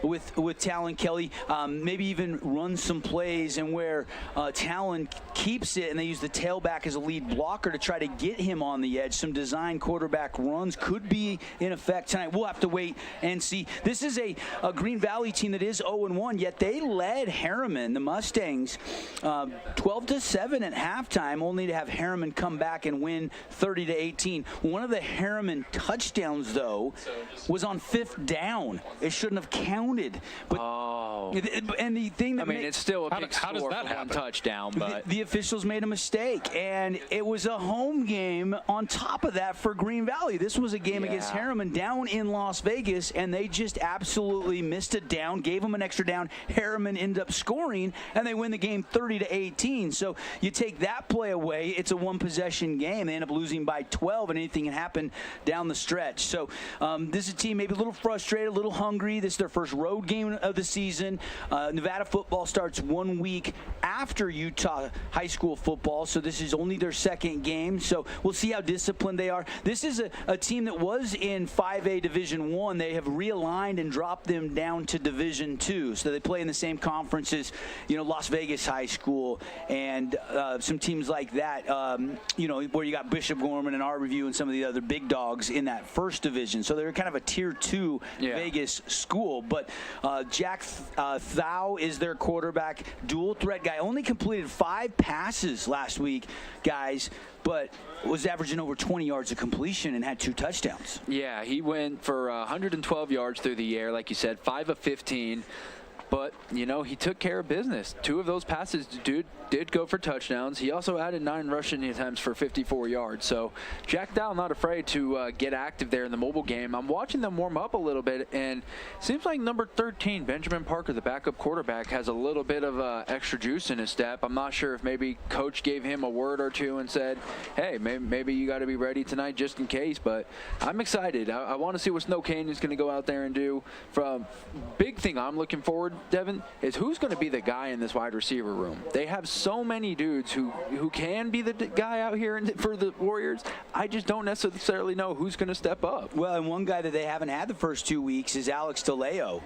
with Talon Kelly. Maybe even run some plays and where Talon keeps it and they use the tailback as a lead blocker to try to get him on the edge. Some design quarterback runs could be in effect tonight. We'll have to wait and see. This is a Green Valley team that is 0-1, yet they led Harriman, the Mustangs, 12-7 at halftime, only to have Harriman come back and win 30-18. One of the Harriman touchdowns, though, was on 5th down. It shouldn't have counted. But and the thing that it's still a big score for one touchdown, but the officials made a mistake, and it was a home game on top of that for Green Valley. This was a game against Harriman down in Las Vegas, and they just absolutely missed a down, gave them an extra down. Harriman ended up scoring, and they win the game 30-18. So you take that play away, it's a one-possession game. They end up losing by 12, and anything can happen down the stretch. So this is a team maybe a little frustrated, a little hungry. This is their first road game of the season. Nevada football starts 1 week after Utah high school football, so this is only their second game. So we'll see how disciplined they are. This is a team that was in 5A Division I. They have realigned and dropped them down to Division II. So they play in the same conference as, Las Vegas High School and some teams like that, where you got Bishop Gorman and our Review and some of the other big dogs in that first division. So they're kind of a Tier 2 Vegas school. But Jack Thau is their quarterback, dual threat guy. Only completed 5 passes last week, guys, but was averaging over 20 yards of completion and had 2 touchdowns. Yeah, he went for 112 yards through the air, like you said, 5 of 15. But, he took care of business. 2 of those passes did go for touchdowns. He also added 9 rushing attempts for 54 yards. So Jack Dow not afraid to get active there in the mobile game. I'm watching them warm up a little bit, and it seems like number 13, Benjamin Parker, the backup quarterback, has a little bit of extra juice in his step. I'm not sure if maybe coach gave him a word or two and said, hey, maybe you got to be ready tonight just in case. But I'm excited. I want to see what Snow Canyon's going to go out there and do. Big thing I'm looking forward, Devin, is who's going to be the guy in this wide receiver room. They have so many dudes who can be the guy out here for the Warriors. I just don't necessarily know who's going to step up. Well, and one guy that they haven't had the first 2 weeks is Alex DeLeo,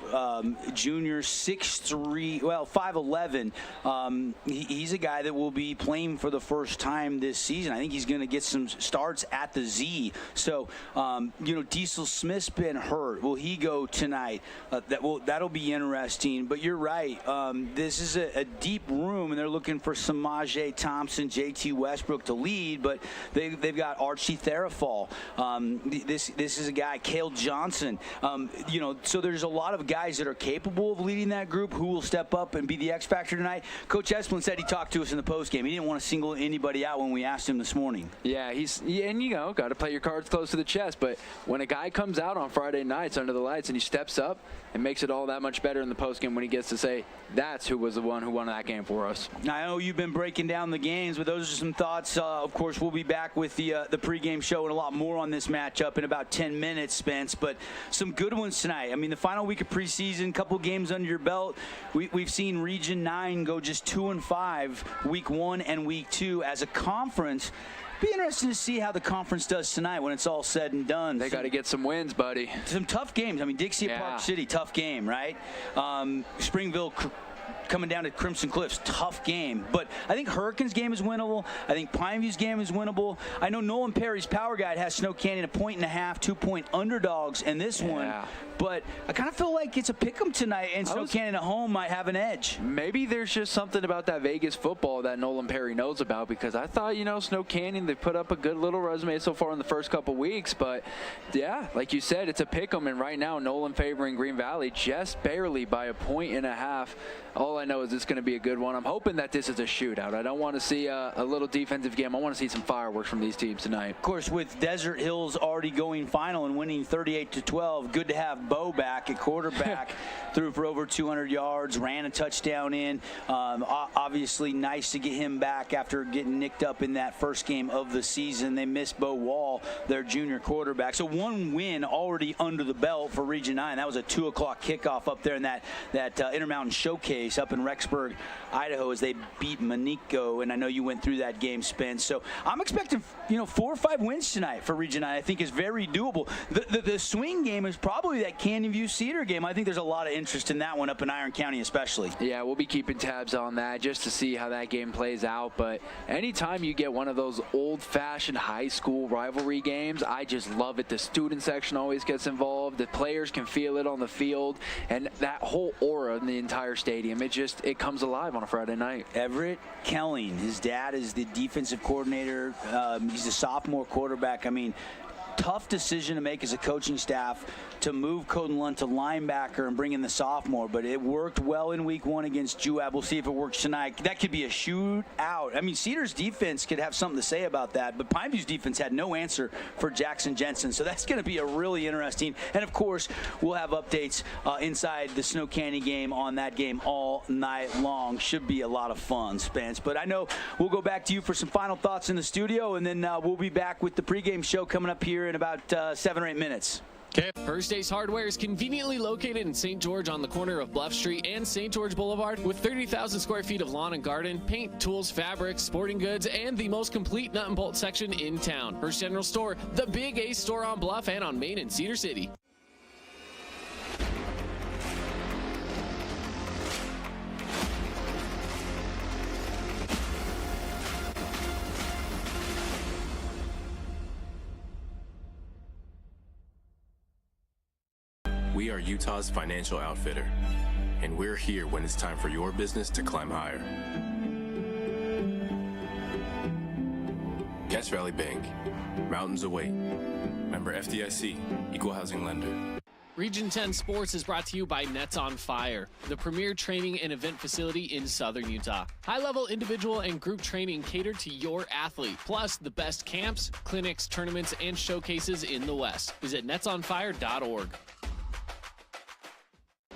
junior, 6'3", 5'11". He's a guy that will be playing for the first time this season. I think he's going to get some starts at the Z. So, Diesel Smith's been hurt. Will he go tonight? That'll be interesting. But you're right. This is a deep room, and they're looking for Samaje Thompson, J.T. Westbrook to lead, but they've got Archie Therafall. This is a guy, Cale Johnson. So there's a lot of guys that are capable of leading that group. Who will step up and be the X factor tonight? Coach Esplin said he talked to us in the postgame. He didn't want to single anybody out when we asked him this morning. Yeah, got to play your cards close to the chest. But when a guy comes out on Friday nights under the lights and he steps up, it makes it all that much better in the postgame when he gets to say, that's who was the one who won that game for us. I know you've been breaking down the games, but those are some thoughts. Of course, we'll be back with the pregame show and a lot more on this matchup in about 10 minutes, Spence. But some good ones tonight. The final week of preseason, couple games under your belt. We've seen Region 9 go just 2-5, week 1 and week 2 as a conference. Be interesting to see how the conference does tonight when it's all said and done. They got to get some wins, buddy. Some tough games. Dixie at Park City, tough game, right? Springville coming down to Crimson Cliffs, tough game. But I think Hurricanes game is winnable. I think Pineview's game is winnable. I know Nolan Perry's power guide has Snow Canyon 1.5 2-point underdogs in this one. But I kind of feel like it's a pick'em tonight, and Snow Canyon at home might have an edge. Maybe there's just something about that Vegas football that Nolan Perry knows about, because I thought, Snow Canyon, they put up a good little resume so far in the first couple weeks. But, yeah, like you said, it's a pick'em, and right now Nolan favoring Green Valley just barely by 1.5. All I know is it's going to be a good one. I'm hoping that this is a shootout. I don't want to see a little defensive game. I want to see some fireworks from these teams tonight. Of course, with Desert Hills already going final and winning 38-12, good to have Bo back at quarterback. Threw for over 200 yards, ran a touchdown in. Obviously, nice to get him back after getting nicked up in that first game of the season. They missed Bo Wall, their junior quarterback. So one win already under the belt for Region 9. That was a 2 o'clock kickoff up there in that Intermountain Showcase up up in Rexburg, Idaho, as they beat Manico, and I know you went through that game, Spence. So I'm expecting 4 or 5 wins tonight for Region 9. I think is very doable. The swing game is probably that Canyon View Cedar game. I think there's a lot of interest in that one up in Iron County especially. Yeah, we'll be keeping tabs on that just to see how that game plays out. But anytime you get one of those old-fashioned high school rivalry games, I just love it. The student section always gets involved. The players can feel it on the field, and that whole aura in the entire stadium, it comes alive on a Friday night. Everett Kelling, his dad is the defensive coordinator. He's a sophomore quarterback. I mean, tough decision to make as a coaching staff to move Coden Lund to linebacker and bring in the sophomore, but it worked well in week 1 against Juab. We'll see if it works tonight. That could be a shootout. I mean, Cedar's defense could have something to say about that, but Pineview's defense had no answer for Jackson Jensen, so that's going to be a really interesting. And of course, we'll have updates inside the Snow Candy game on that game all night long. Should be a lot of fun, Spence. But I know we'll go back to you for some final thoughts in the studio, and then we'll be back with the pregame show coming up here in about 7 or 8 minutes. Okay. First Ace Hardware is conveniently located in St. George on the corner of Bluff Street and St. George Boulevard with 30,000 square feet of lawn and garden, paint, tools, fabrics, sporting goods, and the most complete nut and bolt section in town. First General Store, the Big Ace store on Bluff and on Main in Cedar City. We are Utah's financial outfitter, and we're here when it's time for your business to climb higher. Cache Valley Bank, mountains await. Member FDIC, equal housing lender. Region 10 Sports is brought to you by Nets on Fire, the premier training and event facility in Southern Utah. High-level individual and group training catered to your athlete, plus the best camps, clinics, tournaments, and showcases in the West. Visit netsonfire.org.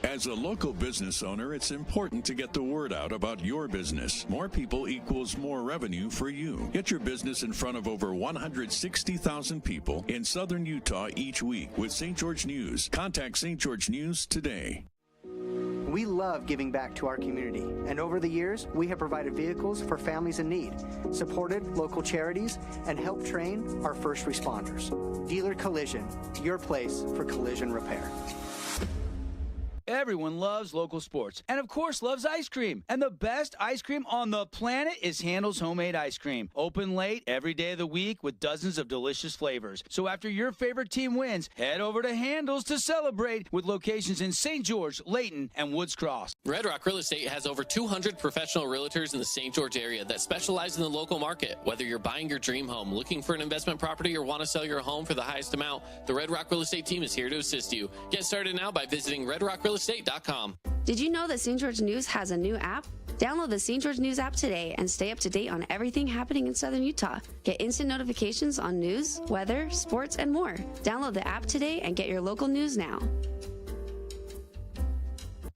As a local business owner, it's important to get the word out about your business. More people equals more revenue for you. Get your business in front of over 160,000 people in Southern Utah each week with St. George News. Contact St. George News today. We love giving back to our community, and over the years, we have provided vehicles for families in need, supported local charities, and helped train our first responders. Dealer Collision, your place for collision repair. Everyone loves local sports and, of course, loves ice cream. And the best ice cream on the planet is Handel's Homemade Ice Cream. Open late every day of the week with dozens of delicious flavors. So after your favorite team wins, head over to Handel's to celebrate with locations in St. George, Layton, and Woods Cross. Red Rock Real Estate has over 200 professional realtors in the St. George area that specialize in the local market. Whether you're buying your dream home, looking for an investment property, or want to sell your home for the highest amount, the Red Rock Real Estate team is here to assist you. Get started now by visiting redrockrealestate.com. Did you know that St. George News has a new app? Download the St. George News app today and stay up to date on everything happening in Southern Utah. Get instant notifications on news, weather, sports, and more. Download the app today and get your local news now.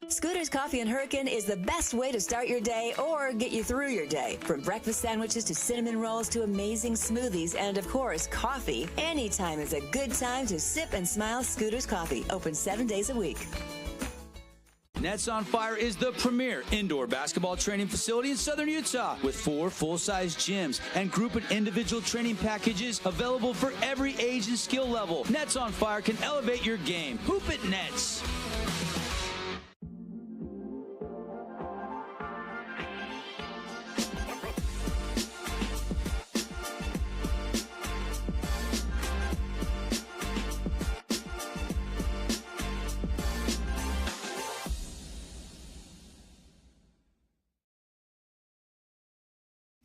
Scooter's Coffee and Hurricane is the best way to start your day or get you through your day. From breakfast sandwiches to cinnamon rolls to amazing smoothies and, of course, coffee. Anytime is a good time to sip and smile. Scooter's Coffee, open 7 days a week. Nets on Fire is the premier indoor basketball training facility in Southern Utah with 4 full-size gyms and group and individual training packages available for every age and skill level. Nets on Fire can elevate your game. Hoop it, Nets!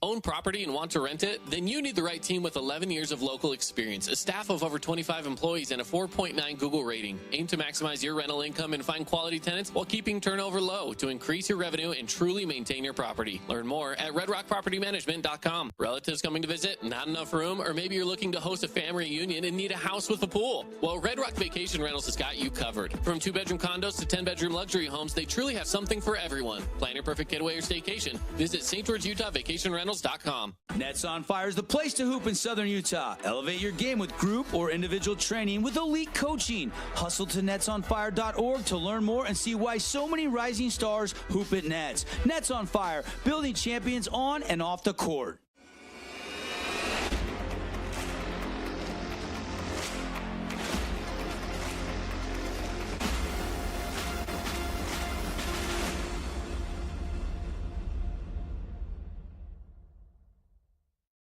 Own property and want to rent it? Then you need the right team with 11 years of local experience, a staff of over 25 employees, and a 4.9 Google rating. Aim to maximize your rental income and find quality tenants while keeping turnover low to increase your revenue and truly maintain your property. Learn more at redrockpropertymanagement.com. Relatives coming to visit? Not enough room? Or maybe you're looking to host a family reunion and need a house with a pool? Well, Red Rock Vacation Rentals has got you covered. From 2-bedroom condos to 10-bedroom luxury homes, they truly have something for everyone. Plan your perfect getaway or staycation. Visit St. George Utah Vacation Rentals PregameneRentals.com. Nets on Fire is the place to hoop in Southern Utah. Elevate your game with group or individual training with elite coaching. Hustle to netsonfire.org to learn more and see why so many rising stars hoop at Nets. Nets on Fire, building champions on and off the court.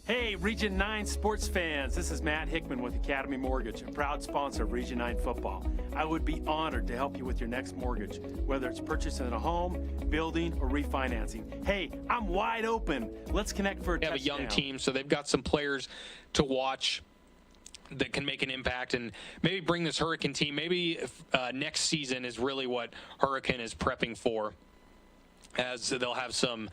Hey, Region 9 sports fans, this is Matt Hickman with Academy Mortgage, a proud sponsor of Region 9 football. I would be honored to help you with your next mortgage, whether it's purchasing a home, building, or refinancing. Hey, I'm wide open. Let's connect for a touchdown. They have a young team, so they've got some players to watch that can make an impact and maybe bring this Hurricane team. Maybe next season is really what Hurricane is prepping for, as they'll have some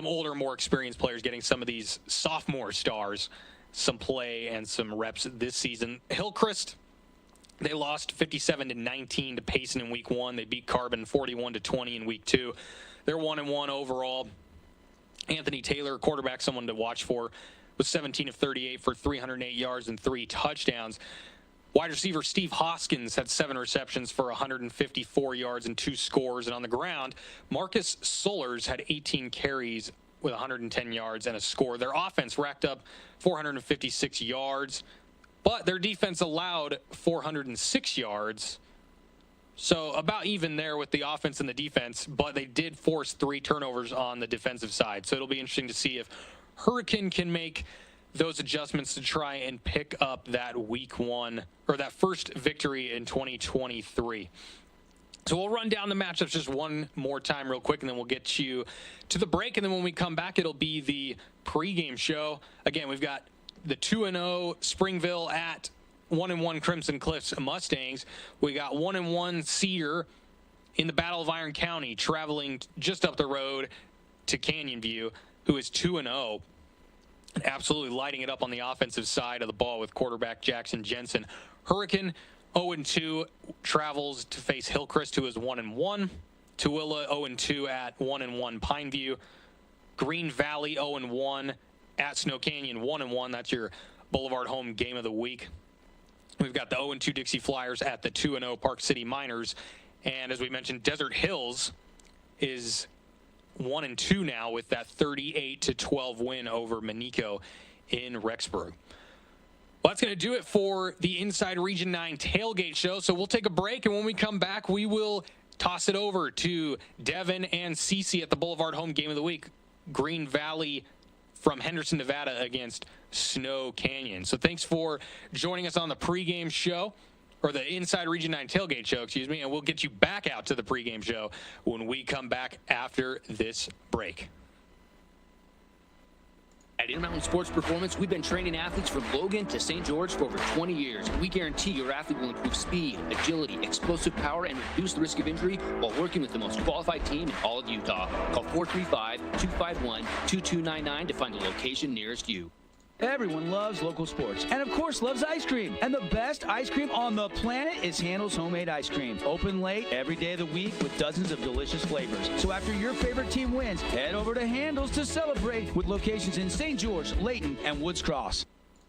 older, more experienced players getting some of these sophomore stars some play and some reps this season. Hillcrest, they lost 57-19 to Payson in week 1. They beat Carbon 41-20 in week 2. They're 1-1 overall. Anthony Taylor, quarterback, someone to watch for, was 17 of 38 for 308 yards and 3 touchdowns. Wide receiver Steve Hoskins had 7 receptions for 154 yards and 2 scores. And on the ground, Marcus Solers had 18 carries with 110 yards and a score. Their offense racked up 456 yards, but their defense allowed 406 yards. So about even there with the offense and the defense, but they did force 3 turnovers on the defensive side. So it'll be interesting to see if Hurricane can make those adjustments to try and pick up that week 1 or that first victory in 2023. So we'll run down the matchups just one more time real quick, and then we'll get you to the break. And then when we come back, it'll be the pregame show. Again, we've got the 2-0 Springville at 1-1 Crimson Cliffs Mustangs. We got 1-1 Cedar in the Battle of Iron County, traveling just up the road to Canyon View, who is 2-0. And absolutely lighting it up on the offensive side of the ball with quarterback Jackson Jensen. Hurricane 0-2 travels to face Hillcrest, who is 1-1. Tooele 0-2 at 1-1 Pineview. Green Valley 0-1 at Snow Canyon 1-1. That's your Boulevard home game of the week. We've got the 0-2 Dixie Flyers at the 2-0 Park City Miners. And as we mentioned, Desert Hills is 1-2 now with that 38-12 win over Manico in Rexburg. Well, that's going to do it for the Inside Region 9 Tailgate Show. So we'll take a break, and when we come back, we will toss it over to Devin and Cece at the Boulevard home game of the week. Green Valley from Henderson, Nevada against Snow Canyon. So thanks for joining us on the pregame show, or the Inside Region 9 Tailgate Show, and we'll get you back out to the pregame show when we come back after this break. At Intermountain Sports Performance, we've been training athletes from Logan to St. George for over 20 years. We guarantee your athlete will improve speed, agility, explosive power, and reduce the risk of injury while working with the most qualified team in all of Utah. Call 435-251-2299 to find the location nearest you. Everyone loves local sports and, of course, loves ice cream. And the best ice cream on the planet is Handel's Homemade Ice Cream. Open late every day of the week with dozens of delicious flavors. So after your favorite team wins, head over to Handel's to celebrate with locations in St. George, Layton, and Woods Cross.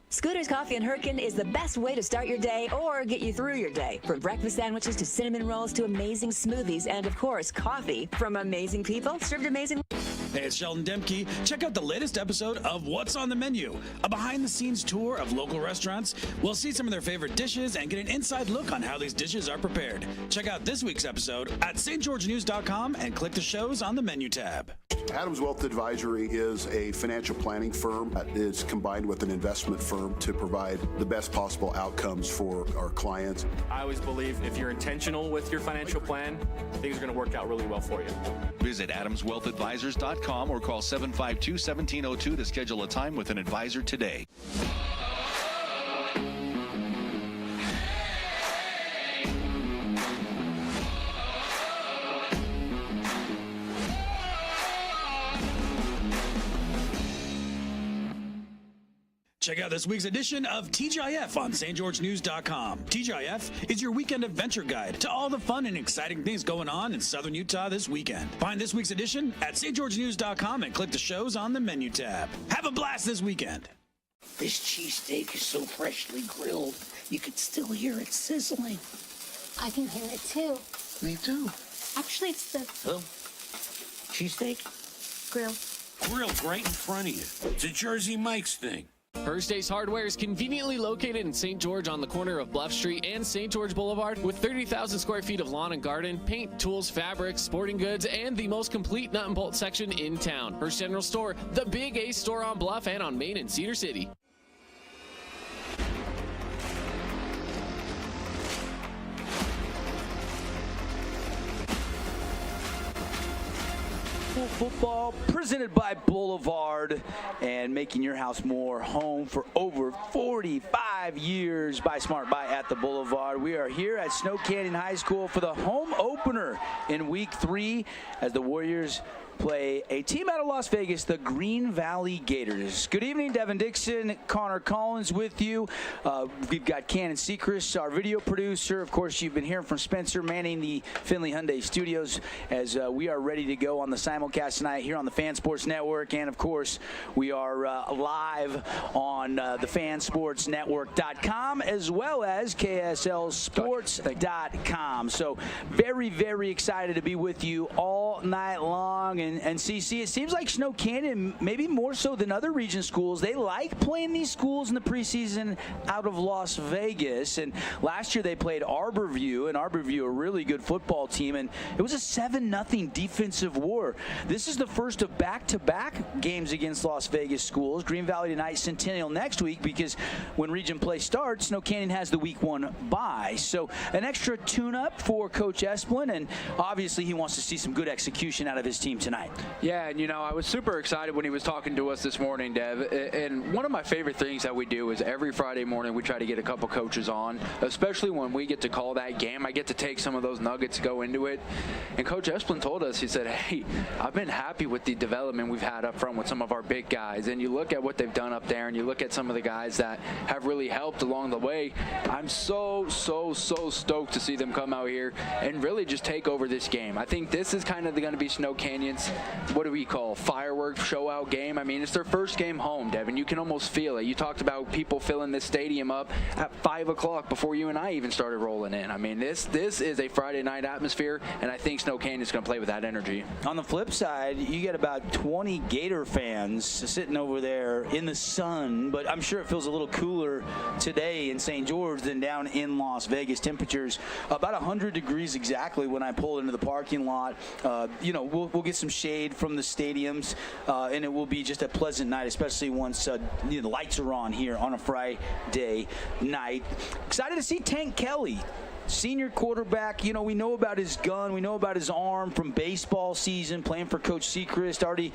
Scooter's Coffee and Hurricane is the best way to start your day or get you through your day. From breakfast sandwiches to cinnamon rolls to amazing smoothies and, of course, coffee from amazing people served amazing. Hey, it's Sheldon Demke. Check out the latest episode of What's on the Menu, a behind-the-scenes tour of local restaurants. We'll see some of their favorite dishes and get an inside look on how these dishes are prepared. Check out this week's episode at stgeorgenews.com and click the shows on the menu tab. Adams Wealth Advisory is a financial planning firm that is combined with an investment firm to provide the best possible outcomes for our clients. I always believe if you're intentional with your financial plan, things are going to work out really well for you. Visit AdamsWealthAdvisors.com or call 752-1702 to schedule a time with an advisor today. Check out this week's edition of TGIF on stgeorgenews.com. TGIF is your weekend adventure guide to all the fun and exciting things going on in Southern Utah this weekend. Find this week's edition at stgeorgenews.com and click the shows on the menu tab. Have a blast this weekend. This cheesesteak is so freshly grilled, you can still hear it sizzling. I can hear it too. Me too. Actually, it's the Cheesesteak? grill. Grilled right in front of you. It's a Jersey Mike's thing. First Ace Hardware is conveniently located in St. George on the corner of Bluff Street and St. George Boulevard with 30,000 square feet of lawn and garden, paint, tools, fabrics, sporting goods, and the most complete nut and bolt section in town. First General Store, the Big Ace store on Bluff and on Main in Cedar City. Football presented by Boulevard and making your house more home for over 45 years by Smart Buy at the Boulevard. We are here at Snow Canyon High School for the home opener in week 3 as the Warriors play a team out of Las Vegas, the Green Valley Gators. Good evening, Devin Dixon, Connor Collins with you. We've got Cannon Sechrist, our video producer. Of course, you've been hearing from Spencer manning the Finley Hyundai Studios as we are ready to go on the simulcast tonight here on the Fan Sports Network. And, of course, we are live on the fansportsnetwork.com as well as KSLsports.com. So very, very excited to be with you all night long. And CC, it seems like Snow Canyon, maybe more so than other region schools, they like playing these schools in the preseason out of Las Vegas. And last year they played Arborview, and Arborview, a really good football team, and it was a 7-0 defensive war. This is the first of back-to-back games against Las Vegas schools. Green Valley tonight, Centennial next week, because when region play starts, Snow Canyon has the week 1 bye. So an extra tune-up for Coach Esplin, and obviously he wants to see some good execution out of his team tonight. Yeah, and I was super excited when he was talking to us this morning, Dev. And one of my favorite things that we do is every Friday morning we try to get a couple coaches on, especially when we get to call that game. I get to take some of those nuggets, go into it. And Coach Esplin told us, he said, hey, I've been happy with the development we've had up front with some of our big guys. And you look at what they've done up there, and you look at some of the guys that have really helped along the way. I'm so stoked to see them come out here and really just take over this game. I think this is kind of going to be Snow Canyon's, what do we call, fireworks show-out game. I mean, it's their first game home, Devin. You can almost feel it. You talked about people filling this stadium up at 5 o'clock before you and I even started rolling in. I mean, this is a Friday night atmosphere, and I think Snow Canyon's going to play with that energy. On the flip side, you get about 20 Gator fans sitting over there in the sun, but I'm sure it feels a little cooler today in St. George than down in Las Vegas. Temperatures about 100 degrees exactly when I pulled into the parking lot. We'll get some shade from the stadiums, and it will be just a pleasant night, especially once the lights are on here on a Friday night. Excited to see Tank Kelly, senior quarterback. We know about his gun. We know about his arm from baseball season, playing for Coach Sechrist, already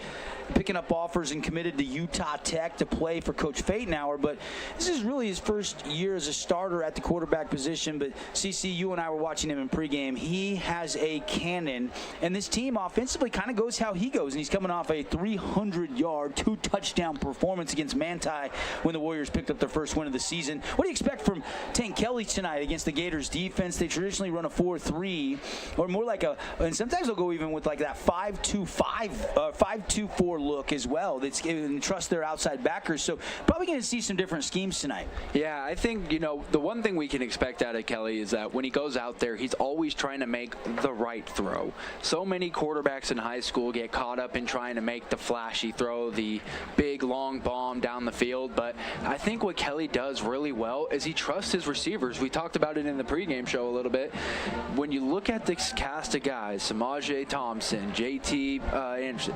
picking up offers and committed to Utah Tech to play for Coach Fatenauer. But this is really his first year as a starter at the quarterback position. But, CC, you and I were watching him in pregame. He has a cannon, and this team offensively kind of goes how he goes. And he's coming off a 300-yard, 2-touchdown performance against Manti when the Warriors picked up their first win of the season. What do you expect from Tank Kelly tonight against the Gators defense? They traditionally run a 4-3, or more like and sometimes they'll go even with like that 5-2-5, 5-2-4 look as well. That's and trust their outside backers. So probably going to see some different schemes tonight. Yeah, I think, the one thing we can expect out of Kelly is that when he goes out there, he's always trying to make the right throw. So many quarterbacks in high school get caught up in trying to make the flashy throw, the big long bomb down the field. But I think what Kelly does really well is he trusts his receivers. We talked about it in the pregame show a little bit. When you look at this cast of guys, Samaje Thompson, JT,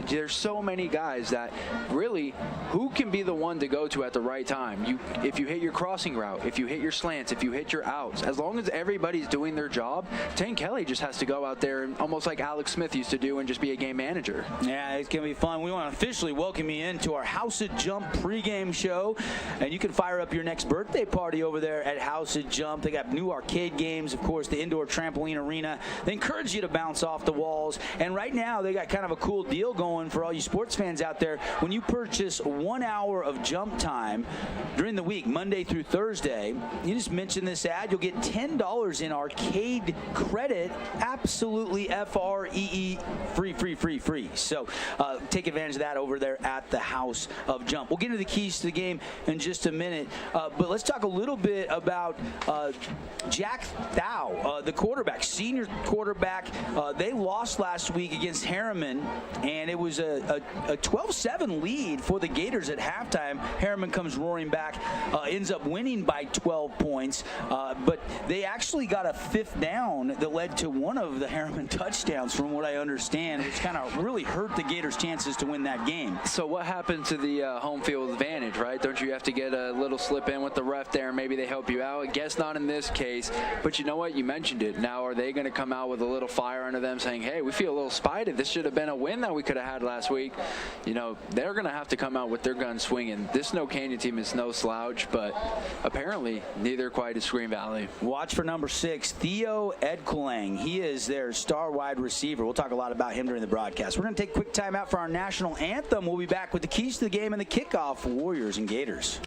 there's so many guys that really, who can be the one to go to at the right time? If you hit your crossing route, if you hit your slants, if you hit your outs, as long as everybody's doing their job, Tank Kelly just has to go out there and almost like Alex Smith used to do and just be a game manager. Yeah, it's going to be fun. We want to officially welcome you into our House of Jump pregame show, and you can fire up your next birthday party over there at House of Jump. They got new arcade games games, of course, the indoor trampoline arena. They encourage you to bounce off the walls. And right now, they got kind of a cool deal going for all you sports fans out there. When you purchase 1 hour of jump time during the week, Monday through Thursday, you just mention this ad, you'll get $10 in arcade credit, absolutely F-R-E-E, free. So take advantage of that over there at the House of Jump. We'll get into the keys to the game in just a minute, but let's talk a little bit about Jack Thau, the quarterback, senior quarterback. They lost last week against Harriman, and it was a 12-7 lead for the Gators at halftime. Harriman comes roaring back, ends up winning by 12 points, but they actually got a 5th down that led to one of the Harriman touchdowns, from what I understand, which kind of really hurt the Gators' chances to win that game. So what happened to the home field advantage, right? Don't you have to get a little slip in with the ref there? Maybe they help you out. I guess not in this case, but you know what? You mentioned it. Now, are they going to come out with a little fire under them saying, hey, we feel a little spited. This should have been a win that we could have had last week. You know, they're going to have to come out with their guns swinging. This Snow Canyon team is no slouch, but apparently neither quite as Green Valley. Watch for number 6, Theo Edquelang. He is their star wide receiver. We'll talk a lot about him during the broadcast. We're going to take a quick time out for our national anthem. We'll be back with the keys to the game and the kickoff for Warriors and Gators.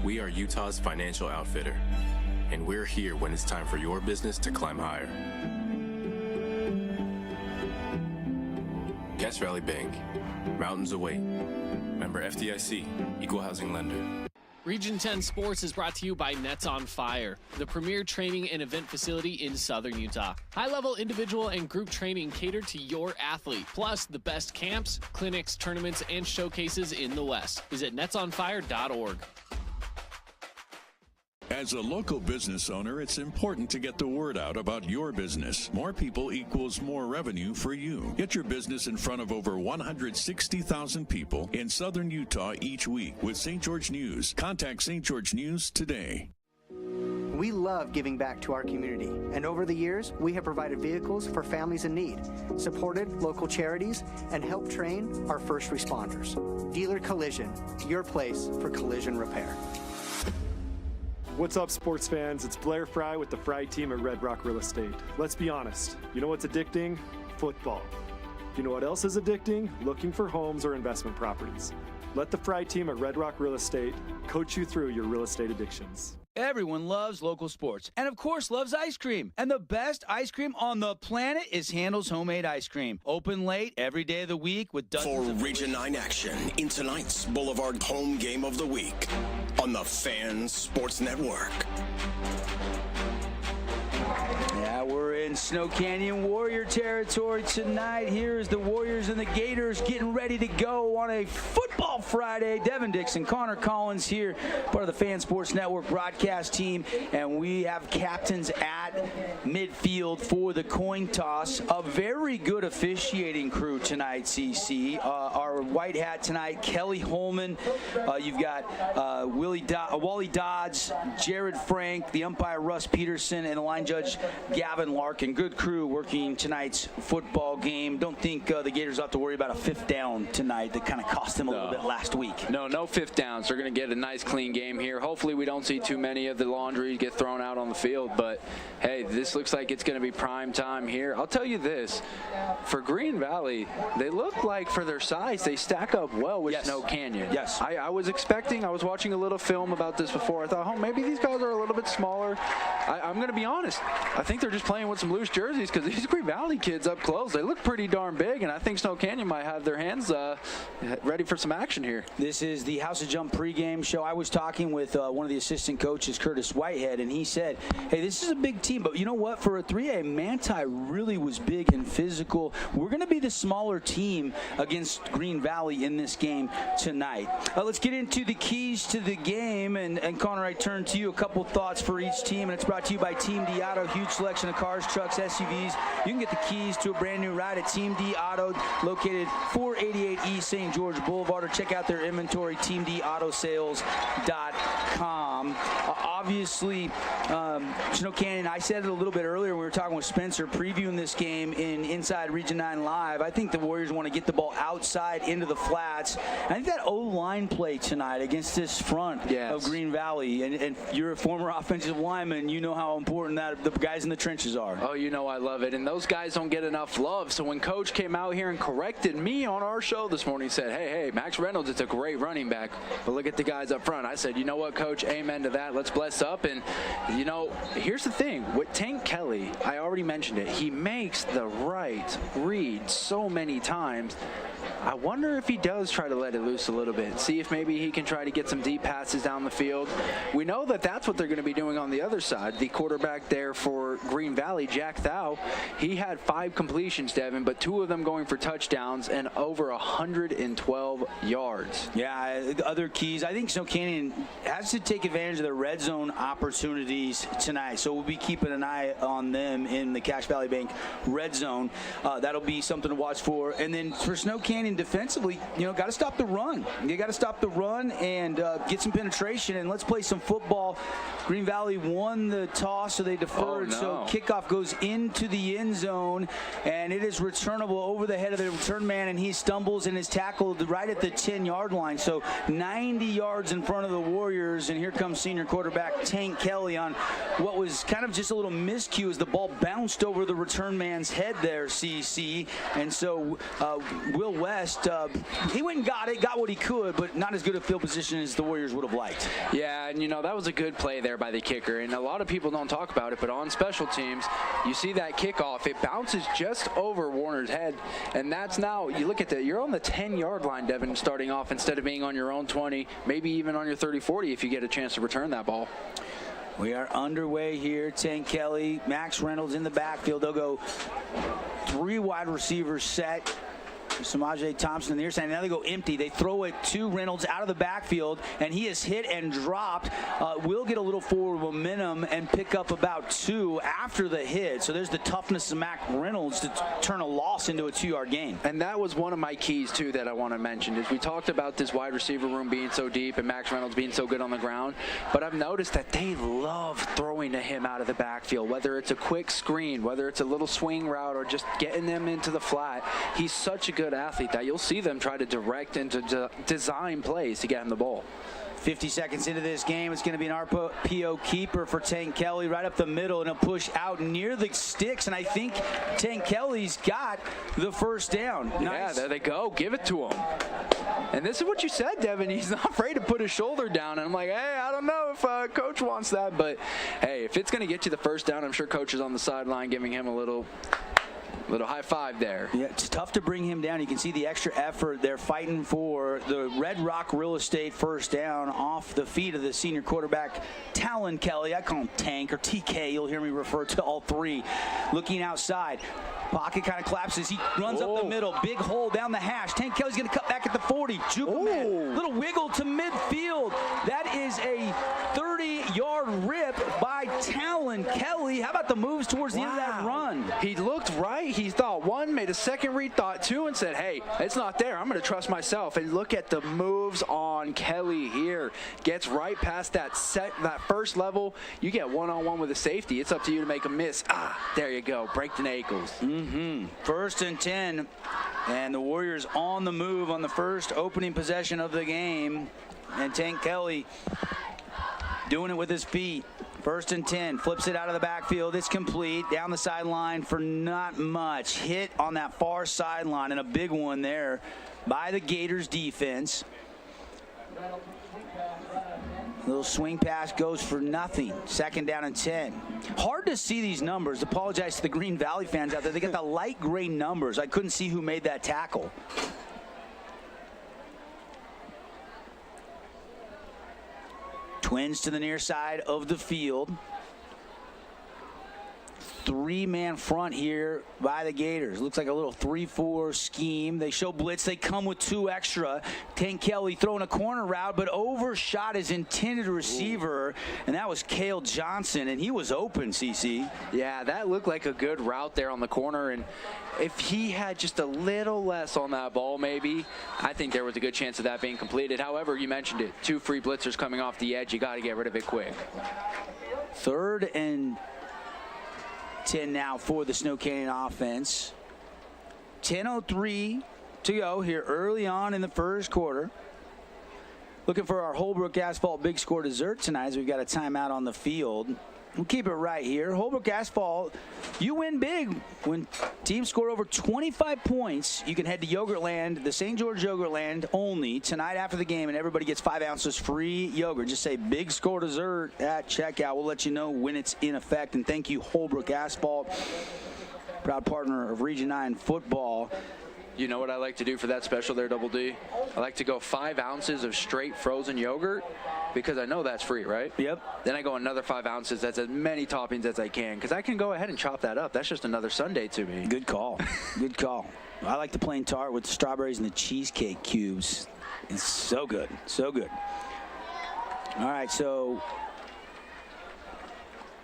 We are Utah's financial outfitter, and we're here when it's time for your business to climb higher. Cass Valley Bank, mountains await. Member FDIC, equal housing lender. Region 10 Sports is brought to you by Nets on Fire, the premier training and event facility in Southern Utah. High-level individual and group training catered to your athlete, plus the best camps, clinics, tournaments, and showcases in the West. Visit netsonfire.org. As a local business owner, it's important to get the word out about your business. More people equals more revenue for you. Get your business in front of over 160,000 people in Southern Utah each week with St. George News. Contact St. George News today. We love giving back to our community, and over the years, we have provided vehicles for families in need, supported local charities, and helped train our first responders. Dealer Collision, your place for collision repair. What's up, sports fans? It's Blair Fry with the Fry team at Red Rock Real Estate. Let's be honest. You know what's addicting? Football. You know what else is addicting? Looking for homes or investment properties. Let the Fry team at Red Rock Real Estate coach you through your real estate addictions. Everyone loves local sports and, of course, loves ice cream. And the best ice cream on the planet is Handel's Homemade Ice Cream. Open late every day of the week with dozens of Region 9 action in tonight's Boulevard home game of the week on the Fan Sports Network. Yeah, we're in Snow Canyon Warrior territory tonight. Here's the Warriors and the Gators getting ready to go on a football Friday. Devin Dixon, Connor Collins here, part of the Fan Sports Network broadcast team, and we have captains at midfield for the coin toss. A very good officiating crew tonight, CC. Our white hat tonight, Kelly Holman. You've got Wally Dodds, Jared Frank, the umpire Russ Peterson, and the line judge Gavin Larkin. Good crew working tonight's football game. Don't think the Gators will have to worry about a 5th down tonight that kind of cost them a little bit last week. No 5th downs. They're going to get a nice clean game here. Hopefully we don't see too many of the laundry get thrown out on the field, but hey, this looks like it's going to be prime time here. I'll tell you this, for Green Valley, they look like for their size, they stack up well with Snow Canyon. Yes. I was watching a little film about this before. I thought, maybe these guys are a little bit smaller. I'm going to be honest. I think they're just playing with some loose jerseys because these Green Valley kids up close, they look pretty darn big, and I think Snow Canyon might have their hands ready for some action here. This is the House of Jump pregame show. I was talking with one of the assistant coaches, Curtis Whitehead, and he said, hey, this is a big team, but you know what? For a 3A, Manti really was big and physical. We're going to be the smaller team against Green Valley in this game tonight. Let's get into the keys to the game, and Connor, I turn to you. A couple thoughts for each team, and it's brought to you by Team Diato. Huge selection of cars, trucks, trucks, SUVs, you can get the keys to a brand new ride at Team D Auto, located 488 East St. George Boulevard, or check out their inventory, teamdautosales.com. Obviously, Snow Canyon, I said it a little bit earlier when we were talking with Spencer, previewing this game in Inside Region 9 Live. I think the Warriors want to get the ball outside into the flats. I think that O-line play tonight against this front of Green Valley, and you're a former offensive lineman, you know how important that the guys in the trenches are. Oh, you know I love it, and those guys don't get enough love. So when Coach came out here and corrected me on our show this morning, he said, hey, Max Reynolds, it's a great running back, but look at the guys up front. I said, you know what, Coach, amen to that. Let's bless up. And, you know, here's the thing. With Tank Kelly, I already mentioned it, he makes the right read so many times. I wonder if he does try to let it loose a little bit, see if maybe he can try to get some deep passes down the field. We know that that's what they're going to be doing on the other side. The quarterback there for Green Valley, Jack Thau, he had 5 completions, Devin, but 2 of them going for touchdowns and over 112 yards. Yeah, other keys. I think Snow Canyon has to take advantage of the red zone opportunities tonight, so we'll be keeping an eye on them in the Cache Valley Bank red zone. That'll be something to watch for. And then for Snow Canyon defensively, you know, got to stop the run. You got to stop the run and get some penetration, and let's play some football. Green Valley won the toss, so they deferred. So kickoff goes into the end zone, and it is returnable over the head of the return man, and he stumbles and is tackled right at the 10-yard line. So 90 yards in front of the Warriors, and here comes senior quarterback Tank Kelly on what was kind of just a little miscue as the ball bounced over the return man's head there, CC. And so Will West, he went and got what he could, but not as good a field position as the Warriors would have liked. Yeah, and you know, that was a good play there by the kicker, and a lot of people don't talk about it, but on special teams, you see that kickoff, it bounces just over Warner's head, and that's now, you look at that, you're on the 10-yard line, Devin, starting off, instead of being on your own 20, maybe even on your 30-40 if you get a chance to return that ball. We are underway here. Tank Kelly, Max Reynolds in the backfield. They'll go 3 wide receivers set. Samaje Thompson on the near side. Now they go empty. They throw it to Reynolds out of the backfield, and he is hit and dropped. Will get a little forward momentum and pick up about 2 after the hit. So there's the toughness of Mac Reynolds to turn a loss into a 2-yard gain. And that was one of my keys, too, that I want to mention, is we talked about this wide receiver room being so deep and Max Reynolds being so good on the ground, but I've noticed that they love throwing to him out of the backfield, whether it's a quick screen, whether it's a little swing route, or just getting them into the flat. He's such a good athlete that you'll see them try to direct and to design plays to get him the ball. 50 seconds into this game, it's going to be an RPO keeper for Tank Kelly right up the middle, and a push out near the sticks, and I think Tank Kelly's got the first down. Nice. Yeah, there they go. Give it to him. And this is what you said, Devin. He's not afraid to put his shoulder down. And I'm like, hey, I don't know if Coach wants that, but hey, if it's going to get you the first down, I'm sure Coach is on the sideline giving him a little high five there. Yeah, it's tough to bring him down. You can see the extra effort they're fighting for the Red Rock Real Estate first down off the feet of the senior quarterback, Talon Kelly. I call him Tank or TK. You'll hear me refer to all 3. Looking outside. Pocket kind of collapses. He runs up the middle. Big hole down the hash. Tank Kelly's going to cut back at the 40. Juke him in. Little wiggle to midfield. That is a 30-yard rip by Talon Kelly. How about the moves towards the end of that run? He looked right. He thought 1, made a second read, thought 2, and said, hey, it's not there. I'm going to trust myself. And look at the moves on Kelly here. Gets right past that first level. You get one-on-one with a safety. It's up to you to make a miss. There you go. Break the ankles. First and 10, and the Warriors on the move on the first opening possession of the game. And Tank Kelly doing it with his feet. First and 10, flips it out of the backfield. It's complete. Down the sideline for not much. Hit on that far sideline, and a big one there by the Gators defense. Little swing pass goes for nothing. Second down and 10. Hard to see these numbers. Apologize to the Green Valley fans out there. They got the light gray numbers. I couldn't see who made that tackle. Twins to the near side of the field. three-man front here by the Gators. Looks like a little 3-4 scheme. They show blitz. They come with 2 extra. Tank Kelly throwing a corner route, but overshot his intended receiver, and that was Cale Johnson, and he was open, CC. Yeah, that looked like a good route there on the corner, and if he had just a little less on that ball, maybe, I think there was a good chance of that being completed. However, you mentioned it. 2 free blitzers coming off the edge. You got to get rid of it quick. 3rd and 10 now for the Snow Canyon offense. 10:03 to go here early on in the first quarter. Looking for our Holbrook Asphalt Big Score dessert tonight as we've got a timeout on the field. We'll keep it right here. Holbrook Asphalt, you win big when teams score over 25 points. You can head to Yogurtland, the St. George Yogurtland only tonight after the game, and everybody gets 5 ounces free yogurt. Just say Big Score dessert at checkout. We'll let you know when it's in effect. And thank you, Holbrook Asphalt, proud partner of Region 9 football. You know what I like to do for that special there, Double D? I like to go 5 ounces of straight frozen yogurt because I know that's free, right? Yep. Then I go another 5 ounces. That's as many toppings as I can because I can go ahead and chop that up. That's just another sundae to me. Good call. Good call. I like the plain tart with the strawberries and the cheesecake cubes. It's so good. So good. All right, so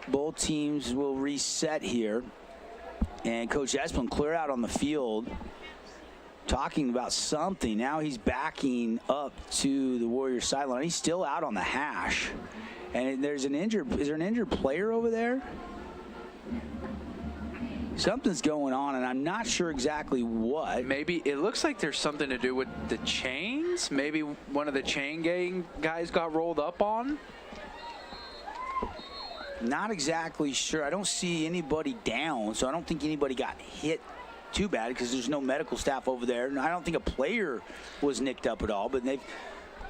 both teams will reset here. And Coach Esplin clear out on the field, talking about something. Now he's backing up to the Warriors sideline. He's still out on the hash. And there's an injured, is there an injured player over there? Something's going on, and I'm not sure exactly what. Maybe it looks like there's something to do with the chains. Maybe one of the chain gang guys got rolled up on. Not exactly sure. I don't see anybody down, so I don't think anybody got hit too bad because there's no medical staff over there. And I don't think a player was nicked up at all, but they've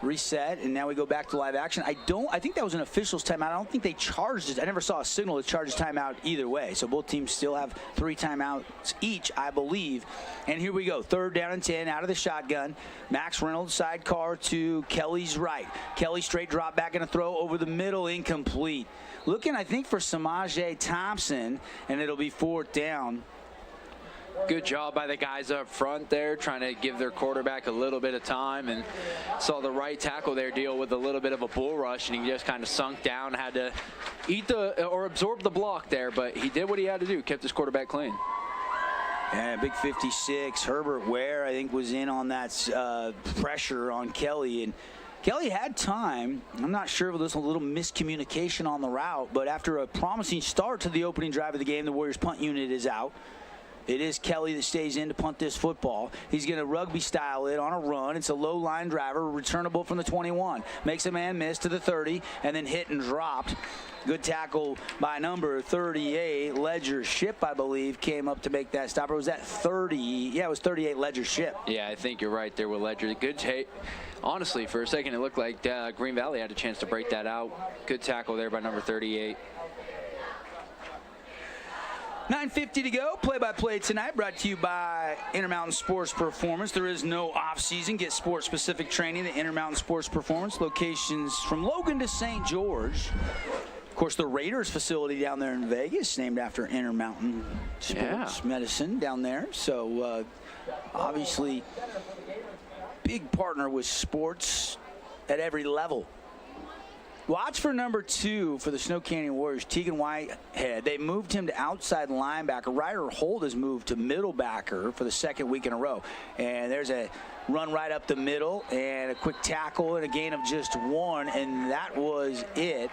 reset, and now we go back to live action. I think that was an official's timeout. I don't think they charged it. I never saw a signal to charge a timeout either way. So both teams still have 3 timeouts each, I believe. And here we go. 3rd down and 10 out of the shotgun. Max Reynolds sidecar to Kelly's right. Kelly straight drop back and a throw over the middle, incomplete. Looking, I think, for Samaje Thompson, and it'll be 4th down. Good job by the guys up front there, trying to give their quarterback a little bit of time, and saw the right tackle there deal with a little bit of a bull rush, and he just kind of sunk down, had to absorb the block there, but he did what he had to do, kept his quarterback clean. Yeah, big 56. Herbert Ware, I think, was in on that pressure on Kelly, and Kelly had time. I'm not sure if there's a little miscommunication on the route, but after a promising start to the opening drive of the game, the Warriors punt unit is out. It is Kelly that stays in to punt this football. He's going to rugby style it on a run. It's a low line driver, returnable from the 21. Makes a man miss to the 30 and then hit and dropped. Good tackle by number 38. Ledger Ship, I believe, came up to make that stop. Or was that 30? Yeah, it was 38 Ledger Ship. Yeah, I think you're right there with Ledger. Good take. Honestly, for a second, it looked like Green Valley had a chance to break that out. Good tackle there by number 38. 9:50 to go. Play-by-play tonight brought to you by Intermountain Sports Performance. There is no off-season. Get sport-specific training at Intermountain Sports Performance. Locations from Logan to St. George. Of course, the Raiders facility down there in Vegas, named after Intermountain Sports Medicine down there. So, obviously, big partner with sports at every level. Watch for number 2 for the Snow Canyon Warriors, Tegan Whitehead. They moved him to outside linebacker. Ryder Holt has moved to middle backer for the 2nd week in a row. And there's a run right up the middle and a quick tackle and a gain of just 1, and that was it.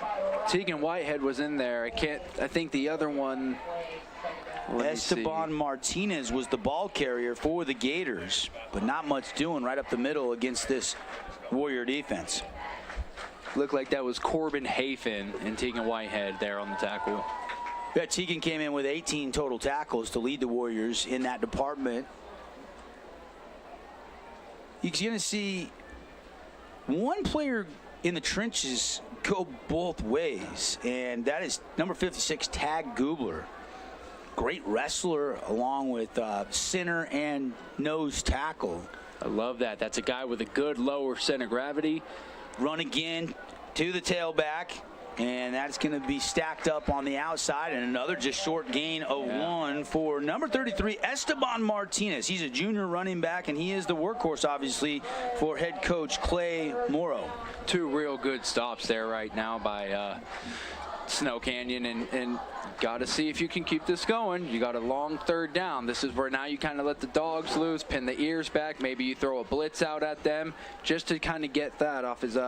Tegan Whitehead was in there. I think the other one, Esteban Martinez was the ball carrier for the Gators, but not much doing right up the middle against this Warrior defense. Looked like that was Corbin Hafen and Tegan Whitehead there on the tackle. Yeah, Tegan came in with 18 total tackles to lead the Warriors in that department. You're going to see one player in the trenches go both ways, and that is number 56, Tag Gubler. Great wrestler along with center and nose tackle. I love that. That's a guy with a good lower center of gravity. Run again to the tailback, And that's going to be stacked up on the outside, and another just short gain of 1 for number 33, Esteban Martinez. He's a junior running back, and he is the workhorse, obviously, for head coach Clay Morrow. 2 real good stops there right now by Snow Canyon, and got to see if you can keep this going. You got a long 3rd down. This is where now you kind of let the dogs loose, pin the ears back. Maybe you throw a blitz out at them just to kind of get that off his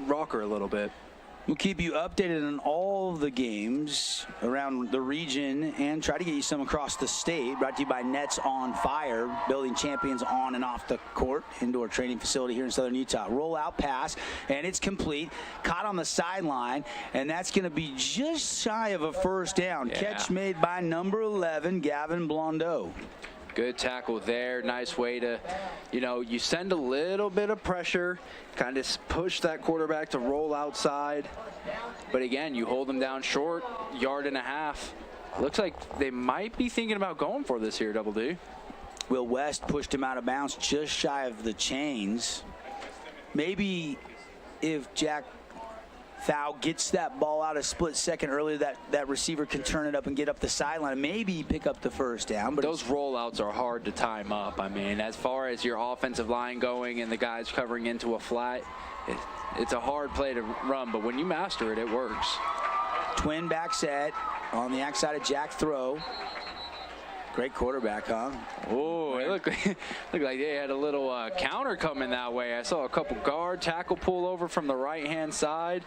rocker a little bit. We'll keep you updated on all the games around the region and try to get you some across the state. Brought to you by Nets on Fire, building champions on and off the court. Indoor training facility here in Southern Utah. Rollout pass, and it's complete. Caught on the sideline, and that's going to be just shy of a first down. Yeah. Catch made by number 11, Gavin Blondeau. Good tackle there. Nice way to, you send a little bit of pressure, kind of push that quarterback to roll outside. But again, you hold them down short, 1.5 yards. Looks like they might be thinking about going for this here, Double D. Will West pushed him out of bounds just shy of the chains. Maybe if Jack Thau gets that ball out a split second earlier, that receiver can turn it up and get up the sideline, maybe pick up the first down. But those rollouts are hard to time up. I mean, as far as your offensive line going and the guys covering into a flat, it's a hard play to run, but when you master it, it works. Twin back set on the outside of Jack throw. Great quarterback, huh? Oh, it looked like they had a little counter coming that way. I saw a couple guard tackle pull over from the right-hand side.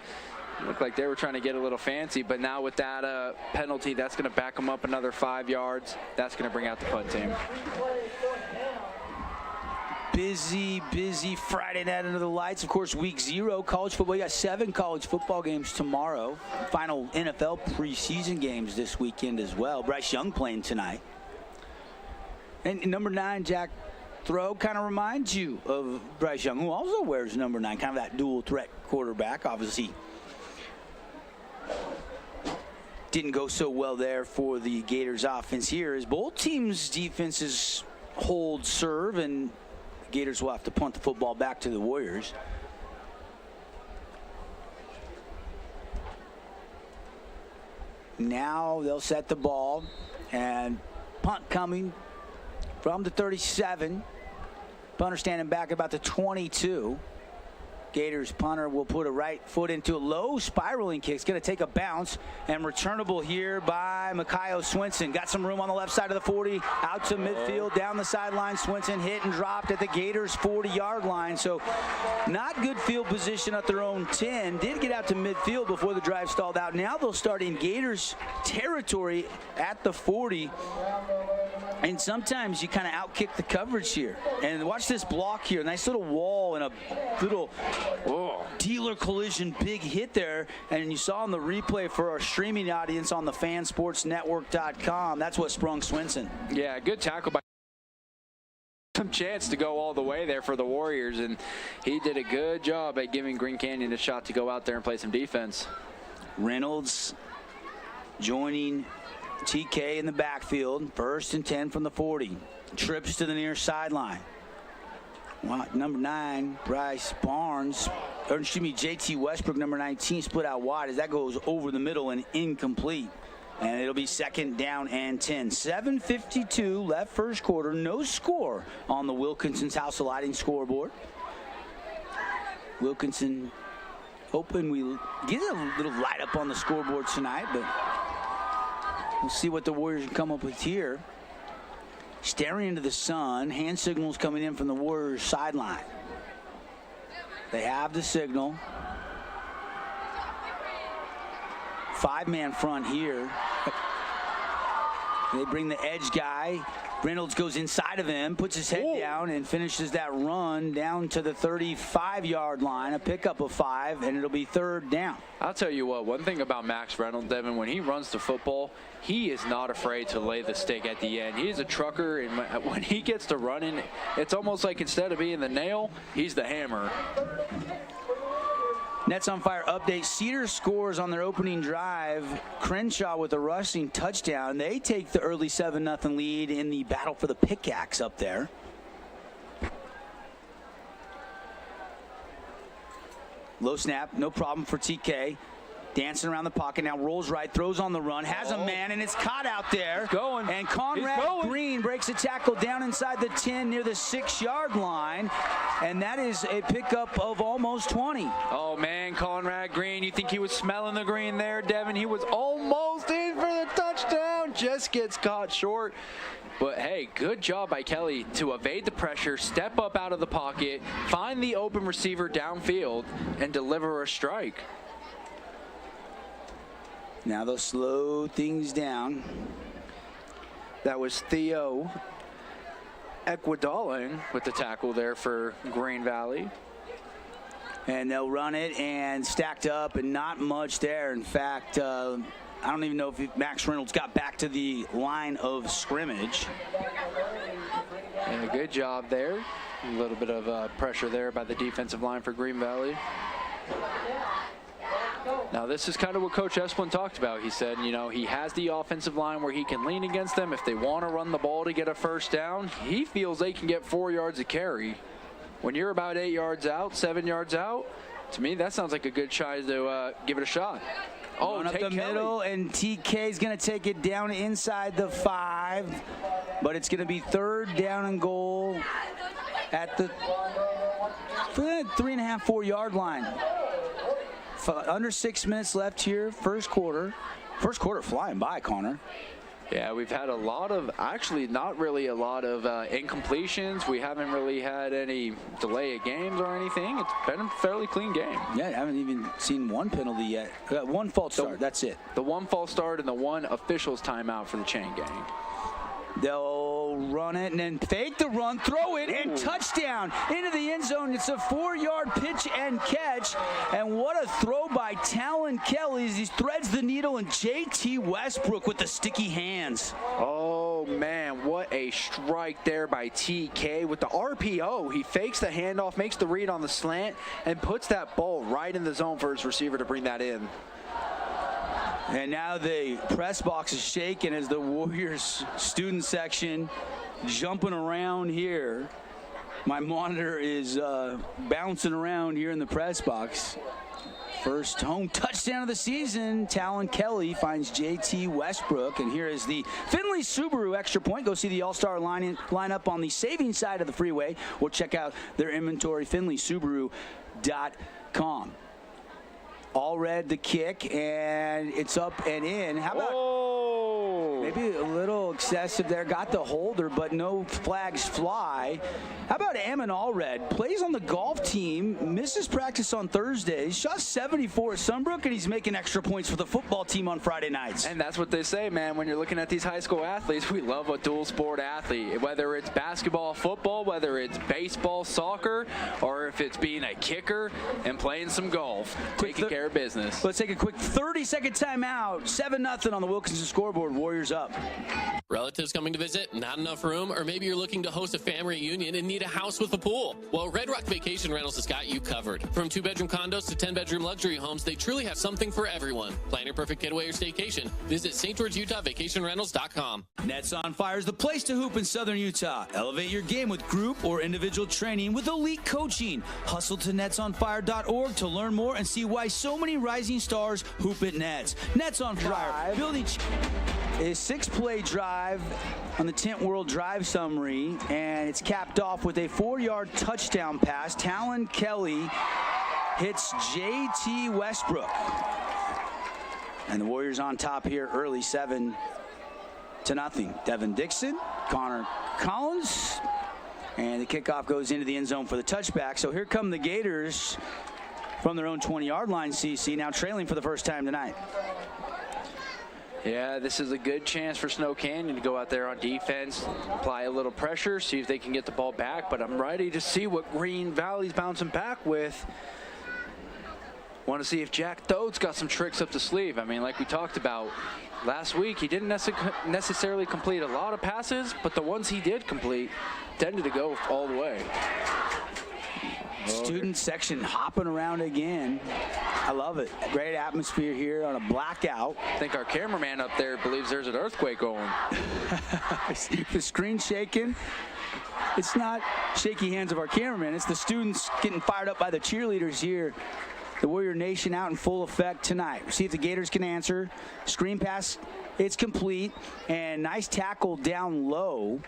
It looked like they were trying to get a little fancy, but now with that penalty, that's going to back them up another 5 yards. That's going to bring out the punt team. Busy Friday night under the lights. Of course, week 0 college football. You got 7 college football games tomorrow. Final NFL preseason games this weekend as well. Bryce Young playing tonight. And number 9, Jack Throw, kind of reminds you of Bryce Young, who also wears number 9, kind of that dual threat quarterback. Obviously, didn't go so well there for the Gators offense here, as both teams' defenses hold serve, and Gators will have to punt the football back to the Warriors. Now they'll set the ball, and punt coming from the 37. Punter standing back about the 22. Gators punter will put a right foot into a low spiraling kick. It's going to take a bounce and returnable here by Mikaio Swinson. Got some room on the left side of the 40, out to midfield, down the sideline. Swinson hit and dropped at the Gators 40-yard line. So not good field position at their own 10. Did get out to midfield before the drive stalled out. Now they'll start in Gators territory at the 40. And sometimes you kind of outkick the coverage here. And watch this block here. Nice little wall and a little dealer collision, big hit there. And you saw on the replay for our streaming audience on the fansportsnetwork.com, that's what sprung Swinson. Yeah, good tackle by some chance to go all the way there for the Warriors, and he did a good job at giving Green Canyon a shot to go out there and play some defense. Reynolds joining TK in the backfield. 1st and 10 from the 40. Trips to the near sideline. Well, number 9, Bryce Barnes, or excuse me, JT Westbrook, number 19, split out wide as that goes over the middle and incomplete. And it'll be 2nd down and 10. 7:52 left first quarter. No score on the Wilkinson's House of Lighting scoreboard. Wilkinson hoping we get a little light up on the scoreboard tonight, but we'll see what the Warriors can come up with here. Staring into the sun, hand signals coming in from the Warriors sideline. They have the signal. 5-man front here. They bring the edge guy. Reynolds goes inside of him, puts his head down, and finishes that run down to the 35-yard line. A pickup of 5, and it'll be 3rd down. I'll tell you what, one thing about Max Reynolds, Devin, when he runs the football, he is not afraid to lay the stick at the end. He's a trucker, and when he gets to running, it's almost like instead of being the nail, he's the hammer. Nets on Fire update. Cedar scores on their opening drive. Crenshaw with a rushing touchdown. They take the early 7-0 lead in the battle for the pickaxe up there. Low snap, no problem for TK. Dancing around the pocket now, rolls right, throws on the run, has a man, and it's caught out there. Going. And Conrad Green breaks a tackle down inside the 10 near the 6-yard line, and that is a pickup of almost 20. Oh, man, Conrad Green, you think he was smelling the green there, Devin? He was almost in for the touchdown, just gets caught short. But, hey, good job by Kelly to evade the pressure, step up out of the pocket, find the open receiver downfield, and deliver a strike. Now they'll slow things down. That was Theo Ecuadalling with the tackle there for Green Valley. And they'll run it and stacked up and not much there. In fact, I don't even know if Max Reynolds got back to the line of scrimmage. And a good job there. A little bit of pressure there by the defensive line for Green Valley. Now, this is kind of what Coach Esplin talked about. He said, you know, he has the offensive line where he can lean against them. If they want to run the ball to get a first down, he feels they can get 4 yards of carry. When you're about 8 yards out, 7 yards out, to me, that sounds like a good try to give it a shot. Oh, up the middle, and TK is going to take it down inside the 5, but it's going to be 3rd down and goal at the 3.5, 4-yard line. Under 6 minutes left here, first quarter. First quarter flying by, Connor. Yeah, we've had a lot of, actually not really a lot of incompletions. We haven't really had any delay of games or anything. It's been a fairly clean game. Yeah, I haven't even seen one penalty yet. One false start, that's it. The one false start and the one official's timeout for the chain gang. They'll run it and then fake the run, throw it, and touchdown into the end zone. It's a 4-yard pitch and catch. And what a throw by Talon Kelly as he threads the needle, and JT Westbrook with the sticky hands. Oh, man, what a strike there by TK. With the RPO, he fakes the handoff, makes the read on the slant, and puts that ball right in the zone for his receiver to bring that in. And now the press box is shaking as the Warriors student section jumping around here. My monitor is bouncing around here in the press box. First home touchdown of the season. Talon Kelly finds JT Westbrook. And here is the Finley Subaru extra point. Go see the all-star lineup on the saving side of the freeway, or check out their inventory, finleysubaru.com. All red the kick, and it's up and in. How about maybe a little excessive there? Got the holder, but no flags fly. How about Ammon Allred? Plays on the golf team, misses practice on Thursday. Shot 74 at Sunbrook, and he's making extra points for the football team on Friday nights. And that's what they say, man. When you're looking at these high school athletes, we love a dual sport athlete. Whether it's basketball, football, whether it's baseball, soccer, or if it's being a kicker and playing some golf, taking care of business. Let's take a quick 30-second timeout. 7-0 on the Wilkinson scoreboard. Warriors up. Relatives coming to visit, not enough room, or maybe you're looking to host a family reunion and need a house with a pool. Well, Red Rock Vacation Rentals has got you covered. From 2-bedroom condos to 10-bedroom luxury homes, they truly have something for everyone. Plan your perfect getaway or staycation. Visit St. George, Utah, vacationrentals.com. Nets on Fire is the place to hoop in Southern Utah. Elevate your game with group or individual training with elite coaching. Hustle to netsonfire.org to learn more and see why so many rising stars hoop at Nets. Nets on Fire. Building a 6-play drive on the Tent World Drive Summary, and it's capped off with a 4-yard touchdown pass. Talon Kelly hits JT Westbrook. And the Warriors on top here early, 7-0. Devin Dixon, Connor Collins, and the kickoff goes into the end zone for the touchback. So here come the Gators from their own 20-yard line, CC, now trailing for the first time tonight. Yeah, this is a good chance for Snow Canyon to go out there on defense, apply a little pressure, see if they can get the ball back. But I'm ready to see what Green Valley's bouncing back with. Want to see if Jack Thode's got some tricks up the sleeve. I mean, like we talked about last week, he didn't necessarily complete a lot of passes, but the ones he did complete tended to go all the way. Student section hopping around again. I love it. Great atmosphere here on a blackout. I think our cameraman up there believes there's an earthquake going. The screen shaking. It's not shaky hands of our cameraman. It's the students getting fired up by the cheerleaders here the Warrior Nation out in full effect tonight. We'll see if the Gators can answer. Screen pass, it's complete. And nice tackle down low.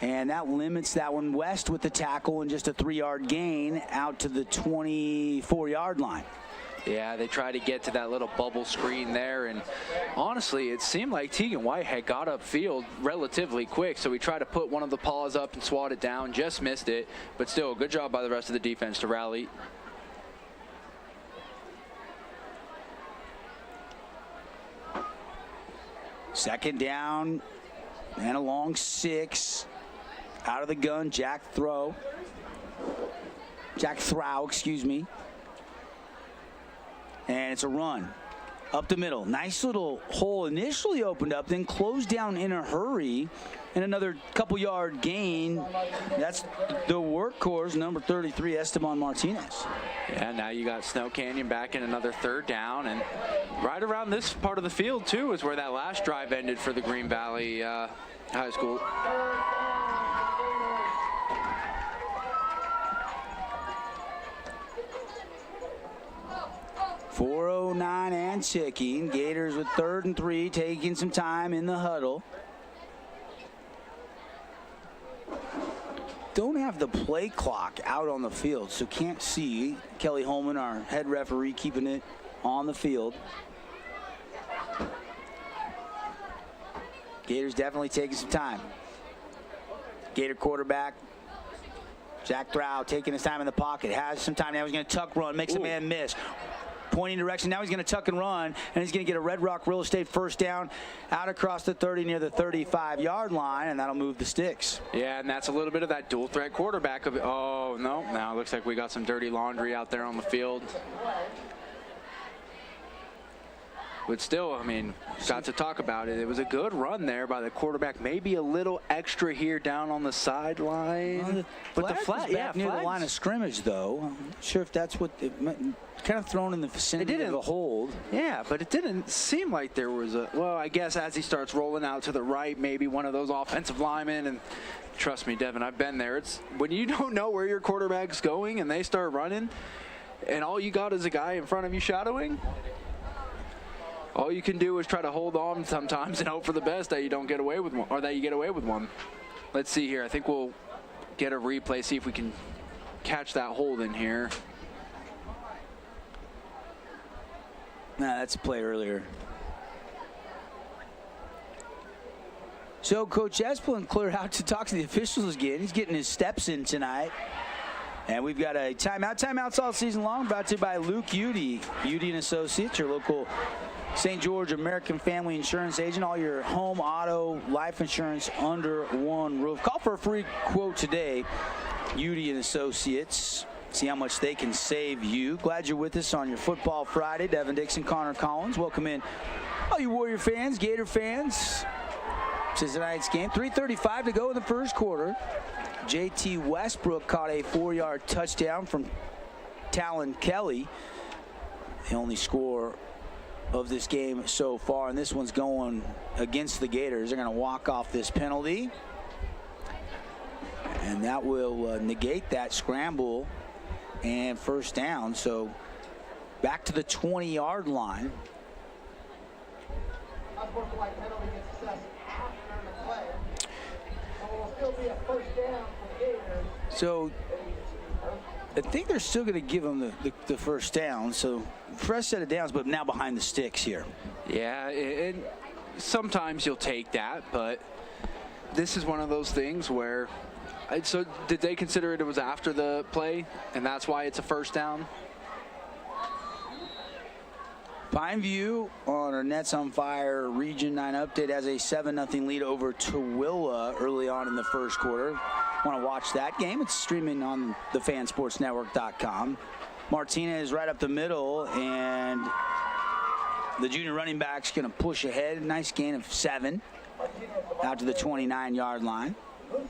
And that limits that one. West with the tackle and just a 3-yard gain out to the 24-yard line. Yeah, they tried to get to that little bubble screen there, and honestly, it seemed like Tegan White had got upfield relatively quick, so we tried to put one of the paws up and swat it down, just missed it, but still, good job by the rest of the defense to rally. Second down and a long 6. Out of the gun, Jack Throw, excuse me. And it's a run up the middle. Nice little hole initially opened up, then closed down in a hurry, and another couple-yard gain. That's the workhorse, number 33, Esteban Martinez. Yeah, now you got Snow Canyon back in another 3rd down, and right around this part of the field, too, is where that last drive ended for the Green Valley High School. .409 and ticking. Gators with 3rd and 3, taking some time in the huddle. Don't have the play clock out on the field, so can't see. Kelly Holman, our head referee, keeping it on the field. Gators definitely taking some time. Gator quarterback Jack Throw taking his time in the pocket, has some time now. He's going to tuck run, makes a man miss. Pointing direction. Now he's going to tuck and run, and he's going to get a Red Rock Real Estate 1st down out across the 30 near the 35-yard line, and that'll move the sticks. Yeah, and that's a little bit of that dual threat quarterback. Oh, no. Now it looks like we got some dirty laundry out there on the field. But still, I mean, got to talk about it. It was a good run there by the quarterback. Maybe a little extra here down on the sideline. But the flag back near the line of scrimmage, though. I'm not sure if that's what it meant. Kind of thrown in the vicinity of the hold. Yeah, but it didn't seem like there was a, well, I guess as he starts rolling out to the right, maybe one of those offensive linemen, and trust me, Devin, I've been there. It's when you don't know where your quarterback's going and they start running, and all you got is a guy in front of you shadowing, all you can do is try to hold on sometimes and hope for the best that you don't get away with one, or that you get away with one. Let's see here. I think we'll get a replay, see if we can catch that hold in here. Nah, that's a play earlier. So Coach Esplin cleared out to talk to the officials again. He's getting his steps in tonight. And we've got a timeout. Timeouts all season long, brought to you by Luke Udy. Udy & Associates, your local St. George American Family Insurance agent. All your home, auto, life insurance under one roof. Call for a free quote today. Udy & Associates. See how much they can save you. Glad you're with us on your Football Friday. Devin Dixon, Connor Collins. Welcome in all you Warrior fans, Gator fans. This is tonight's game. 3:35 to go in the first quarter. JT Westbrook caught a 4-yard touchdown from Talon Kelly. The only score of this game so far, and this one's going against the Gators. They're going to walk off this penalty, and that will negate that scramble and first down. So back to the 20-yard line. So I think they're still going to give them the first down. So fresh set of downs, but now behind the sticks here. Yeah, and sometimes you'll take that, but this is one of those things where, so did they consider it was after the play, and that's why it's a first down? Pineview on our Nets on Fire Region 9 update has a 7-0 lead over Tooele early on in the first quarter. Want to watch that game? It's streaming on the fansportsnetwork.com. Martinez right up the middle, and the junior running back's going to push ahead. Nice gain of 7 out to the 29-yard line,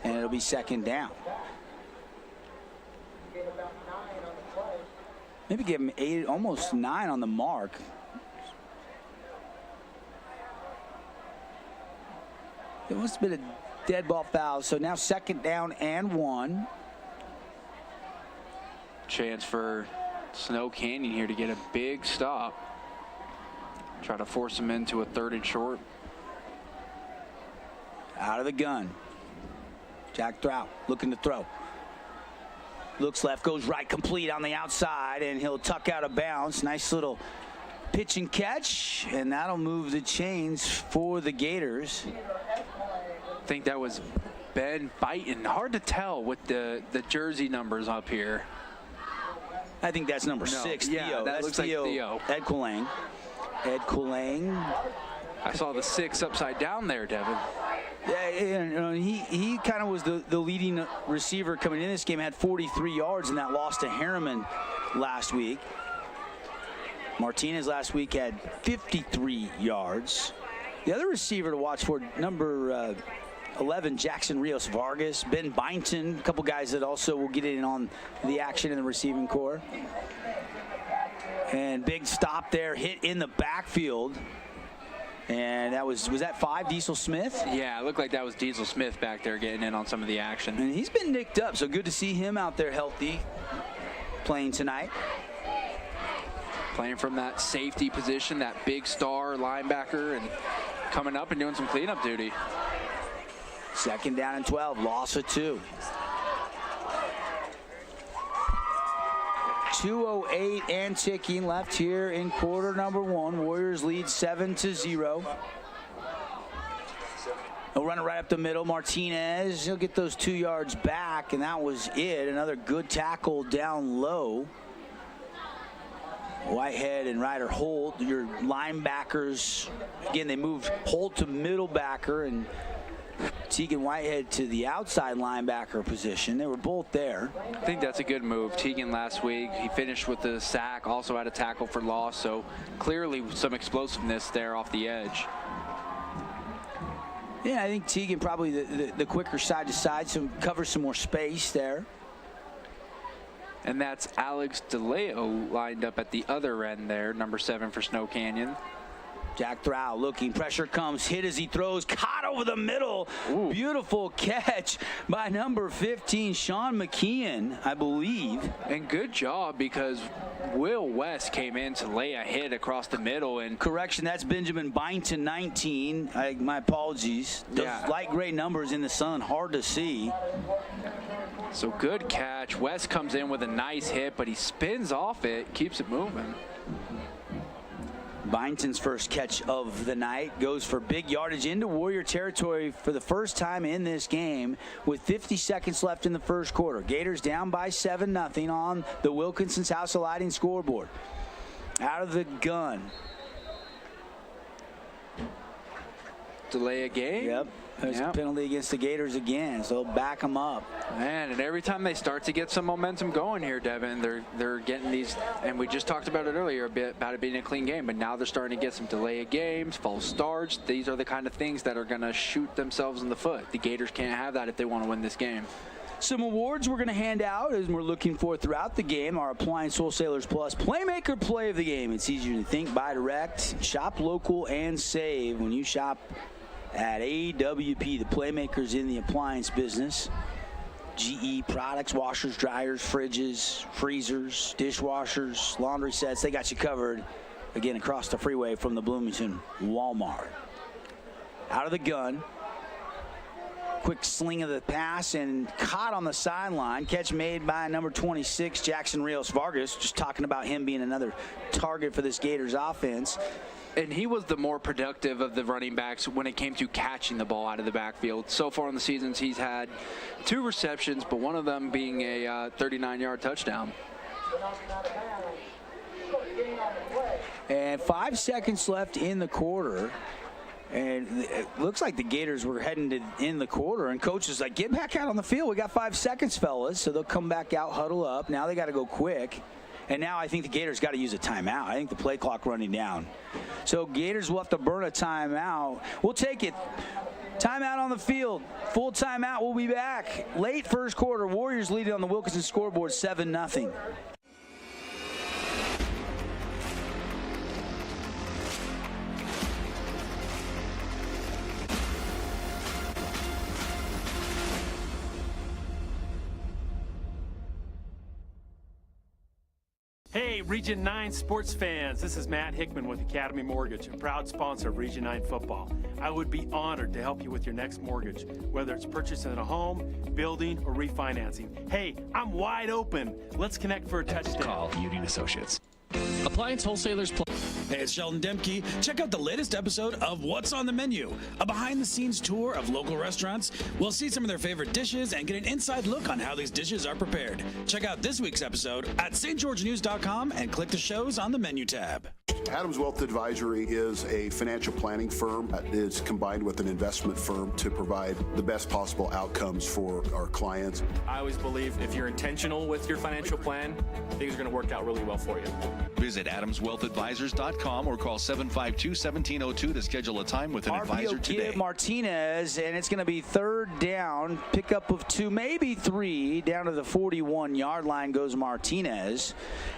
and it'll be second down. Maybe give him 8, almost 9 on the mark. It must have been a dead ball foul. So now second down and 1. Chance for Snow Canyon here to get a big stop. Try to force him into a 3rd and short. Out of the gun. Jack Trout looking to throw. Looks left, goes right, complete on the outside, and he'll tuck out of bounds. Nice little pitch and catch, and that'll move the chains for the Gators. I think that was Ben Bighton. Hard to tell with the jersey numbers up here. I think that's number 6, yeah, Theo. that looks like Theo. Ed Quillang. Ed Quillang. I saw the 6 upside down there, Devin. Yeah, he kind of was the leading receiver coming in this game. Had 43 yards in that loss to Harriman last week. Martinez last week had 53 yards. The other receiver to watch for, number 11, Jackson Rios Vargas, Ben Byington, a couple guys that also will get in on the action in the receiving corps. And big stop there, hit in the backfield. And that was that 5, Diesel Smith? Yeah, it looked like that was Diesel Smith back there getting in on some of the action. And he's been nicked up, so good to see him out there healthy, playing tonight. Playing from that safety position, that big star linebacker, and coming up and doing some cleanup duty. 2nd down and 12, loss of 2. 2:08 and ticking left here in quarter number 1. Warriors lead 7-0. He'll run it right up the middle. Martinez, he'll get those 2 yards back, and that was it. Another good tackle down low. Whitehead and Ryder Holt, your linebackers. Again, they moved Holt to middle backer and Teagan Whitehead to the outside linebacker position. They were both there. I think that's a good move. Teagan last week, he finished with the sack, also had a tackle for loss, so clearly some explosiveness there off the edge. Yeah, I think Teagan probably the quicker side to side, so covers some more space there. And that's Alex DeLeo lined up at the other end there, number 7 for Snow Canyon. Jack Trout looking, pressure comes, hit as he throws, caught over the middle. Ooh. Beautiful catch by number 15, Sean McKeon, I believe. And good job because Will West came in to lay a hit across the middle. And correction, that's Benjamin Byington, 19. My apologies. Those light gray numbers in the sun, hard to see. So good catch. West comes in with a nice hit, but he spins off it, keeps it moving. Byington's first catch of the night goes for big yardage into Warrior territory for the first time in this game with 50 seconds left in the first quarter. Gators down by 7-0 on the Wilkinson's House of Lighting scoreboard. Out of the gun. Delay a game? Yep. There's a penalty against the Gators again, so they'll back them up. Man, and every time they start to get some momentum going here, Devin, they're getting these, and we just talked about it earlier a bit about it being a clean game, but now they're starting to get some delay of games, false starts. These are the kind of things that are going to shoot themselves in the foot. The Gators can't have that if they want to win this game. Some awards we're going to hand out as we're looking for throughout the game. Our Appliance Wholesalers Plus Playmaker Play of the Game. It's easier to think, buy direct, shop local, and save when you shop at AWP, the playmakers in the appliance business. GE products, washers, dryers, fridges, freezers, dishwashers, laundry sets. They got you covered, again, across the freeway from the Bloomington Walmart. Out of the gun. Quick sling of the pass and caught on the sideline. Catch made by number 26, Jackson Rios Vargas. Just talking about him being another target for this Gators offense. And he was the more productive of the running backs when it came to catching the ball out of the backfield. So far in the seasons, he's had 2 receptions, but one of them being a 39-yard touchdown. And 5 seconds left in the quarter. And it looks like the Gators were heading to in the quarter, and coach is like, get back out on the field. We got 5 seconds, fellas. So they'll come back out, huddle up. Now they got to go quick. And now I think the Gators got to use a timeout. I think the play clock running down. So Gators will have to burn a timeout. We'll take it. Timeout on the field. Full timeout. We'll be back. Late first quarter. Warriors leading on the Wilkinson scoreboard 7-0. Hey, Hey, Region 9 sports fans, this is Matt Hickman with Academy Mortgage, a proud sponsor of Region 9 football. I would be honored to help you with your next mortgage, whether it's purchasing a home, building, or refinancing. Hey, I'm wide open. Let's connect for a touchdown. Call Union Associates. Appliance Wholesalers Plus. Hey, it's Sheldon Demke. Check out the latest episode of What's on the Menu, a behind-the-scenes tour of local restaurants. We'll see some of their favorite dishes and get an inside look on how these dishes are prepared. Check out this week's episode at stgeorgenews.com and click the shows on the menu tab. Adams Wealth Advisory is a financial planning firm that is combined with an investment firm to provide the best possible outcomes for our clients. I always believe if you're intentional with your financial plan, things are going to work out really well for you. Visit AdamsWealthAdvisors.com or call 752-1702 to schedule a time with an advisor today. Martinez, and it's going to be third down, pickup of 2, maybe 3, down to the 41-yard line goes Martinez,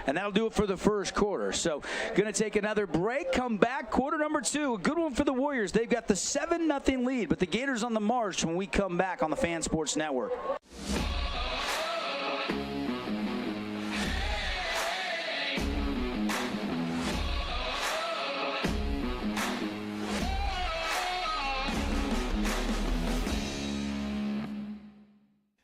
and that'll do it for the first quarter. So going to take another break, come back, quarter number 2, a good one for the Warriors. They've got the 7-0 lead, but the Gators on the march when we come back on the Fan Sports Network.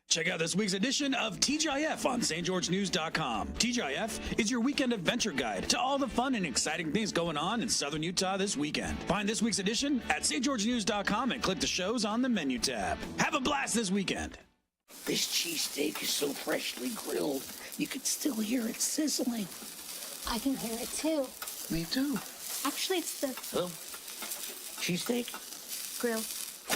Check out this week's edition of TGIF on stgeorgenews.com. TGIF is your weekend adventure guide to all the fun and exciting things going on in Southern Utah this weekend. Find this week's edition at stgeorgenews.com and click the shows on the menu tab. Have a blast this weekend. This cheesesteak is so freshly grilled, you could still hear it sizzling. I can hear it too. Me too. Actually, it's the Cheesesteak? grill.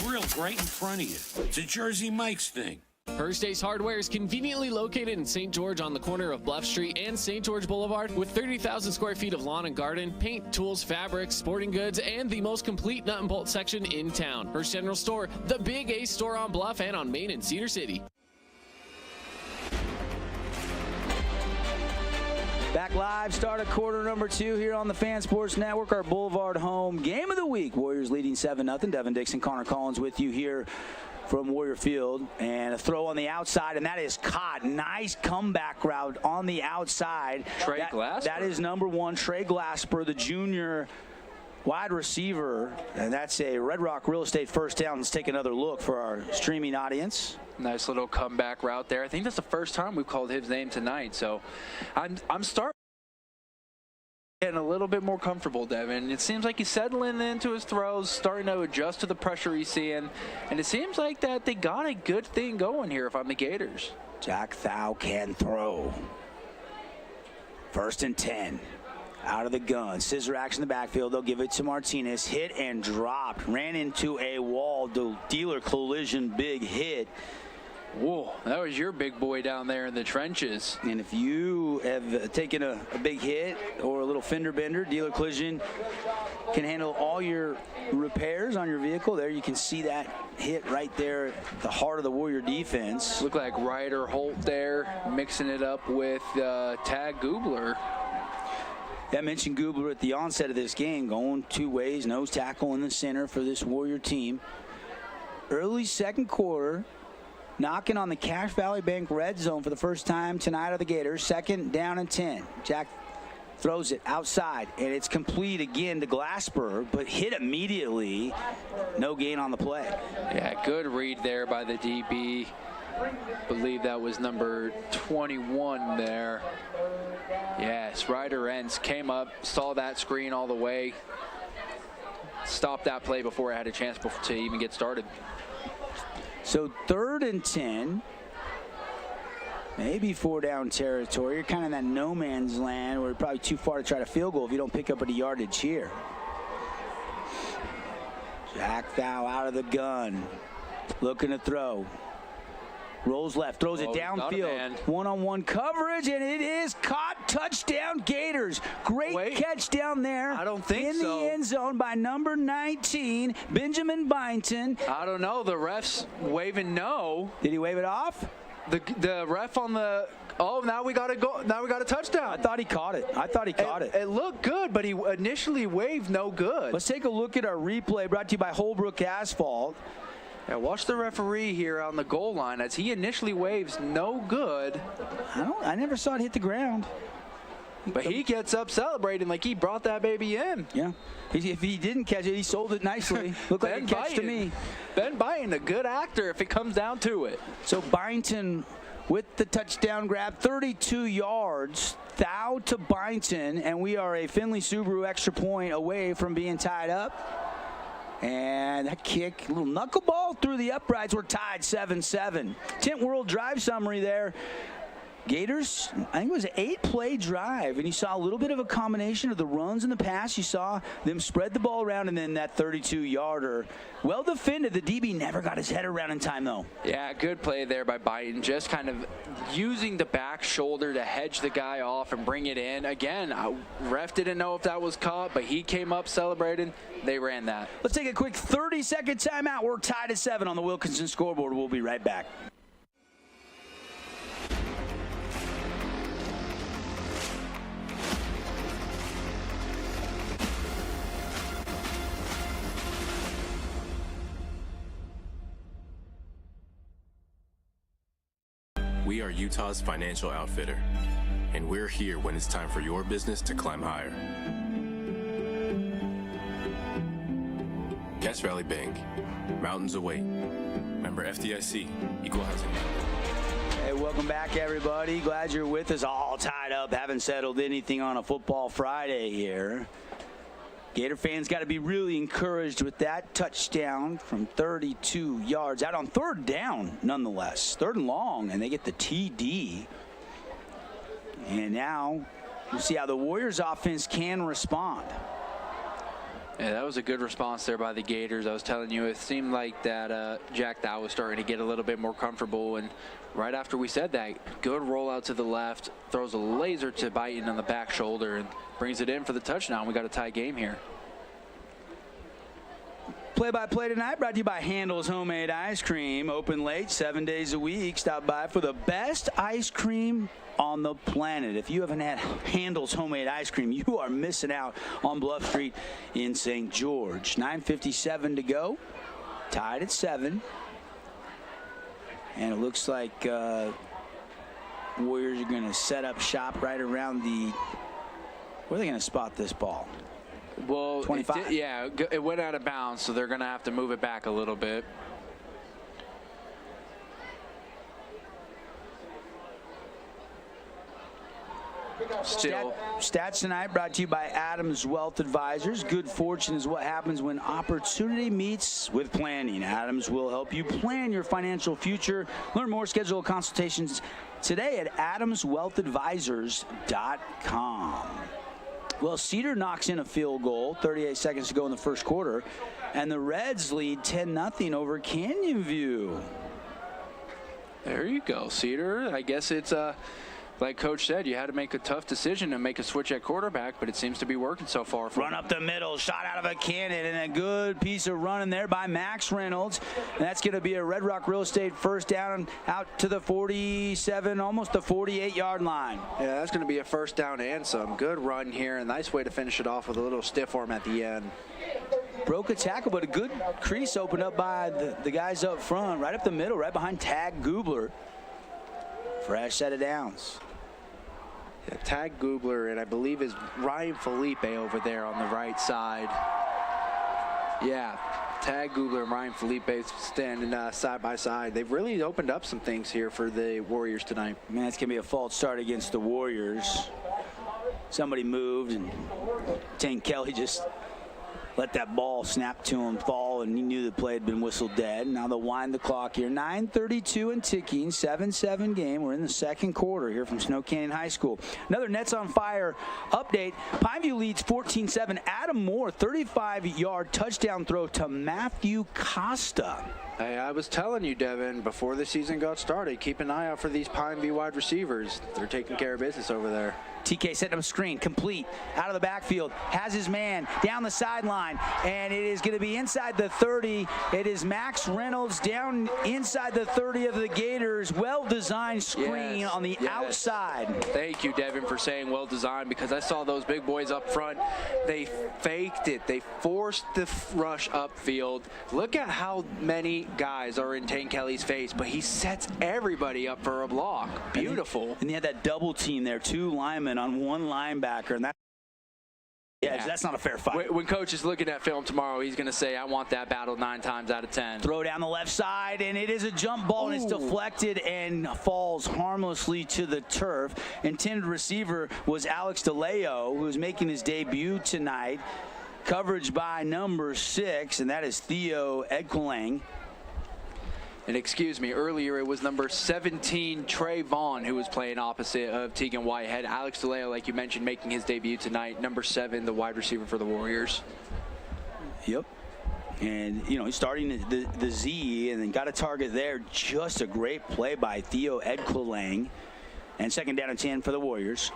Grilled right in front of you. It's a Jersey Mike's thing. First Ace Hardware is conveniently located in St. George on the corner of Bluff Street and St. George Boulevard with 30,000 square feet of lawn and garden, paint, tools, fabrics, sporting goods, and the most complete nut and bolt section in town. First General Store, the Big Ace store on Bluff and on Main in Cedar City. Back live, start of quarter number 2 here on the Fan Sports Network, our Boulevard home game of the week. Warriors leading 7-0. Devin Dixon, Connor Collins with you here from Warrior Field, and a throw on the outside, and that is caught. Nice comeback route on the outside. Trey Glasper. That is number 1, Trey Glasper, the junior wide receiver, and that's a Red Rock Real Estate first down. Let's take another look for our streaming audience. Nice little comeback route there. I think that's the first time we've called his name tonight, so I'm starting getting a little bit more comfortable, Devin. It seems like he's settling into his throws, starting to adjust to the pressure he's seeing, and it seems like that they got a good thing going here if I'm the Gators. Jack Thau can throw. 1st and 10. Out of the gun. Scissor action in the backfield. They'll give it to Martinez. Hit and dropped. Ran into a wall. The dealer collision, big hit. Whoa, that was your big boy down there in the trenches. And if you have taken a big hit or a little fender bender, dealer collision can handle all your repairs on your vehicle. There you can see that hit right there at the heart of the Warrior defense. Looked like Ryder Holt there, mixing it up with Tag Goobler. I mentioned Goobler at the onset of this game, going 2 ways, nose tackle in the center for this Warrior team. Early second quarter, knocking on the Cache Valley Bank red zone for the first time tonight of the Gators. 2nd down and 10. Jack throws it outside, and it's complete again to Glasper, but hit immediately. No gain on the play. Yeah, good read there by the DB. Believe that was number 21 there. Yes, Ryder Entz came up, saw that screen all the way, stopped that play before it had a chance to even get started. So 3rd and 10, maybe 4-down territory. You're kind of in that no man's land where you're probably too far to try to field goal if you don't pick up any yardage here. Jack Thau out of the gun, looking to throw. Rolls left, throws it downfield. One-on-one coverage, and it is caught. Touchdown, Gators. Great catch down there. I don't think so. In the end zone by number 19, Benjamin Byington. I don't know. The ref's waving no. Did he wave it off? The ref on the. Oh, now we got to go. Now we got a touchdown. I thought he caught it. It looked good, but he initially waved no good. Let's take a look at our replay brought to you by Holbrook Asphalt. Yeah, watch the referee here on the goal line as he initially waves no good. I never saw it hit the ground. But he gets up celebrating like he brought that baby in. Yeah. If he didn't catch it, he sold it nicely. Looked like a catch to me. Ben Byington, a good actor if it comes down to it. So Byington with the touchdown grab, 32 yards, thou to Byington, and we are a Findlay Subaru extra point away from being tied up. And that kick, a little knuckleball through the uprights. We're tied 7-7. Tint World Drive summary there. Gators, I think it was an 8-play drive, and you saw a little bit of a combination of the runs and the pass. You saw them spread the ball around, and then that 32-yarder. Well defended. The DB never got his head around in time, though. Yeah, good play there by Byington. Just kind of using the back shoulder to hedge the guy off and bring it in. Again, ref didn't know if that was caught, but he came up celebrating. They ran that. Let's take a quick 30-second timeout. We're tied at 7 on the Wilkinson scoreboard. We'll be right back. We are Utah's financial outfitter, and we're here when it's time for your business to climb higher. Cash Valley Bank, mountains await. Member FDIC, equal housing. Hey, welcome back, everybody. Glad you're with us. All tied up, haven't settled anything on a football Friday here. Gator fans got to be really encouraged with that touchdown from 32 yards out on 3rd down, nonetheless. 3rd and long, and they get the TD. And now we'll see how the Warriors offense can respond. Yeah, that was a good response there by the Gators. I was telling you, it seemed like that Jack Dow was starting to get a little bit more comfortable. And right after we said that, good rollout to the left, throws a laser to Byington on the back shoulder, and brings it in for the touchdown. We got a tie game here. Play-by-play tonight brought to you by Handel's Homemade Ice Cream. Open late, 7 days a week. Stop by for the best ice cream on the planet. If you haven't had Handel's Homemade Ice Cream, you are missing out on Bluff Street in St. George. 9:57 to go. Tied at 7. And it looks like Warriors are going to set up shop right around the... Where are they going to spot this ball? Well, 25. It went out of bounds, so they're going to have to move it back a little bit. Stats tonight brought to you by Adams Wealth Advisors. Good fortune is what happens when opportunity meets with planning. Adams will help you plan your financial future. Learn more, schedule consultations today at adamswealthadvisors.com. Well, Cedar knocks in a field goal, 38 seconds to go in the first quarter, and the Reds lead 10-0 over Canyon View. There you go, Cedar. I guess it's like Coach said, you had to make a tough decision and make a switch at quarterback, but it seems to be working so far. Run up the middle, shot out of a cannon, and a good piece of running there by Max Reynolds. And that's going to be a Red Rock Real Estate first down out to the 47, almost the 48-yard line. Yeah, that's going to be a first down and some. Good run here. A nice way to finish it off with a little stiff arm at the end. Broke a tackle, but a good crease opened up by the guys up front, right up the middle, right behind Tag Goobler. Fresh set of downs. Yeah, Tag Goobler, and I believe is Ryan Felipe over there on the right side. Yeah, Tag Goobler and Ryan Felipe standing side by side. They've really opened up some things here for the Warriors tonight. Man, it's going to be a false start against the Warriors. Somebody moved, and Tank Kelly just let that ball snap to him, fall, and he knew the play had been whistled dead. Now they'll wind the clock here. 9:32 and ticking, 7-7 game. We're in the second quarter here from Snow Canyon High School. Another Nets on Fire update. Pineview leads 14-7. Adam Moore, 35-yard touchdown throw to Matthew Costa. Hey, I was telling you, Devin, before the season got started, keep an eye out for these Pineview wide receivers. They're taking care of business over there. TK setting up a screen, complete, out of the backfield, has his man down the sideline, and it is going to be inside the 30. It is Max Reynolds down inside the 30 of the Gators. Well-designed screen on the outside. Thank you, Devin, for saying well-designed, because I saw those big boys up front. They faked it. They forced the rush upfield. Look at how many 8 guys are in Tank Kelly's face, but he sets everybody up for a block. Beautiful. And he had that double team there, 2 linemen on 1 linebacker, and that's not a fair fight. When coach is looking at film tomorrow, he's going to say, I want that battle 9 times out of 10. Throw down the left side, and it is a jump ball, and it's deflected and falls harmlessly to the turf. Intended receiver was Alex DeLeo, who is making his debut tonight. Coverage by number 6, and that is Theo Edquelang. And excuse me, earlier it was number 17, Trey Vaughn, who was playing opposite of Tegan Whitehead. Alex DeLeo, like you mentioned, making his debut tonight. Number 7, the wide receiver for the Warriors. Yep. And, he's starting the Z and then got a target there. Just a great play by Theo Edquelang. And 2nd down and 10 for the Warriors.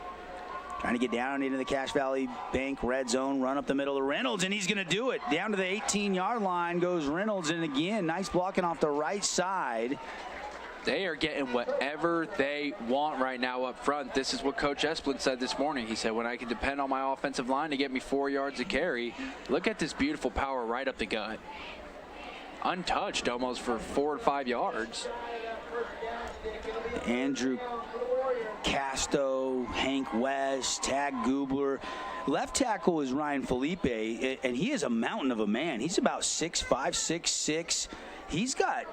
Trying to get down into the Cache Valley Bank red zone, run up the middle of Reynolds, and he's going to do it. Down to the 18-yard line goes Reynolds, and again, nice blocking off the right side. They are getting whatever they want right now up front. This is what Coach Esplin said this morning. He said, when I can depend on my offensive line to get me 4 yards of carry, look at this beautiful power right up the gut. Untouched almost for 4 or 5 yards. Andrew Casto, Hank West, Tag Goobler. Left tackle is Ryan Felipe, and he is a mountain of a man. He's about 6'5", 6'6". He's got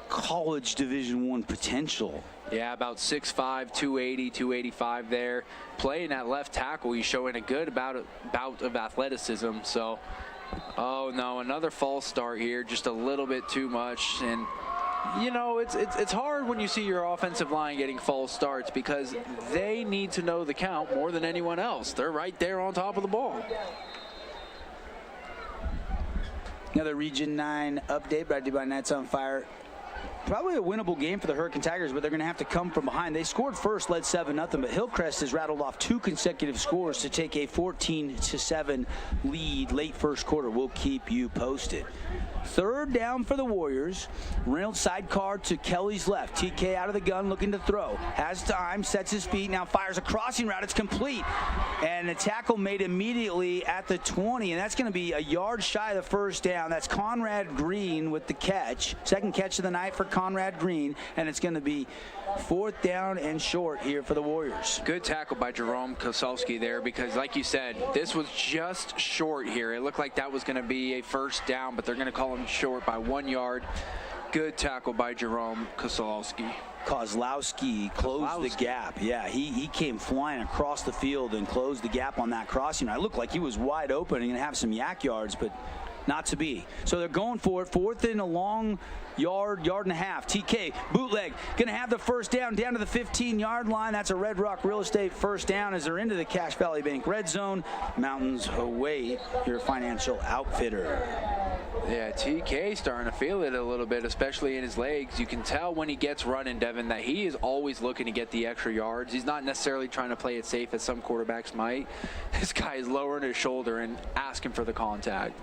college Division I potential. Yeah, about 6'5", 280, 285 there. Playing at left tackle, he's showing a good bout of athleticism. So, oh no, another false start here, just a little bit too much. And it's hard when you see your offensive line getting false starts because they need to know the count more than anyone else. They're right there on top of the ball. Another Region 9 update brought to you by Nets on Fire. Probably a winnable game for the Hurricane Tigers, but they're going to have to come from behind. They scored first, led 7-0, but Hillcrest has rattled off 2 consecutive scores to take a 14-7 lead late first quarter. We'll keep you posted. 3rd down for the Warriors. Reynolds sidecar to Kelly's left. TK out of the gun, looking to throw. Has time, sets his feet, now fires a crossing route. It's complete. And the tackle made immediately at the 20, and that's going to be a yard shy of the 1st down. That's Conrad Green with the catch. 2nd catch of the night for Conrad Green, and it's going to be 4th down and short here for the Warriors. Good tackle by Jerome Kosalski there because, like you said, this was just short here. It looked like that was going to be a 1st down, but they're going to call him short by 1 yard. Good tackle by Jerome Kosalski. Kozlowski closed the gap. Yeah, he came flying across the field and closed the gap on that crossing. It looked like he was wide open and going to have some yak yards, but not to be. So they're going for it. 4th and a long yard and a half. TK, bootleg, going to have the 1st down to the 15-yard line. That's a Red Rock Real Estate 1st down as they're into the Cache Valley Bank red zone. Mountains await your financial outfitter. Yeah, TK starting to feel it a little bit, especially in his legs. You can tell when he gets running, Devin, that he is always looking to get the extra yards. He's not necessarily trying to play it safe as some quarterbacks might. This guy is lowering his shoulder and asking for the contact.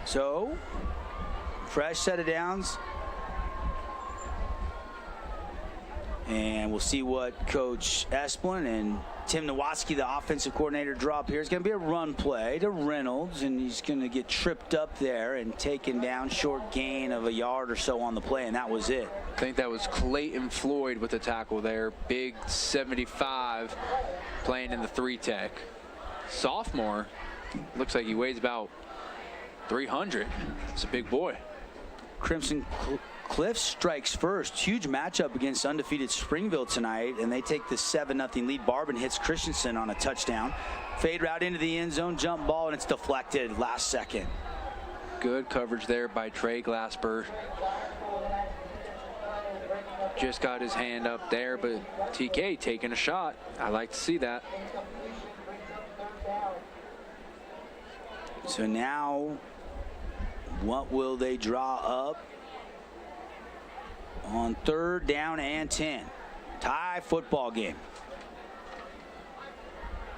So, fresh set of downs. And we'll see what Coach Esplin and Tim Nowatzki, the offensive coordinator, draw up here. It's going to be a run play to Reynolds, and he's going to get tripped up there and taken down, short gain of a yard or so on the play, and that was it. I think that was Clayton Floyd with the tackle there. Big 75 playing in the 3-tech. Sophomore. Looks like he weighs about 300. It's a big boy. Crimson Cliff strikes first. Huge matchup against undefeated Springville tonight, and they take the 7-0 lead. Barban hits Christensen on a touchdown. Fade route into the end zone, jump ball, and it's deflected last second. Good coverage there by Trey Glasper. Just got his hand up there, but TK taking a shot. I like to see that. So now, what will they draw up on 3rd down and 10? Tie football game.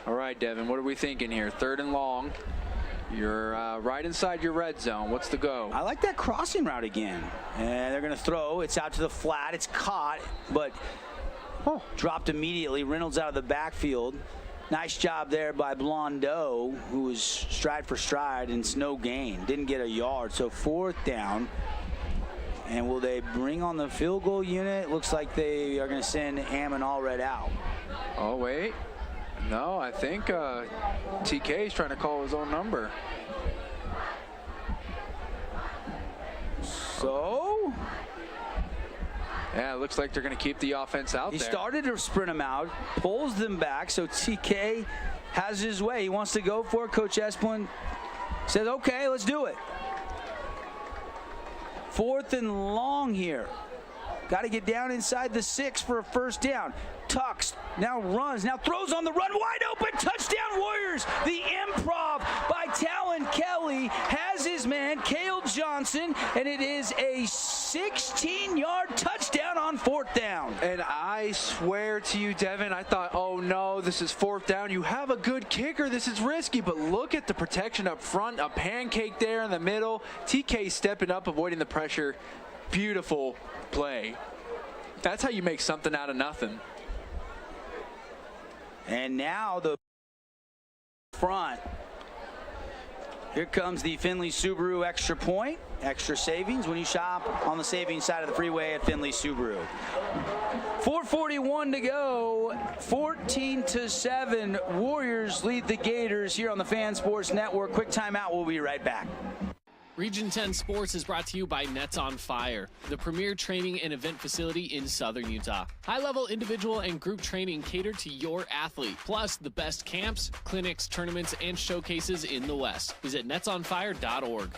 All right, Devin, what are we thinking here? 3rd and long. You're right inside your red zone. What's the go? I like that crossing route again. And they're going to throw. It's out to the flat. It's caught, but dropped immediately. Reynolds out of the backfield. Nice job there by Blondeau, who was stride for stride, and it's no gain. Didn't get a yard, so 4th down. And will they bring on the field goal unit? Looks like they are going to send Ammon Allred out. Oh, wait. No, I think TK is trying to call his own number. So? Yeah, it looks like they're going to keep the offense out there. He started to sprint them out, pulls them back, so TK has his way. He wants to go for it. Coach Esplin says, okay, let's do it. 4th and long here. Got to get down inside the 6 for a 1st down. Tucks, now runs, now throws on the run, wide open, touchdown Warriors. The improv by Talon Kelly has his man, Cale Johnson, and it is a 16-yard touchdown on 4th down. And I swear to you, Devin, I thought, oh no, this is 4th down. You have a good kicker, this is risky, but look at the protection up front, a pancake there in the middle. TK stepping up, avoiding the pressure. Beautiful play. That's how you make something out of nothing. And now the front. Here comes the Finley Subaru extra point, extra savings when you shop on the savings side of the freeway at Finley Subaru. 4:41 to go, 14-7. Warriors lead the Gators here on the Fan Sports Network. Quick timeout, we'll be right back. Region 10 Sports is brought to you by Nets on Fire, the premier training and event facility in Southern Utah. High-level individual and group training catered to your athlete, plus the best camps, clinics, tournaments, and showcases in the West. Visit netsonfire.org.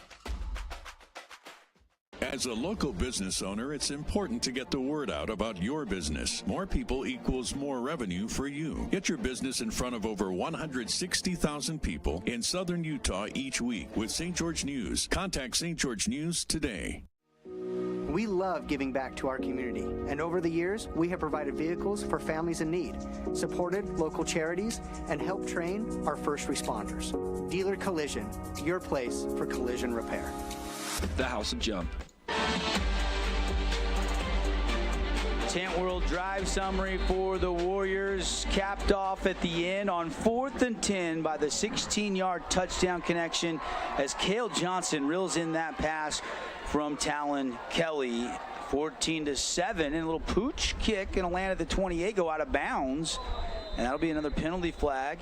As a local business owner, it's important to get the word out about your business. More people equals more revenue for you. Get your business in front of over 160,000 people in Southern Utah each week with St. George News. Contact St. George News today. We love giving back to our community, and over the years, we have provided vehicles for families in need, supported local charities, and helped train our first responders. Dealer Collision, your place for collision repair. The House of Jump. Tent World drive summary for the Warriors, capped off at the end on 4th and 10 by the 16-yard touchdown connection as Cale Johnson reels in that pass from Talon Kelly. 14-7, and a little pooch kick and a land at the 28, go out of bounds, and that'll be another penalty flag.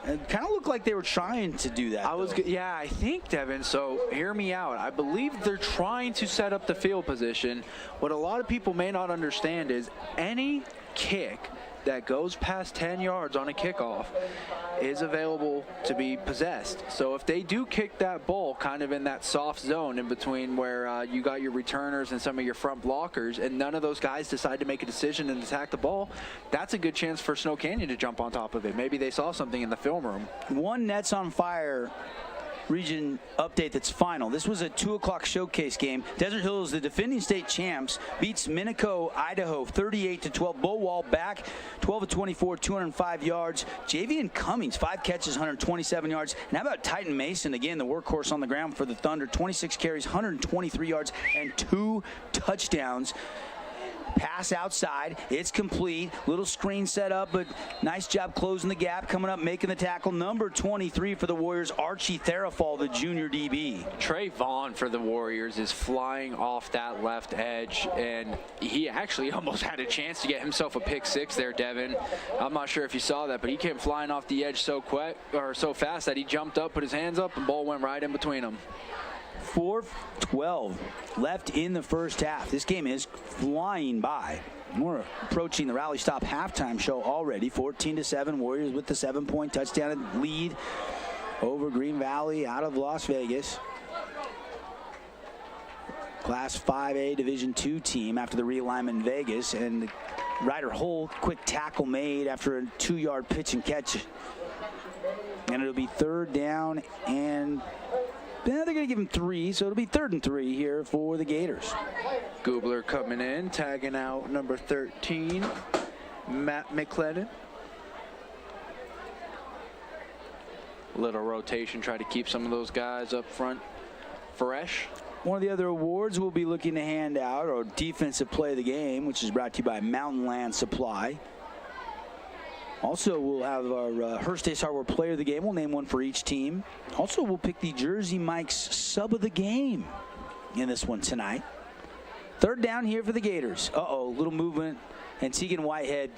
It kind of looked like they were trying to do that. Yeah, I think, Devin, so hear me out. I believe they're trying to set up the field position. What a lot of people may not understand is any kick that goes past 10 yards on a kickoff is available to be possessed. So if they do kick that ball kind of in that soft zone in between where you got your returners and some of your front blockers, and none of those guys decide to make a decision and attack the ball, that's a good chance for Snow Canyon to jump on top of it. Maybe they saw something in the film room. One Nets on Fire region update that's final. This was a 2 o'clock showcase game. Desert Hills, the defending state champs, beats Minico, Idaho 38-12. Bullwall back 12-24, 205 yards. Javian Cummings, 5 catches, 127 yards. And how about Titan Mason, again, the workhorse on the ground for the Thunder, 26 carries, 123 yards, and 2 touchdowns. Pass outside, it's complete. Little screen set up, but nice job closing the gap. Coming up, making the tackle, number 23 for the Warriors, Archie Therafall, the junior DB. Trey Vaughn for the Warriors is flying off that left edge, and he actually almost had a chance to get himself a pick six there, Devin. I'm not sure if you saw that, but he came flying off the edge so fast that he jumped up, put his hands up, and ball went right in between them. 4:12 left in the first half. This game is flying by. We're approaching the Rally Stop halftime show already. 14-7, Warriors with the 7-point touchdown lead over Green Valley out of Las Vegas. Class 5A Division II team after the realignment in Vegas, and Ryder Holt, quick tackle made after a 2-yard pitch and catch. And it'll be 3rd down, and they're going to give him 3, so it'll be 3rd and 3 here for the Gators. Gubler coming in, tagging out number 13, Matt McLennan. Little rotation, try to keep some of those guys up front fresh. One of the other awards we'll be looking to hand out, or Defensive Play of the Game, which is brought to you by Mountain Land Supply. Also, we'll have our Hearst Ace Hardware Player of the Game. We'll name one for each team. Also, we'll pick the Jersey Mike's Sub of the Game in this one tonight. Third down here for the Gators. Uh-oh, little movement, and Tegan Whitehead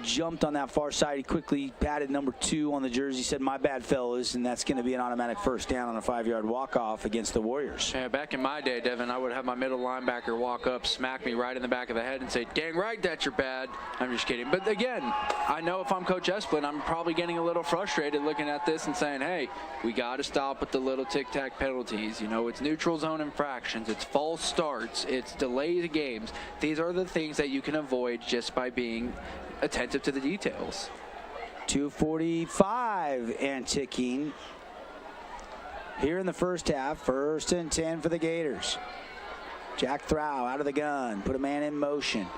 jumped on that far side. He quickly patted number 2 on the jersey, said, "My bad, fellas," and that's going to be an automatic first down on a 5-yard walk-off against the Warriors. Yeah, back in my day, Devin, I would have my middle linebacker walk up, smack me right in the back of the head and say, "Dang right, that's your bad." I'm just kidding. But again, I know if I'm Coach Esplin, I'm probably getting a little frustrated looking at this and saying, hey, we got to stop with the little tic-tac penalties. You know, it's neutral zone infractions, it's false starts, it's delayed games. These are the things that you can avoid just by being attentive to the details. 2:45 and ticking here in the first half. 1st and 10 for the Gators. Jack Throw out of the gun, put a man in motion.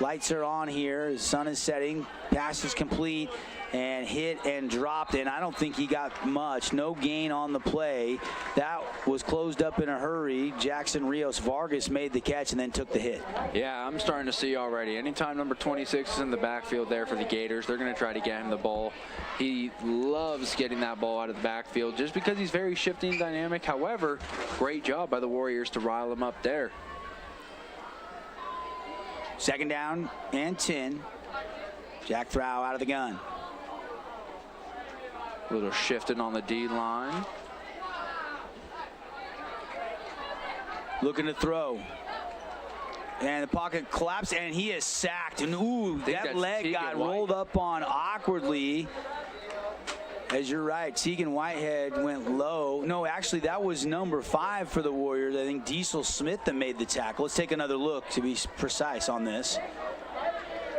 Lights are on here. The sun is setting. Pass is complete and hit and dropped, and I don't think he got much. No gain on the play. That was closed up in a hurry. Jackson Rios Vargas made the catch and then took the hit. Yeah, I'm starting to see already. Anytime number 26 is in the backfield there for the Gators, they're going to try to get him the ball. He loves getting that ball out of the backfield just because he's very shifty and dynamic. However, great job by the Warriors to rile him up there. 2nd down and 10. Jack Throw out of the gun. A little shifting on the D-line. Looking to throw. And the pocket collapsed, and he is sacked. And, ooh, that leg got rolled up on awkwardly. As you're right, Tegan Whitehead went low. No, actually, that was number 5 for the Warriors. I think Diesel Smith that made the tackle. Let's take another look to be precise on this.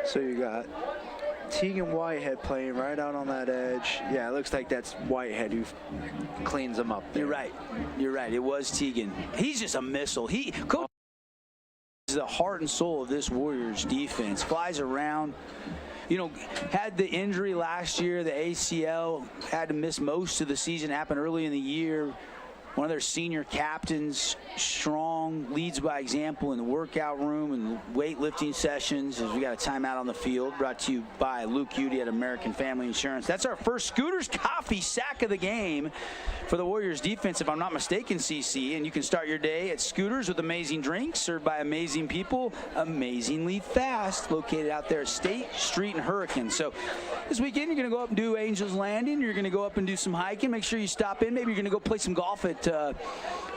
So you got Tegan Whitehead playing right out on that edge. Yeah, it looks like that's Whitehead who cleans them up there. You're right. You're right. It was Tegan. He's just a missile. Coach is the heart and soul of this Warriors defense. Flies around. You know, had the injury last year, the ACL, had to miss most of the season, happened early in the year. One of their senior captains, strong, leads by example in the workout room and weightlifting sessions. As we got a timeout on the field, brought to you by Luke Udy at American Family Insurance. That's our first Scooters Coffee sack of the game for the Warriors defense, if I'm not mistaken, CC. And you can start your day at Scooters with amazing drinks served by amazing people, amazingly fast, located out there at State Street and Hurricane. So this weekend, you're going to go up and do Angels Landing. You're going to go up and do some hiking. Make sure you stop in. Maybe you're going to go play some golf at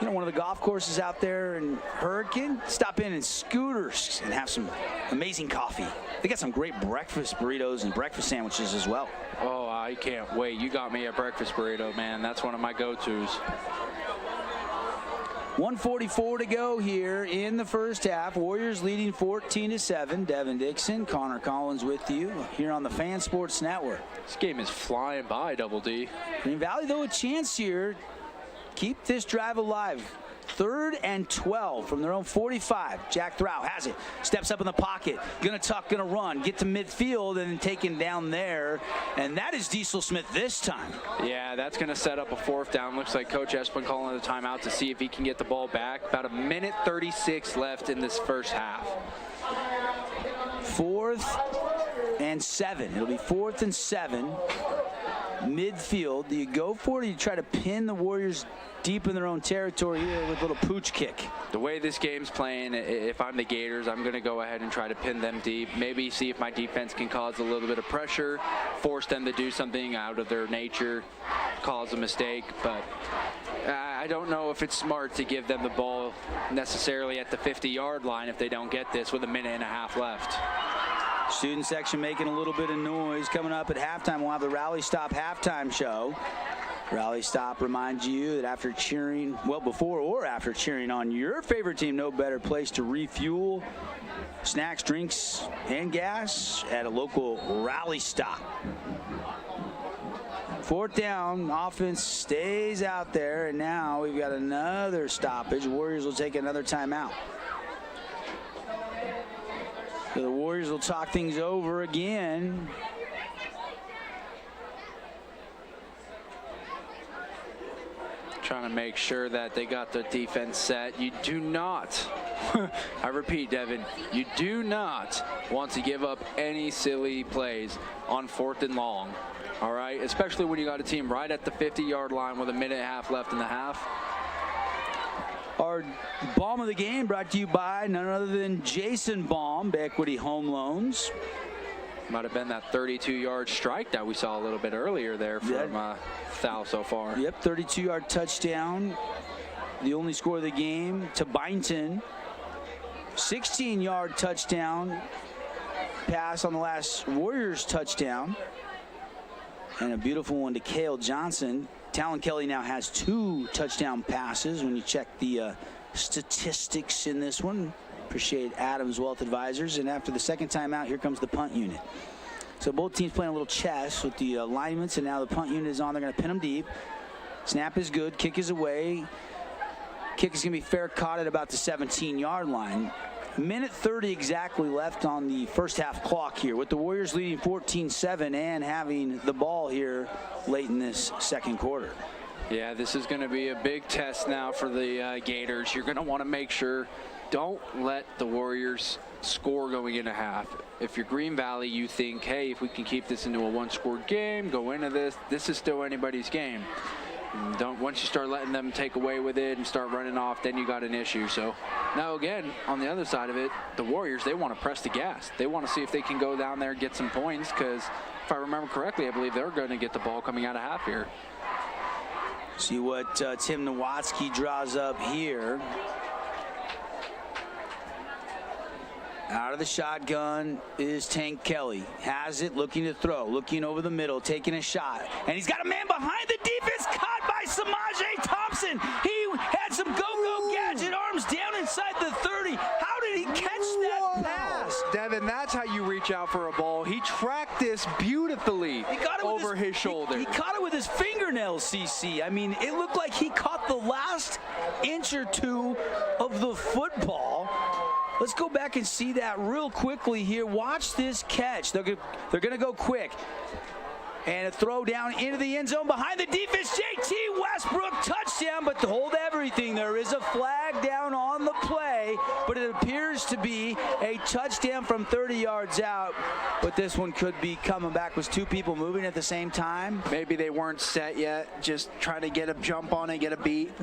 one of the golf courses out there in Hurricane. Stop in Scooters and have some amazing coffee. They got some great breakfast burritos and breakfast sandwiches as well. Oh, I can't wait. You got me a breakfast burrito, man. That's one of my go-tos. 1:44 to go here in the first half. Warriors leading 14-7. Devin Dixon, Connor Collins with you here on the Fan Sports Network. This game is flying by, Double D. Green Valley, though, a chance here. Keep this drive alive. 3rd and 12 from their own 45. Jack Throw has it. Steps up in the pocket. Gonna tuck, gonna run. Get to midfield and then taken down there. And that is Diesel Smith this time. Yeah, that's gonna set up a 4th down. Looks like Coach Esplin calling a timeout to see if he can get the ball back. About 1:36 left in this first half. 4th and 7. It'll be 4th and 7. Midfield. Do you go for it or do you try to pin the Warriors deep in their own territory here with a little pooch kick? The way this game's playing, if I'm the Gators, I'm going to go ahead and try to pin them deep. Maybe see if my defense can cause a little bit of pressure, force them to do something out of their nature, cause a mistake. But I don't know if it's smart to give them the ball necessarily at the 50-yard line if they don't get this with 1.5 minutes left. Student section making a little bit of noise. Coming up at halftime, we'll have the Rally Stop halftime show. Rally Stop reminds you that after cheering, well, before or after cheering on your favorite team, no better place to refuel snacks, drinks, and gas at a local Rally Stop. 4th down, offense stays out there, and now we've got another stoppage. Warriors will take another timeout. So the Warriors will talk things over again. trying to make sure that they got their defense set. You do not, I repeat, Devin, you do not want to give up any silly plays on 4th and long. All right, especially when you got a team right at the 50-yard line with a minute and a half left in the half. Our Bomb of the Game brought to you by none other than Jason Baum, Equity Home Loans. Might have been that 32-yard strike that we saw a little bit earlier there from Thal so far. Yep, 32-yard touchdown. The only score of the game to Byington. 16-yard touchdown pass on the last Warriors touchdown. And a beautiful one to Cale Johnson. Talon Kelly now has 2 touchdown passes when you check the statistics in this one. Appreciate Adams Wealth Advisors. And after the second time out, here comes the punt unit. So both teams playing a little chess with the alignments, and now the punt unit is on. They're going to pin them deep. Snap is good. Kick is away. Kick is going to be fair caught at about the 17-yard line. Minute 30 exactly left on the first half clock here, with the Warriors leading 14-7 and having the ball here late in this second quarter. Yeah, this is going to be a big test now for the Gators. You're going to want to make sure, don't let the Warriors score going into half. If you're Green Valley, you think, hey, if we can keep this into a one-score game, go into this is still anybody's game. Once you start letting them take away with it and start running off, then you got an issue. So now again, on the other side of it, the Warriors, they want to press the gas. They want to see if they can go down there and get some points, because if I remember correctly, I believe they're going to get the ball coming out of half here. See what Tim Nowatzki draws up here. Out of the shotgun is Tank Kelly. Has it, looking to throw, looking over the middle, taking a shot. And he's got a man behind the defense, caught by Samaje Thompson. He had some go-go gadget arms down inside the 30. How did he catch that pass? Devin, that's how you reach out for a ball. He tracked this beautifully over his shoulder. He caught it with his fingernails, CC. I mean, it looked like he caught the last inch or two of the football. Let's go back and see that real quickly here. Watch this catch. They're going to go quick. And a throw down into the end zone behind the defense. JT Westbrook, touchdown, but to hold everything, there is a flag down on the play, but it appears to be a touchdown from 30 yards out. But this one could be coming back with 2 people moving at the same time. Maybe they weren't set yet, just trying to get a jump on it, get a beat.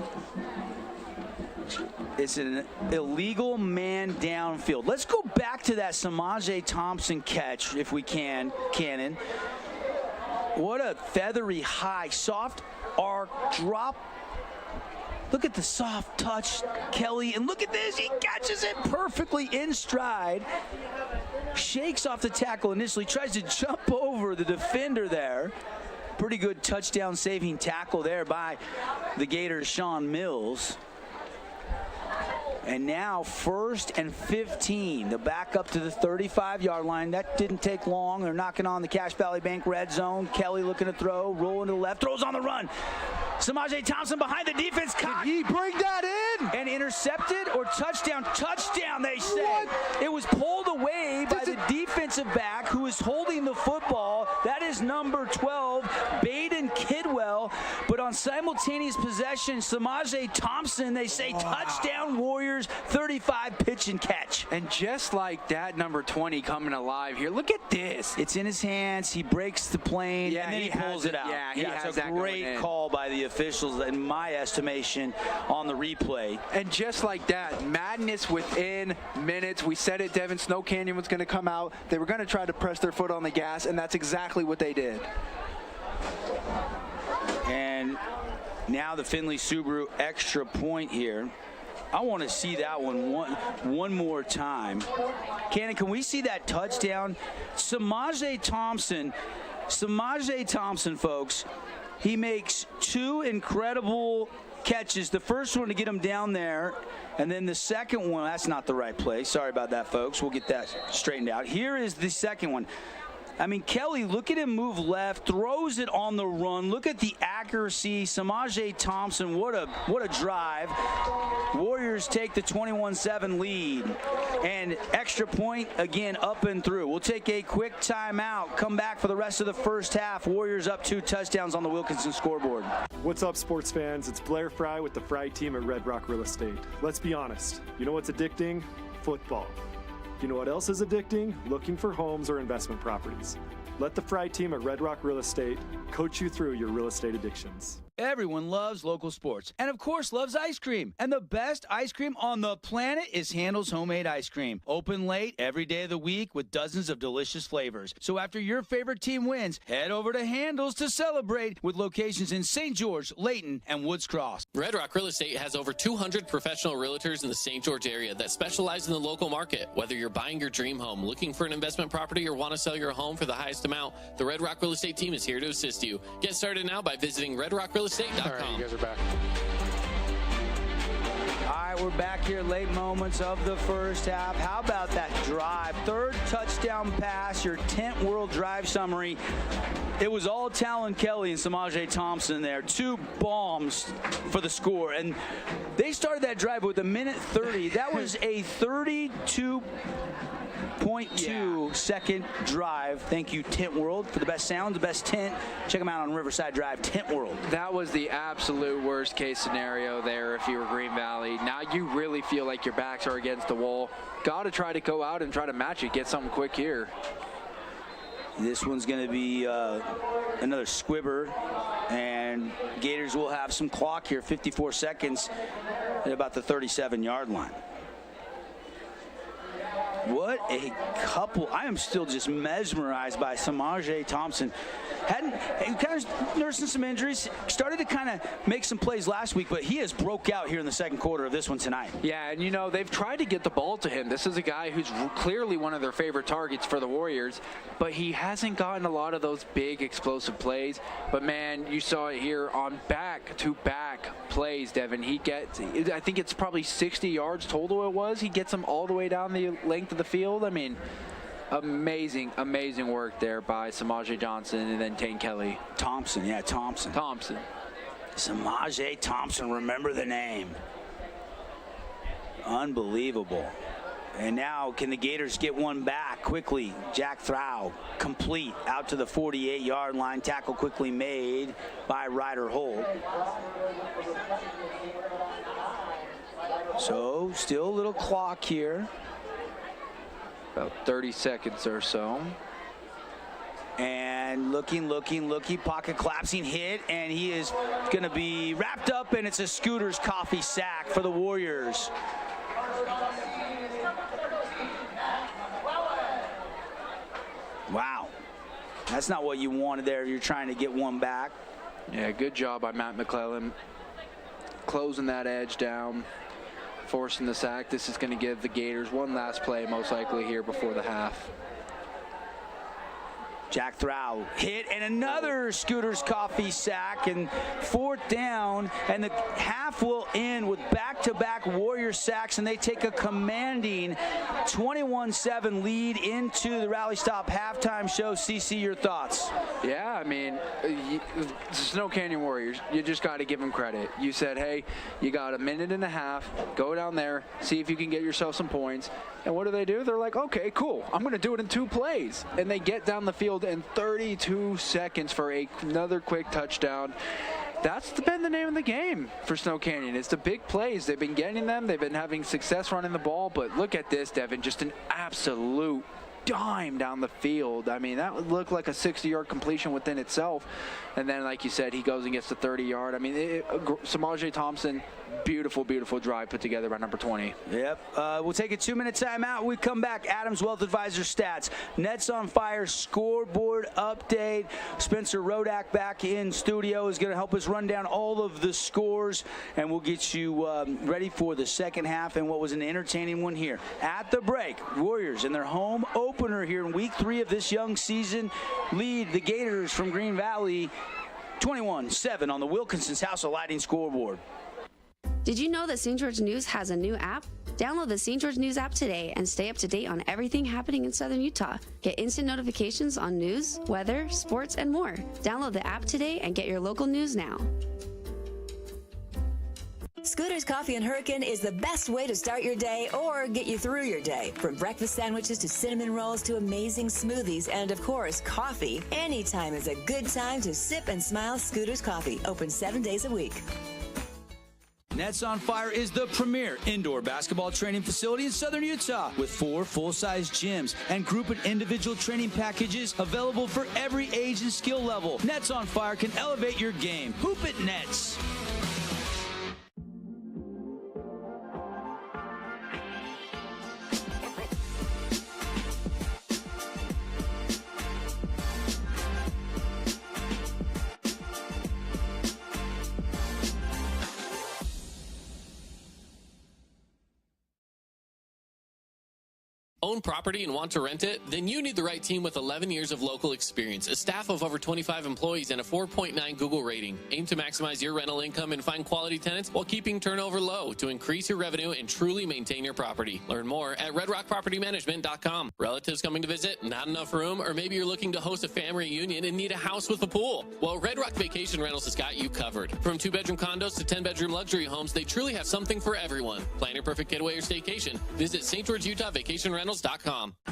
It's an illegal man downfield. Let's go back to that Samaje Thompson catch, if we can, Cannon. What a feathery high, soft arc drop. Look at the soft touch, Kelly, and look at this. He catches it perfectly in stride. Shakes off the tackle initially, tries to jump over the defender there. Pretty good touchdown saving tackle there by the Gators, Sean Mills. And now 1st and 15. The back up to the 35-yard line. That didn't take long. They're knocking on the Cache Valley Bank red zone. Kelly looking to throw, rolling to the left, throws on the run. Samaje Thompson behind the defense. Did he bring that in? And intercepted or touchdown? Touchdown, they say. What? It was pulled away by the defensive back who is holding the football. That is number 12, Baden Kidwell. But on simultaneous possession, Samaje Thompson, they say touchdown Warriors, 35 pitch and catch. And just like that, number 20 coming alive here. Look at this. It's in his hands. He breaks the plane, yeah, and then he pulls it out. Yeah, he has it's a that great call by the officials, in my estimation, on the replay. And just like that, madness within minutes. We said it, Devin, Snow Canyon was going to come out. They were going to try to press their foot on the gas, and that's exactly what they did. And now the Findlay Subaru extra point here. I want to see that one more time. Cannon, can we see that touchdown? Samaje Thompson, folks, he makes 2 incredible catches. The first one to get him down there, and then the second one, that's not the right play. Sorry about that, folks. We'll get that straightened out. Here is the second one. I mean, Kelly, look at him move left, throws it on the run. Look at the accuracy. Samaje Thompson, what a drive. Warriors take the 21-7 lead. And extra point, again, up and through. We'll take a quick timeout. Come back for the rest of the first half. Warriors up 2 touchdowns on the Wilkinson scoreboard. What's up, sports fans? It's Blair Fry with the Fry team at Red Rock Real Estate. Let's be honest. You know what's addicting? Football. You know what else is addicting? Looking for homes or investment properties. Let the Fry team at Red Rock Real Estate coach you through your real estate addictions. Everyone loves local sports and, of course, loves ice cream. And the best ice cream on the planet is Handel's Homemade Ice Cream. Open late every day of the week with dozens of delicious flavors. So after your favorite team wins, head over to Handel's to celebrate with locations in St. George, Layton, and Woods Cross. Red Rock Real Estate has over 200 professional realtors in the St. George area that specialize in the local market. Whether you're buying your dream home, looking for an investment property, or want to sell your home for the highest amount, the Red Rock Real Estate team is here to assist you. Get started now by visiting redrockrealestate.com. All right, you guys are back. All right, we're back here, late moments of the first half. How about that drive? Third touchdown pass, your Tent World drive summary. It was all Talon Kelly and Samaje Thompson there. 2 bombs for the score. And they started that drive with 1:30. That was a 32.2-second drive. Thank you, Tent World, for the best sound, the best tent. Check them out on Riverside Drive, Tent World. That was the absolute worst case scenario there if you were Green Valley. Now you really feel like your backs are against the wall. Got to try to go out and try to match it, get something quick here. This one's going to be another squibber, and Gators will have some clock here, 54 seconds at about the 37-yard line. What a couple. I am still just mesmerized by Samaje Thompson. He kind of nursing some injuries. Started to kind of make some plays last week, but he has broke out here in the second quarter of this one tonight. Yeah, and you know, they've tried to get the ball to him. This is a guy who's clearly one of their favorite targets for the Warriors, but he hasn't gotten a lot of those big explosive plays. But man, you saw it here on back-to-back plays, Devin. He gets, I think it's probably 60 yards total it was. He gets them all the way down the length of the field. I mean, amazing work there by Samaje Johnson and then Tane Kelly. Thompson. Samaje Thompson, remember the name. Unbelievable. And now can the Gators get one back quickly? Jack Throw complete out to the 48-yard line. Tackle quickly made by Ryder Holt. So still a little clock here. About 30 seconds or so. And looking, pocket collapsing, hit, and he is going to be wrapped up, and it's a Scooter's Coffee sack for the Warriors. Wow. That's not what you wanted there if you're trying to get one back. Yeah, good job by Matt McClellan. Closing that edge down, forcing the sack. This is going to give the Gators one last play, most likely here before the half. Jack Throw hit, and another Scooter's Coffee sack, and 4th down, and the half will end with back-to-back Warrior sacks, and they take a commanding 21-7 lead into the Rally Stop halftime show. CC, your thoughts? Yeah, I mean, Snow Canyon Warriors, you just got to give them credit. You said, hey, you got a minute and a half, go down there, see if you can get yourself some points. And what do? They're like, okay, cool, I'm going to do it in 2 plays. And they get down the field in 32 seconds for another quick touchdown. That's been the name of the game for Snow Canyon. It's the big plays. They've been getting them. They've been having success running the ball. But look at this, Devin, just an absolute dime down the field. I mean, that would look like a 60-yard completion within itself. And then, like you said, he goes and gets the 30-yard. I mean, Samaje Thompson, beautiful drive put together by number 20. Yep. We'll take a 2-minute timeout. We come back. Adams Wealth Advisor stats. Nets on fire scoreboard update. Spencer Rodak back in studio is going to help us run down all of the scores, and we'll get you ready for the second half and what was an entertaining one here. At the break, Warriors in their home opener here in week 3 of this young season lead the Gators from Green Valley 21-7 on the Wilkinson's House of Lighting scoreboard. Did you know that St. George News has a new app? Download the St. George News app today and stay up to date on everything happening in Southern Utah. Get instant notifications on news, weather, sports, and more. Download the app today and get your local news now. Scooter's Coffee and Hurricane is the best way to start your day or get you through your day. From breakfast sandwiches to cinnamon rolls to amazing smoothies and, of course, coffee. Anytime is a good time to sip and smile Scooter's Coffee. Open 7 days a week. Nets on Fire is the premier indoor basketball training facility in Southern Utah with 4 full-size gyms and group and individual training packages available for every age and skill level. Nets on Fire can elevate your game. Hoop it, Nets! Own property and want to rent it? Then you need the right team with 11 years of local experience, a staff of over 25 employees, and a 4.9 Google rating. Aim to maximize your rental income and find quality tenants while keeping turnover low to increase your revenue and truly maintain your property. Learn more at redrockpropertymanagement.com. Relatives coming to visit? Not enough room? Or maybe you're looking to host a family reunion and need a house with a pool? Well, Red Rock Vacation Rentals has got you covered. From 2-bedroom condos to 10-bedroom luxury homes, they truly have something for everyone. Plan your perfect getaway or staycation. Visit St. George, Utah Vacation Rentals.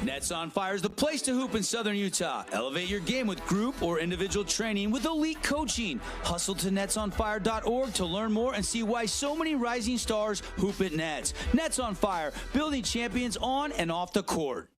Nets on Fire is the place to hoop in Southern Utah. Elevate your game with group or individual training with elite coaching. Hustle to netsonfire.org to learn more and see why so many rising stars hoop at Nets. Nets on Fire, building champions on and off the court.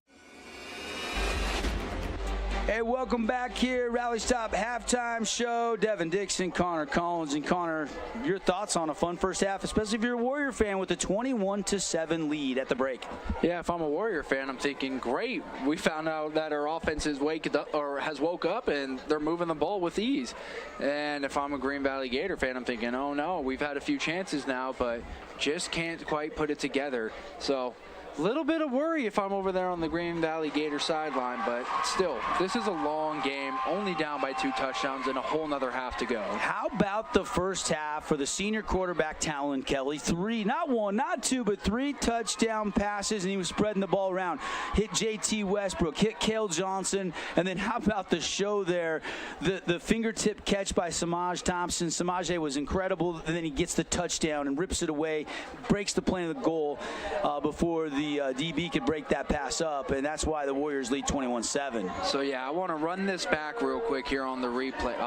Hey, welcome back here, Rally Stop Halftime Show. Devin Dixon, Connor Collins, and Connor, your thoughts on a fun first half, especially if you're a Warrior fan with a 21-7 lead at the break. Yeah, if I'm a Warrior fan, I'm thinking, great. We found out that our offense has woke up and they're moving the ball with ease. And if I'm a Green Valley Gator fan, I'm thinking, oh no, we've had a few chances now, but just can't quite put it together. So a little bit of worry if I'm over there on the Green Valley Gator sideline, but still, this is a long game, only down by 2 touchdowns and a whole nother half to go. How about the first half for the senior quarterback, Talon Kelly? 3, not 1, not 2, but 3 touchdown passes, and he was spreading the ball around. Hit JT Westbrook, hit Cale Johnson, and then how about the show there? The fingertip catch by Samaj Thompson. Samaj was incredible, and then he gets the touchdown and rips it away, breaks the plane of the goal before the DB could break that pass up, and that's why the Warriors lead 21-7. So yeah, I want to run this back real quick here on the replay.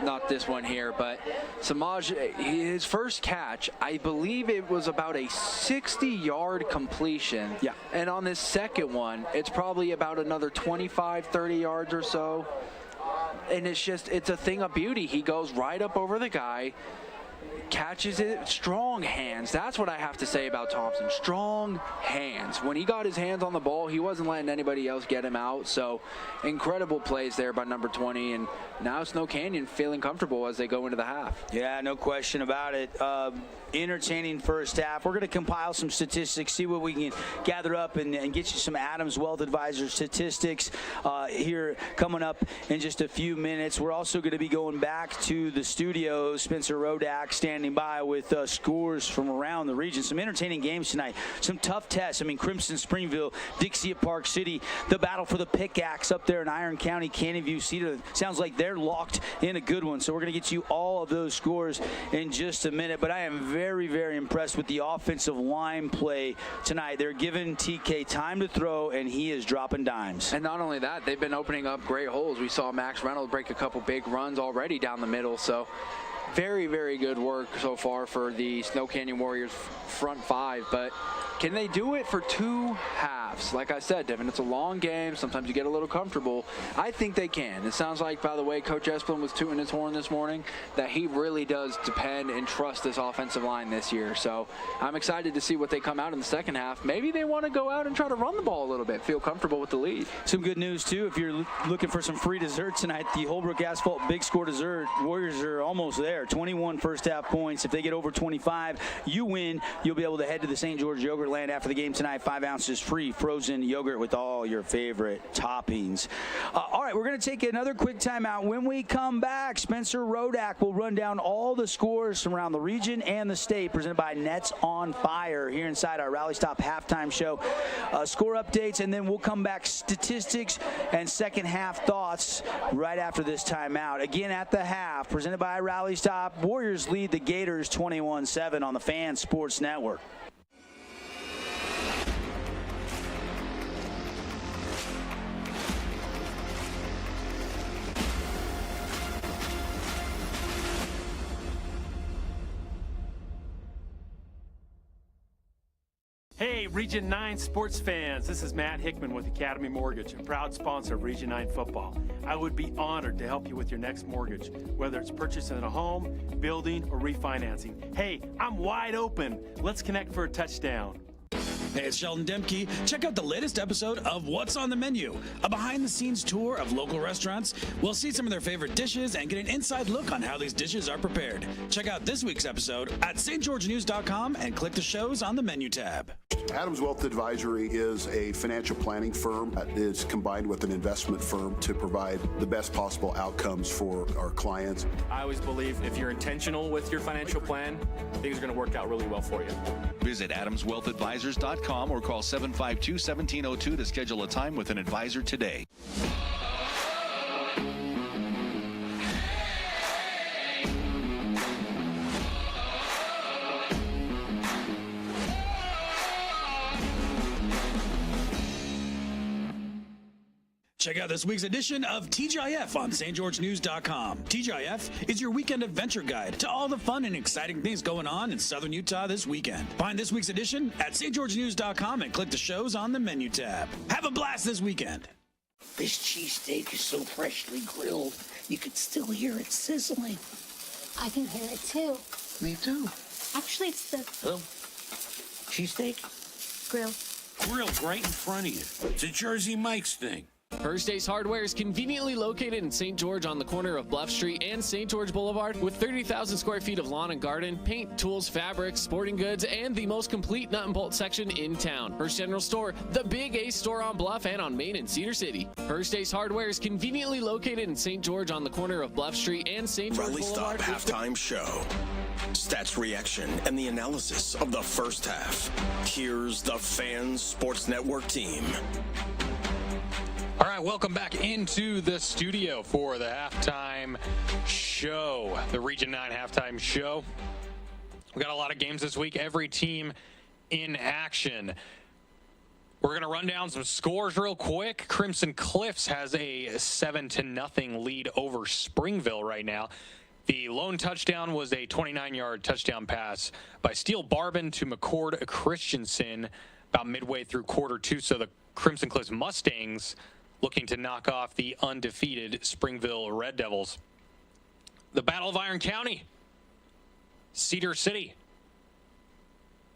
Not this one here, but Samaj, his first catch, I believe it was about a 60-yard completion. Yeah. And on this second one, it's probably about another 25, 30 yards or so. And it's a thing of beauty. He goes right up over the guy, catches it, strong hands. That's what I have to say about Thompson. Strong hands. When he got his hands on the ball, he wasn't letting anybody else get him out. So incredible plays there by number 20. And now Snow Canyon feeling comfortable as they go into the half. Yeah, no question about it. Entertaining first half. We're going to compile some statistics, see what we can gather up, and get you some Adams Wealth Advisor statistics here coming up in just a few minutes. We're also going to be going back to the studio. Spencer Rodak standing by with scores from around the region. Some entertaining games tonight. Some tough tests. I mean, Crimson Springville, Dixie at Park City, the battle for the pickaxe up there in Iron County, Canyon View, Cedar. Sounds like they're locked in a good one. So we're going to get you all of those scores in just a minute. But I am very, very impressed with the offensive line play tonight. They're giving TK time to throw, and he is dropping dimes. And not only that, they've been opening up great holes. We saw Max Reynolds break a couple big runs already down the middle. So very, very good work so far for the Snow Canyon Warriors front 5. But can they do it for 2 halves? Like I said, Devin, it's a long game. Sometimes you get a little comfortable. I think they can. It sounds like, by the way, Coach Esplin was tooting his horn this morning, that he really does depend and trust this offensive line this year. So I'm excited to see what they come out in the second half. Maybe they want to go out and try to run the ball a little bit, feel comfortable with the lead. Some good news, too. If you're looking for some free dessert tonight, the Holbrook Asphalt Big Score Dessert, Warriors are almost there. 21 first half points. If they get over 25, you win. You'll be able to head to the St. George Yogurt Land after the game tonight. 5 ounces free frozen yogurt with all your favorite toppings. All right, we're going to take another quick timeout. When we come back, Spencer Rodak will run down all the scores from around the region and the state, presented by Nets on Fire here inside our Rally Stop halftime show. Score updates, and then we'll come back, statistics and second half thoughts right after this timeout. Again, at the half, presented by Rally Stop. stop. Warriors lead the Gators 21-7 on the Fan Sports Network. Hey, Region 9 sports fans, this is Matt Hickman with Academy Mortgage, a proud sponsor of Region 9 football. I would be honored to help you with your next mortgage, whether it's purchasing a home, building, or refinancing. Hey, I'm wide open. Let's connect for a touchdown. Hey, it's Sheldon Demke. Check out the latest episode of What's on the Menu, a behind-the-scenes tour of local restaurants. We'll see some of their favorite dishes and get an inside look on how these dishes are prepared. Check out this week's episode at stgeorgenews.com and click the shows on the menu tab. Adams Wealth Advisory is a financial planning firm that is combined with an investment firm to provide the best possible outcomes for our clients. I always believe if you're intentional with your financial plan, things are going to work out really well for you. Visit AdamsWealthAdvisors.com or call 752-1702 to schedule a time with an advisor today. Check out this week's edition of TGIF on stgeorgenews.com. TGIF is your weekend adventure guide to all the fun and exciting things going on in Southern Utah this weekend. Find this week's edition at stgeorgenews.com and click the shows on the menu tab. Have a blast this weekend. This cheesesteak is so freshly grilled, you could still hear it sizzling. I can hear it too. Me too. Actually, it's the Hello? Cheesesteak? grill. Grilled right in front of you. It's a Jersey Mike's thing. First Ace Hardware is conveniently located in St. George on the corner of Bluff Street and St. George Boulevard with 30,000 square feet of lawn and garden, paint, tools, fabrics, sporting goods, and the most complete nut and bolt section in town. First General Store, the Big Ace store on Bluff and on Main in Cedar City. First Ace Hardware is conveniently located in St. George on the corner of Bluff Street and St. George Rally Boulevard. Stop halftime show. Stats reaction and the analysis of the first half. Here's the Fan Sports Network team. All right, welcome back into the studio for the halftime show, the Region 9 halftime show. We got a lot of games this week, every team in action. We're going to run down some scores real quick. Crimson Cliffs has a 7-0 lead over Springville right now. The lone touchdown was a 29-yard touchdown pass by Steele Barbin to McCord Christensen about midway through quarter two. So the Crimson Cliffs Mustangs looking to knock off the undefeated Springville Red Devils. The Battle of Iron County, Cedar City.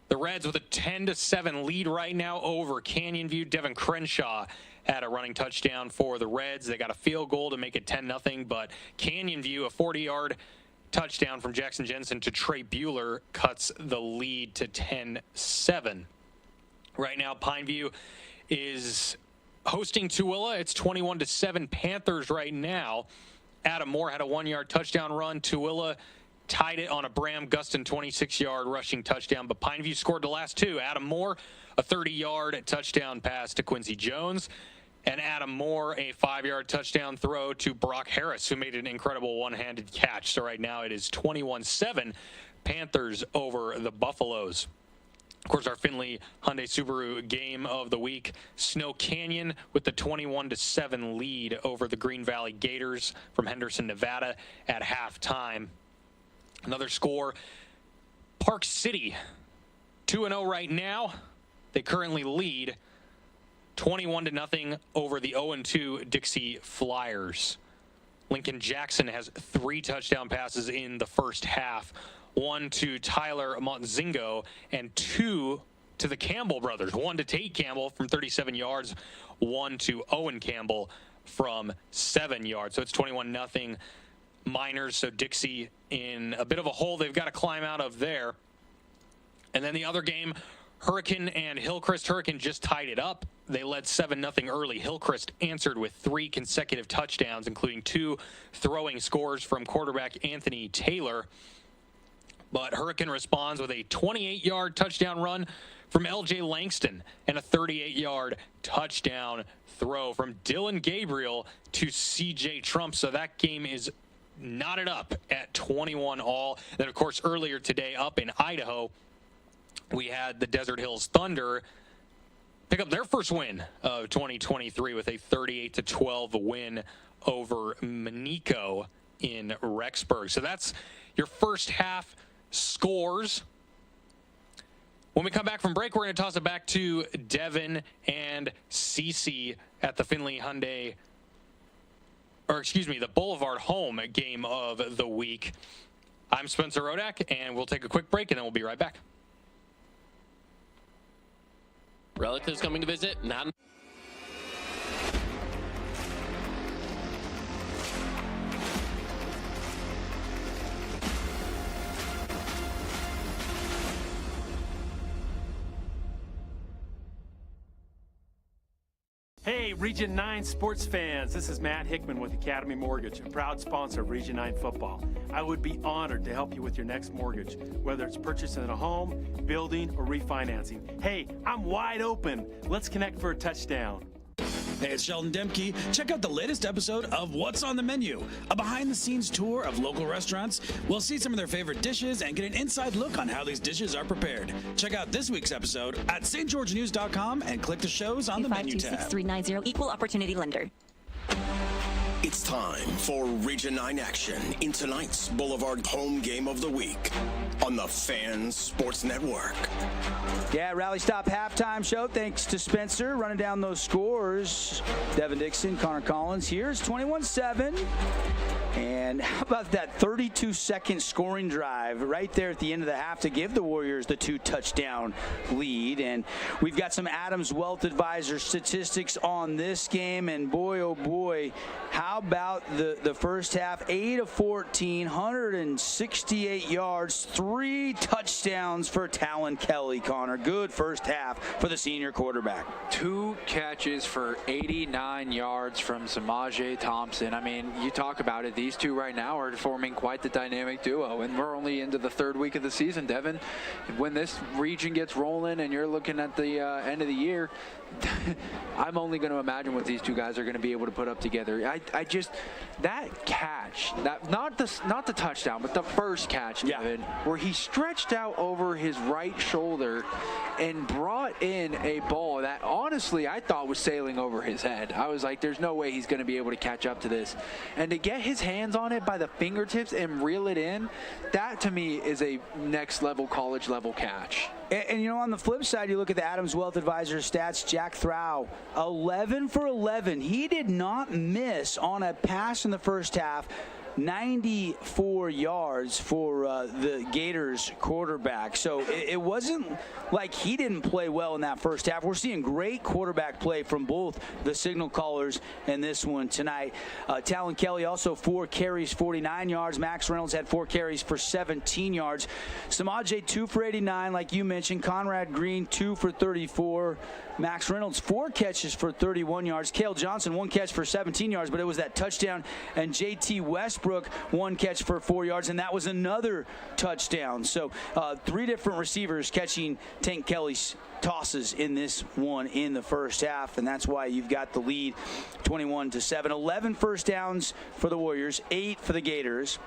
The Reds with a 10-7 lead right now over Canyon View. Devin Crenshaw had a running touchdown for the Reds. They got a field goal to make it 10-0, but Canyon View, a 40-yard touchdown from Jackson Jensen to Trey Bueller, cuts the lead to 10-7. Right now, Pineview is hosting Tooele. It's 21-7 Panthers right now. Adam Moore had a 1-yard touchdown run. Tooele tied it on a Bram Gustin 26-yard rushing touchdown, but Pineview scored the last two. Adam Moore, a 30-yard touchdown pass to Quincy Jones, and Adam Moore, a 5-yard touchdown throw to Brock Harris, who made an incredible one-handed catch. So right now it is 21-7 Panthers over the Buffaloes. Of course, our Findlay Hyundai Subaru game of the week, Snow Canyon with the 21-7 lead over the Green Valley Gators from Henderson, Nevada at halftime. Another score, Park City, 2-0 right now. They currently lead 21-0 over the 0-2 Dixie Flyers. Lincoln Jackson has 3 touchdown passes in the first half. 1 to Tyler Montzingo and 2 to the Campbell brothers. 1 to Tate Campbell from 37 yards, 1 to Owen Campbell from 7 yards. So it's 21-0 Miners. So Dixie in a bit of a hole they've got to climb out of there. And then the other game, Hurricane and Hillcrest. Hurricane just tied it up. They led 7-0 early. Hillcrest answered with 3 consecutive touchdowns, including 2 throwing scores from quarterback Anthony Taylor. But Hurricane responds with a 28-yard touchdown run from L.J. Langston and a 38-yard touchdown throw from Dylan Gabriel to C.J. Trump. So that game is knotted up at 21 all. Then, of course, earlier today up in Idaho, we had the Desert Hills Thunder pick up their first win of 2023 with a 38-12 win over Manico in Rexburg. So that's your first half scores. When we come back from break, we're going to toss it back to Devin and Cece at the Findlay Hyundai, the Boulevard home game of the week. I'm Spencer Rodak, and we'll take a quick break, and then we'll be right back. Relatives coming to visit? Not. Hey, Region 9 sports fans, this is Matt Hickman with Academy Mortgage, a proud sponsor of Region 9 football. I would be honored to help you with your next mortgage, whether it's purchasing a home, building, or refinancing. Hey, I'm wide open. Let's connect for a touchdown. Hey, it's Sheldon Demke. Check out the latest episode of What's on the Menu, a behind-the-scenes tour of local restaurants. We'll see some of their favorite dishes and get an inside look on how these dishes are prepared. Check out this week's episode at stgeorgenews.com and click the shows on the menu tab. 526-390, Equal Opportunity Lender. It's time for Region 9 action in tonight's Boulevard home game of the week on the Fan Sports Network. Yeah, Rally Stop halftime show. Thanks to Spencer running down those scores. Devin Dixon, Connor Collins. Here's 21-7. And how about that 32-second scoring drive right there at the end of the half to give the Warriors the 2-touchdown lead. And we've got some Adams Wealth Advisor statistics on this game. And boy, oh boy, how about the first half? 8 of 14, 168 yards, 3 touchdowns for Talon Kelly, Connor. Good first half for the senior quarterback. 2 catches for 89 yards from Samaje Thompson. I mean, you talk about it. These two right now are forming quite the dynamic duo, and we're only into the 3rd week of the season, Devin. When this region gets rolling and you're looking at the end of the year, I'm only going to imagine what these two guys are going to be able to put up together. I just, that catch, that not the touchdown, but the first catch, Devin, where he stretched out over his right shoulder and brought in a ball that honestly I thought was sailing over his head. I was like, there's no way he's going to be able to catch up to this. And to get his hands on it by the fingertips and reel it in, that to me is a next level, college level catch. And you know, on the flip side, you look at the Adams Wealth Advisor stats. Jack Throw, 11 for 11. He did not miss on a pass in the first half. 94 yards for the Gators quarterback. So it wasn't like he didn't play well in that first half. We're seeing great quarterback play from both the signal callers in this one tonight. Talon Kelly also 4 carries, 49 yards. Max Reynolds had 4 carries for 17 yards. Samaje 2 for 89, like you mentioned. Conrad Green 2 for 34. Max Reynolds 4 catches for 31 yards. Cale Johnson 1 catch for 17 yards, but it was that touchdown. And JT Westbrook 1 catch for 4 yards, and that was another touchdown. So 3 different receivers catching Tank Kelly's tosses in this one in the first half, and that's why you've got the lead 21-7. 11 first downs for the Warriors, 8 for the Gators.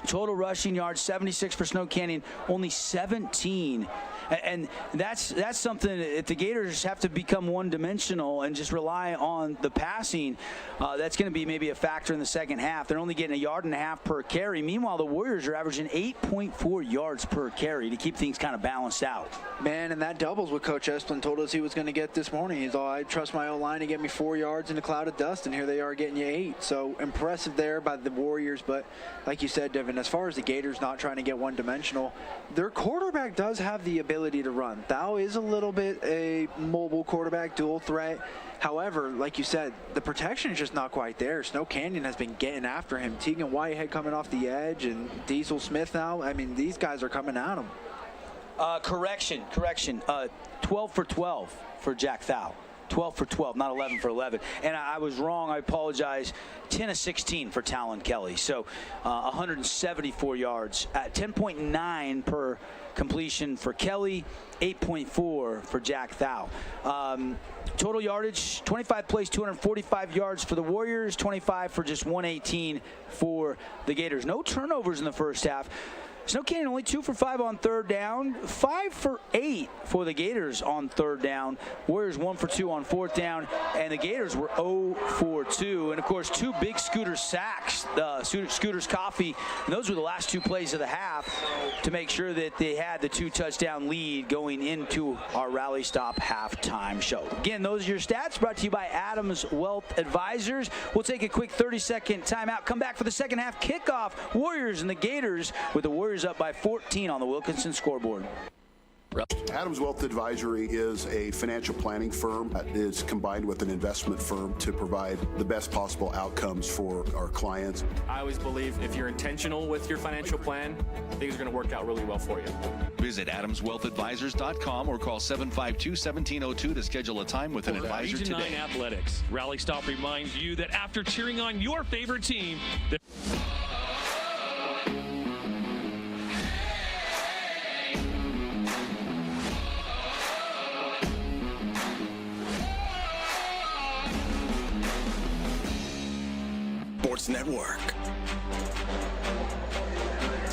Total rushing yards, 76 for Snow Canyon, only 17. And that's something that if the Gators have to become one-dimensional and just rely on the passing, that's going to be maybe a factor in the second half. They're only getting 1.5 yards per carry. Meanwhile, the Warriors are averaging 8.4 yards per carry to keep things kind of balanced out. Man, and that doubles what Coach Esplin told us he was going to get this morning. He's all, I trust my O-line to get me 4 yards in a cloud of dust, and here they are getting you 8. So impressive there by the Warriors. But like you said, Devin, as far as the Gators not trying to get one-dimensional, their quarterback does have the ability to run. Thao is a little bit a mobile quarterback, dual threat. However, like you said, the protection is just not quite there. Snow Canyon has been getting after him. Tegan Whitehead coming off the edge, and Diesel Smith now. I mean, these guys are coming at him. Correction. 12 for 12 for Jack Thao. 12 for 12, not 11 for 11. And I was wrong. I apologize. 10 of 16 for Talon Kelly. So 174 yards at 10.9 per completion for Kelly, 8.4 for Jack Thau. Total yardage, 25 plays, 245 yards for the Warriors, 25 for just 118 for the Gators. No turnovers in the first half. Snow Canyon only 2 for 5 on third down, 5 for 8 for the Gators on third down. Warriors 1 for 2 on fourth down, and the Gators were 0 for 2. And of course, 2 big Scooter sacks, Scooter's Coffee, and those were the last 2 plays of the half to make sure that they had the 2 touchdown lead going into our Rally Stop halftime show. Again, those are your stats brought to you by Adams Wealth Advisors. We'll take a quick 30-second timeout, come back for the second half kickoff. Warriors and the Gators, with the Warriors up by 14 on the Wilkinson scoreboard. Adams Wealth Advisory is a financial planning firm that is combined with an investment firm to provide the best possible outcomes for our clients. I always believe if you're intentional with your financial plan, things are going to work out really well for you. Visit AdamsWealthAdvisors.com or call 752-1702 to schedule a time with an advisor Region today. 9 Athletics. Rally Stop reminds you that after cheering on your favorite team, Sports Network.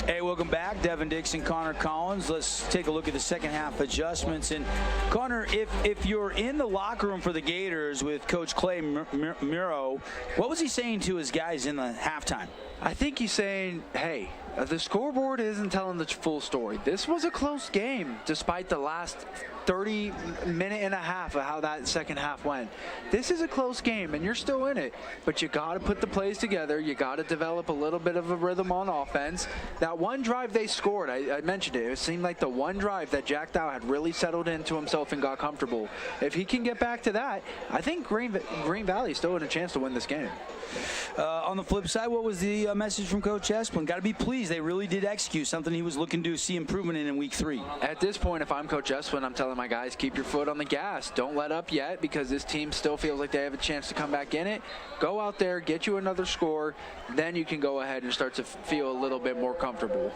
Hey, welcome back. Devin Dixon, Connor Collins. Let's take a look at the second half adjustments. And Connor, if you're in the locker room for the Gators with Coach Clay Muro, what was he saying to his guys in the halftime? I think he's saying, hey, the scoreboard isn't telling the full story. This was a close game, despite the last 30 minute and a half of how that second half went. This is a close game, and you're still in it, but you got to put the plays together. You got to develop a little bit of a rhythm on offense. That one drive they scored, I mentioned it. It seemed like the one drive that Jack Dow had really settled into himself and got comfortable. If he can get back to that, I think Green Valley still had a chance to win this game. On the flip side, what was the message from Coach Esplin? Got to be pleased. They really did execute something he was looking to see improvement in week 3. At this point, if I'm Coach Esplin, I'm telling my guys, keep your foot on the gas. Don't let up yet, because this team still feels like they have a chance to come back in it. Go out there, get you another score, then you can go ahead and start to feel a little bit more comfortable.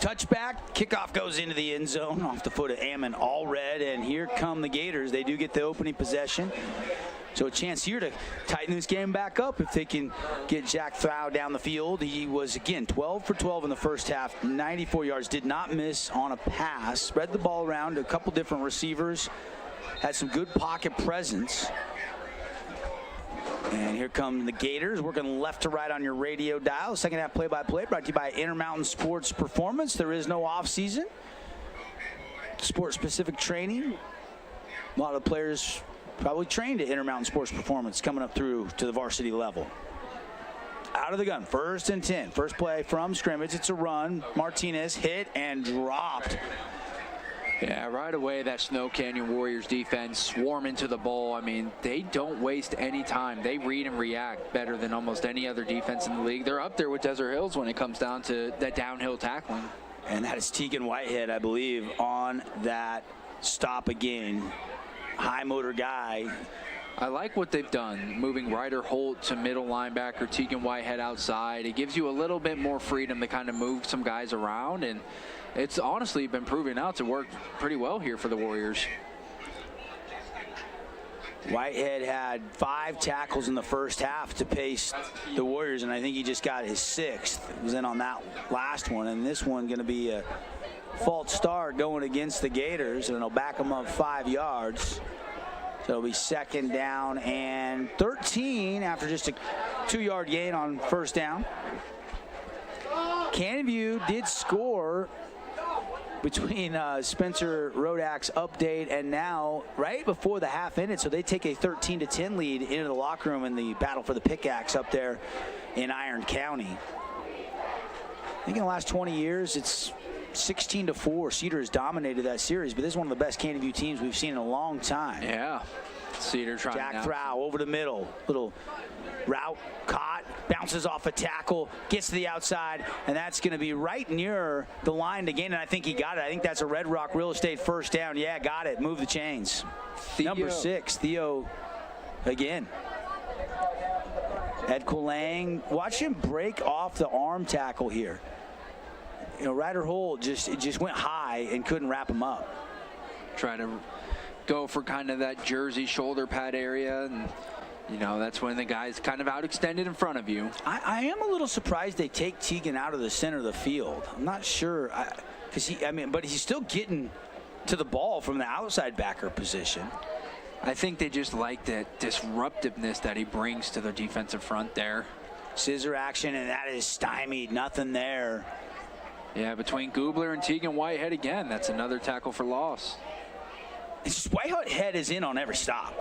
Touchback, kickoff goes into the end zone off the foot of Ammon Allred, and here come the Gators. They do get the opening possession. So a chance here to tighten this game back up if they can get Jack Thau down the field. He was, again, 12 for 12 in the first half, 94 yards, did not miss on a pass. Spread the ball around to a couple different receivers, had some good pocket presence. And here come the Gators, working left to right on your radio dial. Second half play-by-play brought to you by Intermountain Sports Performance. There is no off-season. Sport-specific training. A lot of players probably trained at Intermountain Sports Performance coming up through to the varsity level. Out of the gun, 1st and 10. First play from scrimmage. It's a run. Martinez hit and dropped. Yeah, right away that Snow Canyon Warriors defense swarm into the ball. I mean, they don't waste any time. They read and react better than almost any other defense in the league. They're up there with Desert Hills when it comes down to that downhill tackling. And that is Tegan Whitehead, I believe, on that stop again. High motor guy. I like what they've done, moving Ryder Holt to middle linebacker, Tegan Whitehead outside. It gives you a little bit more freedom to kind of move some guys around, and it's honestly been proving out to work pretty well here for the Warriors. Whitehead had 5 tackles in the first half to pace the Warriors, and I think he just got his 6th. He was in on that last one, and this one going to be a false start going against the Gators, and it'll back them up 5 yards. So it'll be 2nd down and 13 after just a 2-yard gain on first down. Canyon View did score between Spencer Rodak's update and now right before the half ended, so they take a 13-10 lead into the locker room in the battle for the pickaxe up there in Iron County. I think in the last 20 years it's 16-4. Cedar has dominated that series, but this is one of the best Canyon View teams we've seen in a long time. Yeah, Cedar trying. Jack Thau over the middle, little route caught, bounces off a tackle, gets to the outside, and that's going to be right near the line to gain, and I think he got it. I think that's a Red Rock Real Estate first down. Yeah, got it. Move the chains. Number 6, Theo again. Ed Quillang, watch him break off the arm tackle here. Ryder Holt just went high and couldn't wrap him up. Try to go for kind of that jersey shoulder pad area, and that's when the guy's kind of outextended in front of you. I am a little surprised they take Teagan out of the center of the field. I'm not sure, but he's still getting to the ball from the outside backer position. I think they just like the disruptiveness that he brings to their defensive front there. Scissor action, and that is stymied. Nothing there. Yeah, between Gubler and Teagan Whitehead again. That's another tackle for loss. It's just Whitehead is in on every stop.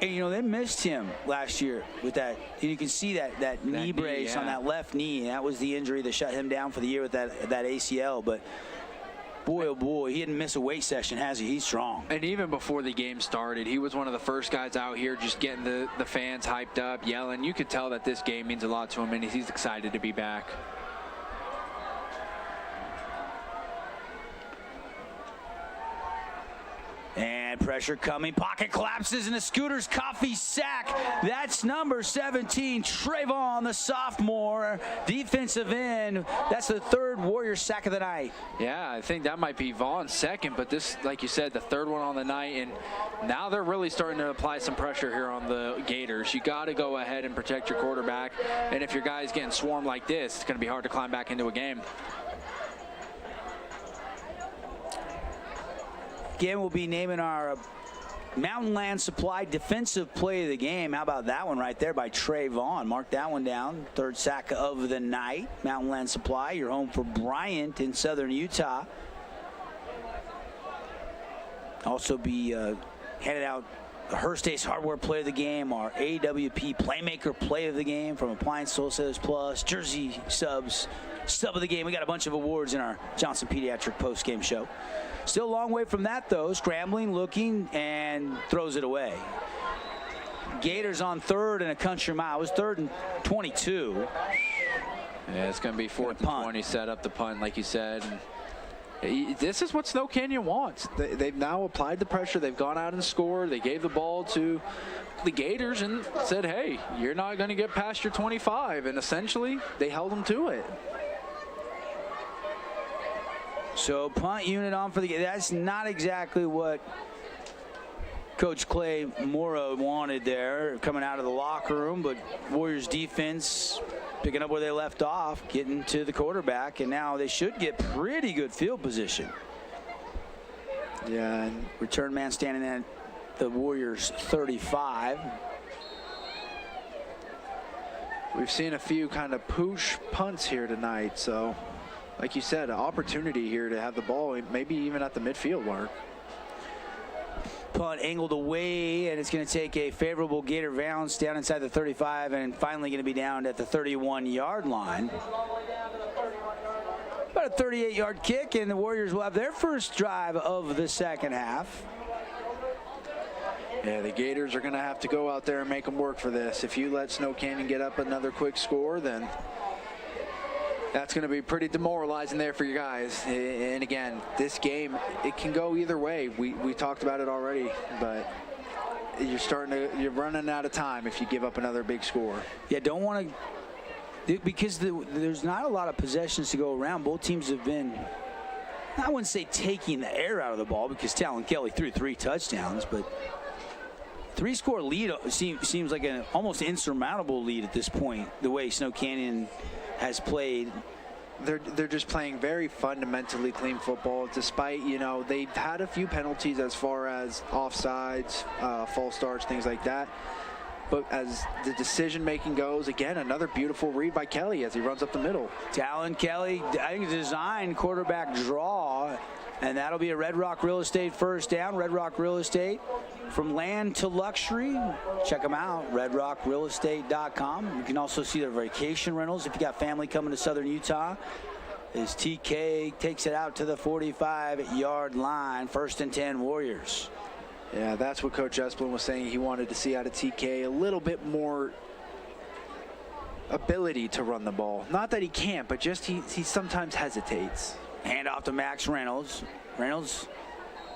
And, they missed him last year with that. And you can see that knee brace on that left knee. And that was the injury that shut him down for the year with that ACL. But boy, oh boy, he didn't miss a weight session, has he? He's strong. And even before the game started, he was one of the first guys out here just getting the fans hyped up, yelling. You could tell that this game means a lot to him, and he's excited to be back. And pressure coming. Pocket collapses, and a Scooters Coffee sack. That's number 17, Trayvon, the sophomore defensive end. That's the third Warriors sack of the night. Yeah, I think that might be Vaughn's second, but this, like you said, the third one on the night. And now they're really starting to apply some pressure here on the Gators. You got to go ahead and protect your quarterback. And if your guy's getting swarmed like this, it's going to be hard to climb back into a game. Again, we'll be naming our Mountain Land Supply defensive play of the game. How about that one right there by Trayvon? Mark that one down. Third sack of the night. Mountain Land Supply, your home for Bryant in southern Utah. Also be handed out the Hearst Ace Hardware play of the game, our AWP Playmaker play of the game from Appliance Wholesalers Plus, Jersey Subs, sub of the game. We got a bunch of awards in our Johnson Pediatric post-game show. Still a long way from that, though. Scrambling, looking, and throws it away. Gators on third and a country mile. It was 3rd and 22. Yeah, it's going to be 4th and 20. Set up the punt, like you said. And this is what Snow Canyon wants. They've now applied the pressure. They've gone out and scored. They gave the ball to the Gators and said, hey, you're not going to get past your 25. And essentially, they held them to it. So punt unit on for the game. That's not exactly what Coach Clay Morrow wanted there coming out of the locker room, but Warriors defense picking up where they left off, getting to the quarterback, and now they should get pretty good field position. Yeah, and return man standing at the Warriors 35. We've seen a few kind of push punts here tonight, so like you said, an opportunity here to have the ball, maybe even at the midfield mark. Punt angled away, and it's going to take a favorable Gator bounce down inside the 35, and finally going to be down at the 31-yard line. About a 38-yard kick, and the Warriors will have their first drive of the second half. Yeah, the Gators are going to have to go out there and make them work for this. If you let Snow Canyon get up another quick score, then that's going to be pretty demoralizing there for your guys. And again, this game, it can go either way. We talked about it already, but you're running out of time if you give up another big score. Yeah, don't want to, because there's not a lot of possessions to go around. Both teams have been, I wouldn't say taking the air out of the ball, because Talon Kelly threw 3 touchdowns, but 3-score lead seems like an almost insurmountable lead at this point, the way Snow Canyon has played. They're just playing very fundamentally clean football, despite, they've had a few penalties as far as offsides, false starts, things like that. But as the decision-making goes, again, another beautiful read by Kelly as he runs up the middle. Talon Kelly, I think, designed quarterback draw, and that'll be a Red Rock Real Estate first down. Red Rock Real Estate, from land to luxury. Check them out, redrockrealestate.com. You can also see their vacation rentals if you got family coming to southern Utah. As TK takes it out to the 45-yard line, 1st and 10 Warriors. Yeah, that's what Coach Esplin was saying he wanted to see out of TK, a little bit more ability to run the ball. Not that he can't, but just he sometimes hesitates. Hand off to Max Reynolds. Reynolds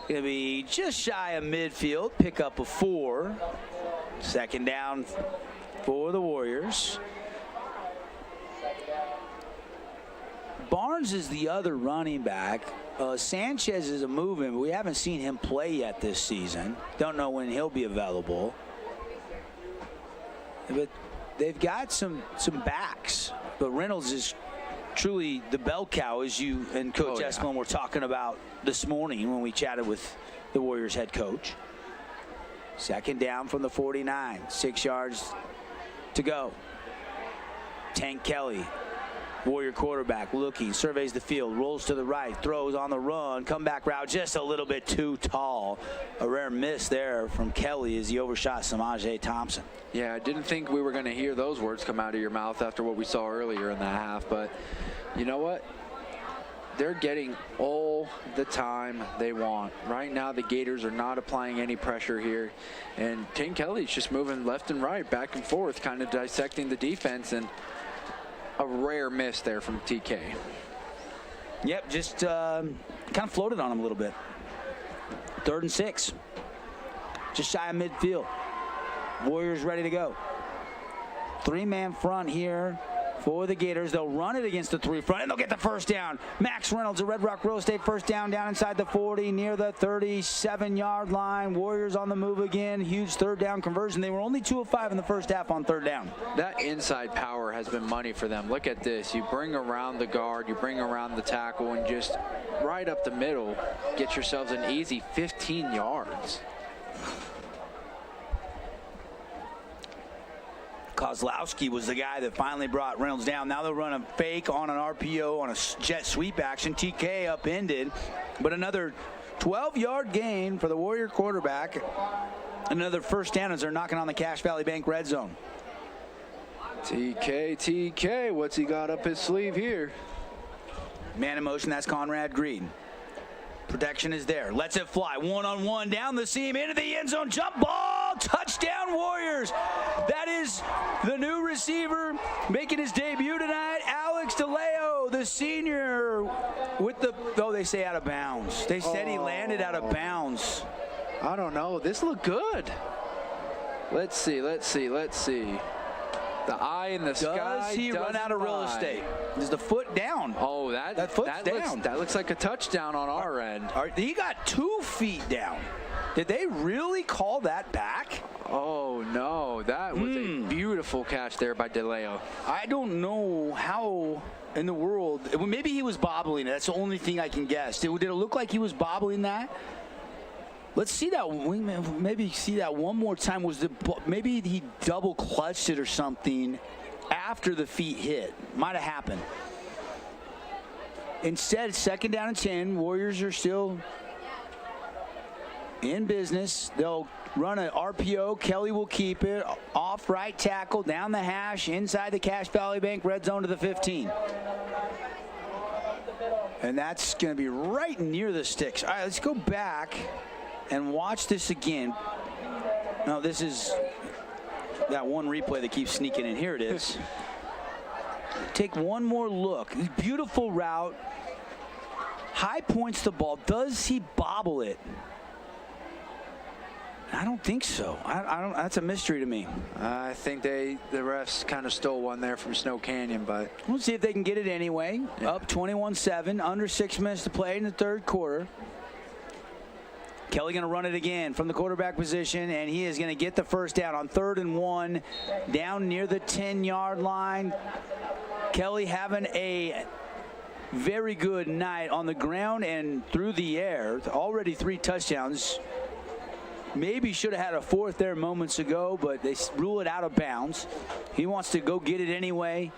going to be just shy of midfield, pick up a 4. 2nd down for the Warriors. Barnes is the other running back. Sanchez is a movement, but we haven't seen him play yet this season. Don't know when he'll be available. But they've got some backs. But Reynolds is truly the bell cow, as you and Coach Esplin were talking about this morning when we chatted with the Warriors head coach. Second down from the 49. 6 yards to go. Tank Kelly, Warrior quarterback, looking, surveys the field, rolls to the right, throws on the run, comeback route just a little bit too tall. A rare miss there from Kelly as he overshot Samaje Thompson. Yeah, I didn't think we were going to hear those words come out of your mouth after what we saw earlier in the half, but you know what? They're getting all the time they want. Right now, the Gators are not applying any pressure here, and Tank Kelly's just moving left and right, back and forth, kind of dissecting the defense, and a rare miss there from TK. Yep, just kind of floated on him a little bit. 3rd and 6. Just shy of midfield. Warriors ready to go. 3-man front here for the Gators. They'll run it against the 3 front, and they'll get the first down. Max Reynolds, a Red Rock Real Estate first down inside the 40, near the 37-yard line. Warriors on the move again. Huge 3rd down conversion. They were only 2 of 5 in the first half on 3rd down. That inside power has been money for them. Look at this. You bring around the guard, you bring around the tackle, and just right up the middle, get yourselves an easy 15 yards. Kozlowski was the guy that finally brought Reynolds down. Now they'll run a fake on an RPO on a jet sweep action. TK upended, but another 12-yard gain for the Warrior quarterback. Another first down as they're knocking on the Cache Valley Bank red zone. TK, what's he got up his sleeve here? Man in motion, that's Conrad Green. Protection is there. Lets it fly. One-on-one down the seam into the end zone. Jump ball. Touchdown Warriors. That is the new receiver making his debut tonight. Alex DeLeo, the senior, with the, they say out of bounds. They said he landed out of bounds. I don't know. This looked good. Let's see. The eye in the sky. Does he run out of real estate? Is the foot down? Oh, that foot's down. That looks like a touchdown on our end. He got 2 feet down. Did they really call that back? Oh, no. That was a beautiful catch there by DeLeo. I don't know how in the world. Maybe he was bobbling. That's the only thing I can guess. Did it look like he was bobbling that? Let's see that. Maybe see that one more time. Maybe he double clutched it or something after the feet hit. Might have happened. Instead, 2nd down and 10. Warriors are still in business. They'll run an RPO. Kelly will keep it. Off right tackle, down the hash, inside the Cache Valley Bank red zone to the 15. And that's going to be right near the sticks. All right, let's go back and watch this again. No, this is that one replay that keeps sneaking in. Here it is. Take one more look. Beautiful route. High points the ball. Does he bobble it? I don't think so. I don't. That's a mystery to me. I think the refs kind of stole one there from Snow Canyon, but we'll see if they can get it anyway. Yeah. Up 21-7, under 6 minutes to play in the 3rd quarter. Kelly going to run it again from the quarterback position, and he is going to get the first down on 3rd and 1, down near the 10-yard line. Kelly having a very good night on the ground and through the air. Already 3 touchdowns. Maybe should have had a 4th there moments ago, but they rule it out of bounds. He wants to go get it anyway,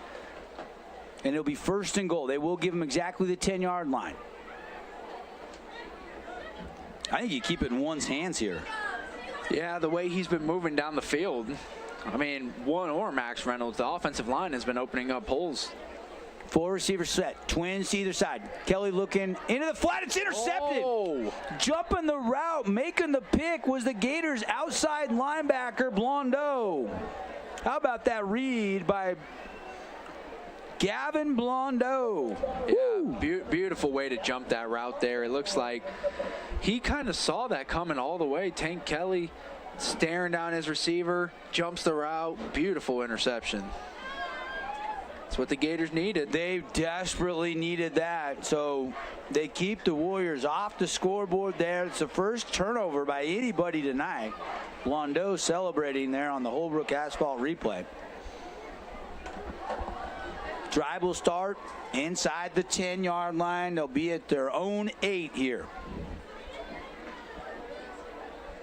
and it'll be 1st and goal. They will give him exactly the 10-yard line. I think you keep it in one's hands here. Yeah, the way he's been moving down the field. I mean, one or Max Reynolds, the offensive line has been opening up holes. 4 receivers set, twins to either side. Kelly looking into the flat, it's intercepted. Oh. Jumping the route, making the pick was the Gators' outside linebacker, Blondeau. How about that read by Gavin Blondeau? Yeah, beautiful way to jump that route there. It looks like he kind of saw that coming all the way. Tank Kelly staring down his receiver, jumps the route. Beautiful interception. That's what the Gators needed. They desperately needed that. So they keep the Warriors off the scoreboard there. It's the first turnover by anybody tonight. Blondeau celebrating there on the Holbrook asphalt replay. Drive will start inside the 10-yard line. They'll be at their own 8 here.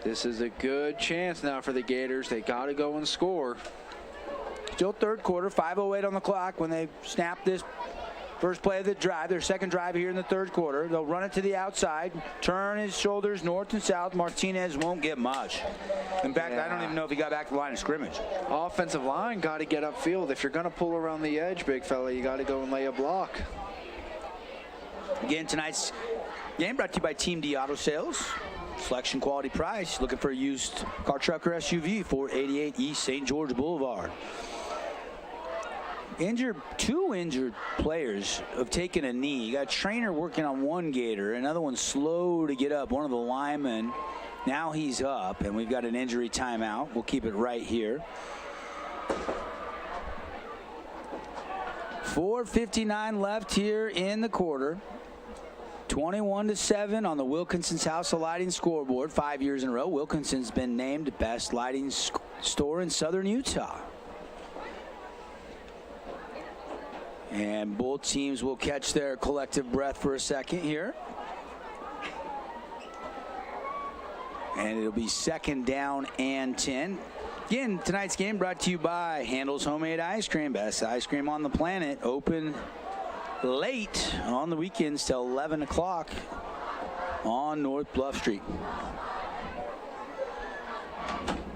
This is a good chance now for the Gators. They got to go and score. Still third quarter, 5:08 on the clock when they snap this first play of the drive, their second drive here in the third quarter. They'll run it to the outside, turn his shoulders north and south. Martinez won't get much. In fact, I don't even know if he got back to the line of scrimmage. Offensive line got to get upfield. If you're going to pull around the edge, big fella, you got to go and lay a block. Again, tonight's game brought to you by Team D Auto Sales. Selection, quality, price. Looking for a used car, truck, or SUV, 488 East St. George Boulevard. Two injured players have taken a knee. You got a trainer working on one Gator, another one slow to get up. One of the linemen, now he's up, and we've got an injury timeout. We'll keep it right here. 4:59 left here in the quarter. 21-7 on the Wilkinson's House of Lighting scoreboard. 5 years in a row, Wilkinson's been named best lighting store in southern Utah. And both teams will catch their collective breath for a second here. And it'll be second down and 10. Again, tonight's game brought to you by Handel's Homemade Ice Cream. Best ice cream on the planet. Open late on the weekends till 11 o'clock on North Bluff Street.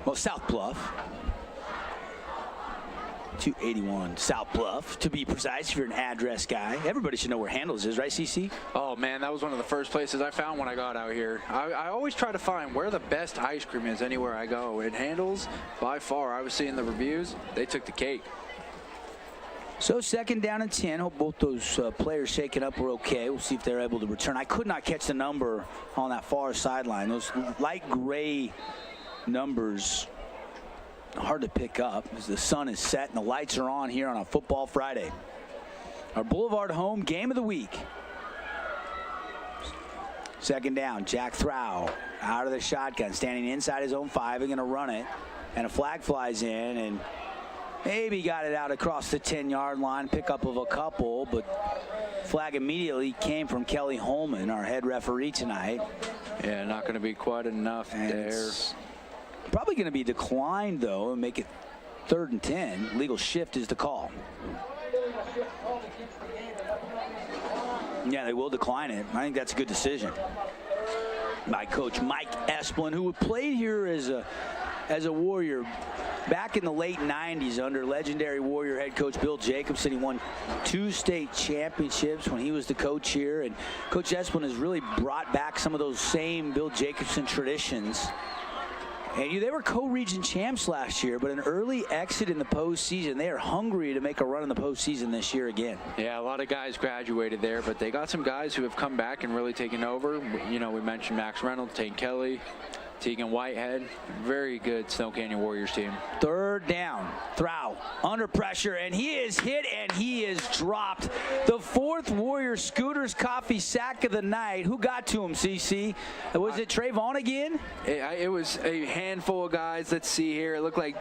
Well, South Bluff. 281 South Bluff, to be precise, if you're an address guy. Everybody should know where Handel's is, right, CC? Oh, man, that was one of the first places I found when I got out here. I always try to find where the best ice cream is anywhere I go. And Handel's, by far, I was seeing the reviews, they took the cake. So second down and 10. Hope both those players shaken up were okay. We'll see if they're able to return. I could not catch the number on that far sideline. Those light gray numbers, hard to pick up as the sun is set and the lights are on here on a football Friday. Our Boulevard home game of the week. Second down, Jack Throw out of the shotgun, standing inside his own 5. They're going to run it, and a flag flies in, and maybe got it out across the 10-yard line, pickup of a couple, but flag immediately came from Kelly Holman, our head referee tonight. Yeah, not going to be quite enough and there. Probably going to be declined, though, and make it 3rd and 10. Legal shift is the call. Yeah, they will decline it. I think that's a good decision by Coach Mike Esplin, who played here as a Warrior back in the late 90s under legendary Warrior head coach Bill Jacobson. He won 2 state championships when he was the coach here, and Coach Esplin has really brought back some of those same Bill Jacobson traditions. And they were co-region champs last year, but an early exit in the postseason. They are hungry to make a run in the postseason this year again. Yeah, a lot of guys graduated there, but they got some guys who have come back and really taken over. You know, we mentioned Max Reynolds, Tate Kelly, Tegan Whitehead. Very good Snow Canyon Warriors team. 3rd down. Throw under pressure, and he is hit and he is dropped. The 4th Warrior Scooters Coffee sack of the night. Who got to him, CC? Was it Trayvon again? It was a handful of guys. Let's see here. It looked like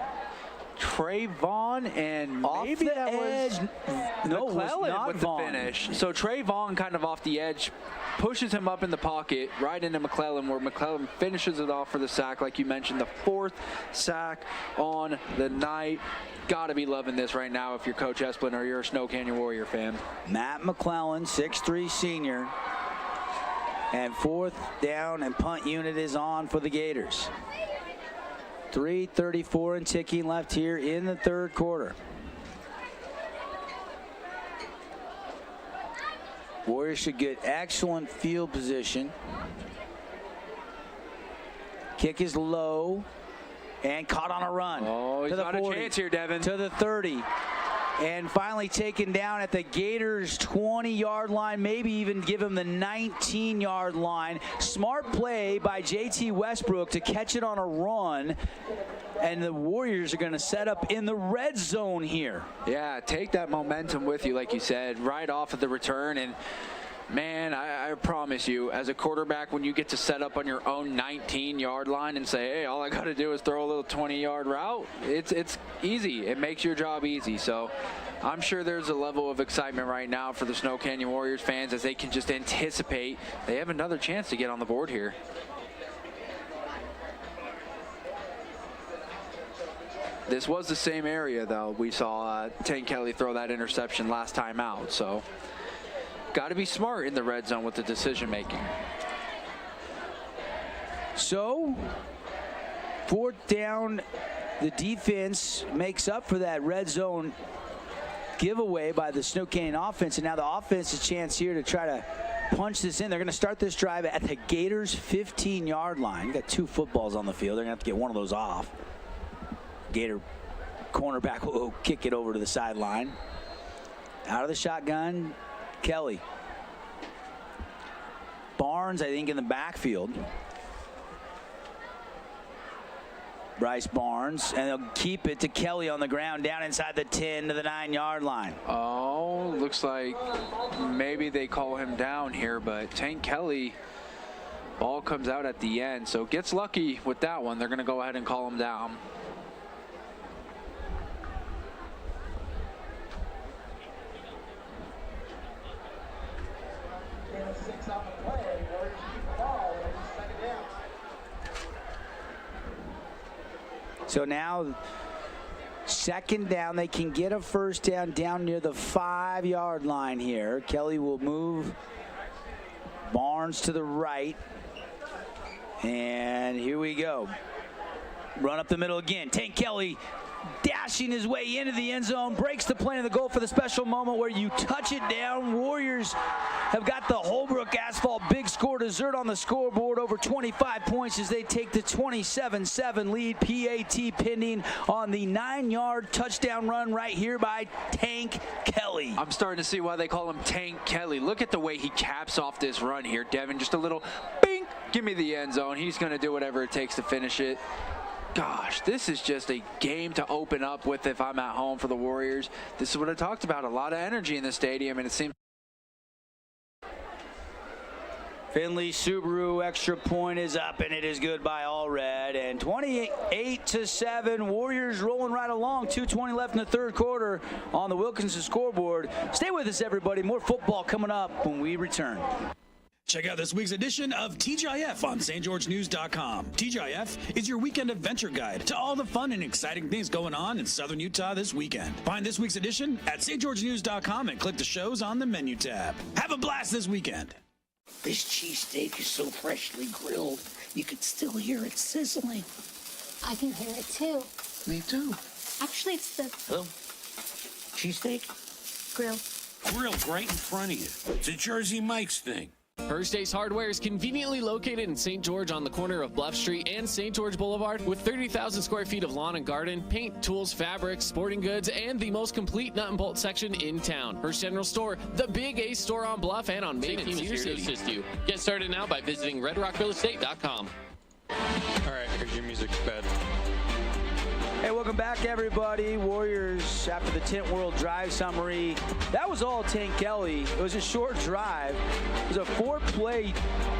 Trayvon, and off maybe the that edge. was No, it was McClellan not with Vaughn. the finish. So Trayvon kind of off the edge, pushes him up in the pocket, right into McClellan, where McClellan finishes it off for the sack. Like you mentioned, the 4th sack on the night. Got to be loving this right now if you're Coach Esplin or you're a Snow Canyon Warrior fan. Matt McClellan, 6'3" senior. And 4th down and punt unit is on for the Gators. 3:34 and ticking left here in the 3rd quarter. Warriors should get excellent field position. Kick is low and caught on a run. Oh, he's got a chance here, Devin. To the 30. And finally taken down at the Gators 20-yard line, maybe even give him the 19-yard line. Smart play by JT Westbrook to catch it on a run. And the Warriors are going to set up in the red zone here. Yeah, take that momentum with you, like you said, right off of the return. And man, I promise you, as a quarterback, when you get to set up on your own 19-yard line and say, hey, all I got to do is throw a little 20-yard route, it's easy. It makes your job easy. So I'm sure there's a level of excitement right now for the Snow Canyon Warriors fans as they can just anticipate they have another chance to get on the board here. This was the same area, though. We saw Tank Kelly throw that interception last time out. So got to be smart in the red zone with the decision making. So, fourth down, the defense makes up for that red zone giveaway by the Snow Canyon offense, and now the offense has a chance here to try to punch this in. They're going to start this drive at the Gators 15-yard line. You got two footballs on the field. They're going to have to get one of those off. Gator cornerback will kick it over to the sideline. Out of the shotgun, Kelly. Barnes, I think, in the backfield. Bryce Barnes, and they'll keep it to Kelly on the ground down inside the 10 to the 9-yard line. Oh, looks like maybe they call him down here, but Tank Kelly, ball comes out at the end, so gets lucky with that one. They're going to go ahead and call him down. So now, second down, they can get a first down near the 5-yard line here. Kelly will move Barnes to the right. And here we go. Run up the middle again. Tank Kelly dashing his way into the end zone, breaks the plane of the goal for the special moment where you touch it down. Warriors have got the Holbrook Asphalt big score dessert on the scoreboard, over 25 points as they take the 27-7 lead. PAT pending on the 9-yard touchdown run right here by Tank Kelly. I'm starting to see why they call him Tank Kelly. Look at the way he caps off this run here, Devin. Just a little bing, give me the end zone. He's going to do whatever it takes to finish it. Gosh, this is just a game to open up with if I'm at home for the Warriors. This is what I talked about, a lot of energy in the stadium, and it seems Finley Subaru extra point is up, and it is good by all red. And 28-7, Warriors rolling right along. 2:20 left in the third quarter on the Wilkinson scoreboard. Stay with us, everybody. More football coming up when we return. Check out this week's edition of TGIF on stgeorgenews.com. TGIF is your weekend adventure guide to all the fun and exciting things going on in Southern Utah this weekend. Find this week's edition at stgeorgenews.com and click the shows on the menu tab. Have a blast this weekend. This cheesesteak is so freshly grilled, you could still hear it sizzling. I can hear it too. Me too. Actually, it's the Hello? Cheesesteak? grill. Grilled right in front of you. It's a Jersey Mike's thing. First Ace Hardware is conveniently located in St. George on the corner of Bluff Street and St. George Boulevard with 30,000 square feet of lawn and garden, paint, tools, fabrics, sporting goods, and the most complete nut and bolt section in town. First General Store, the Big Ace store on Bluff and on Main and Cedar City. Assist you. Get started now by visiting redrockrealestate.com. All right, here's your music bed. Hey, welcome back, everybody. Warriors, after the Tent World drive summary, that was all Tank Kelly. It was a short drive. It was a 4-play,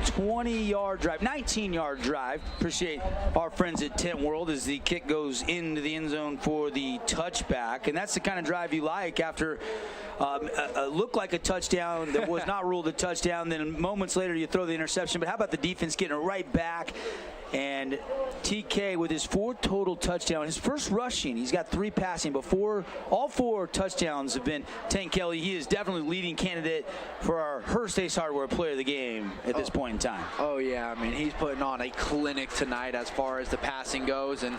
20-yard drive, 19-yard drive. Appreciate our friends at Tent World as the kick goes into the end zone for the touchback. And that's the kind of drive you like after looked like a touchdown that was not ruled a touchdown. Then moments later, you throw the interception. But how about the defense getting it right back? And TK with his 4 total touchdowns, his first rushing, he's got 3 passing, but all 4 touchdowns have been Tank Kelly. He is definitely leading candidate for our First Ace Hardware player of the game at this point in time. Oh, yeah. I mean, he's putting on a clinic tonight as far as the passing goes. And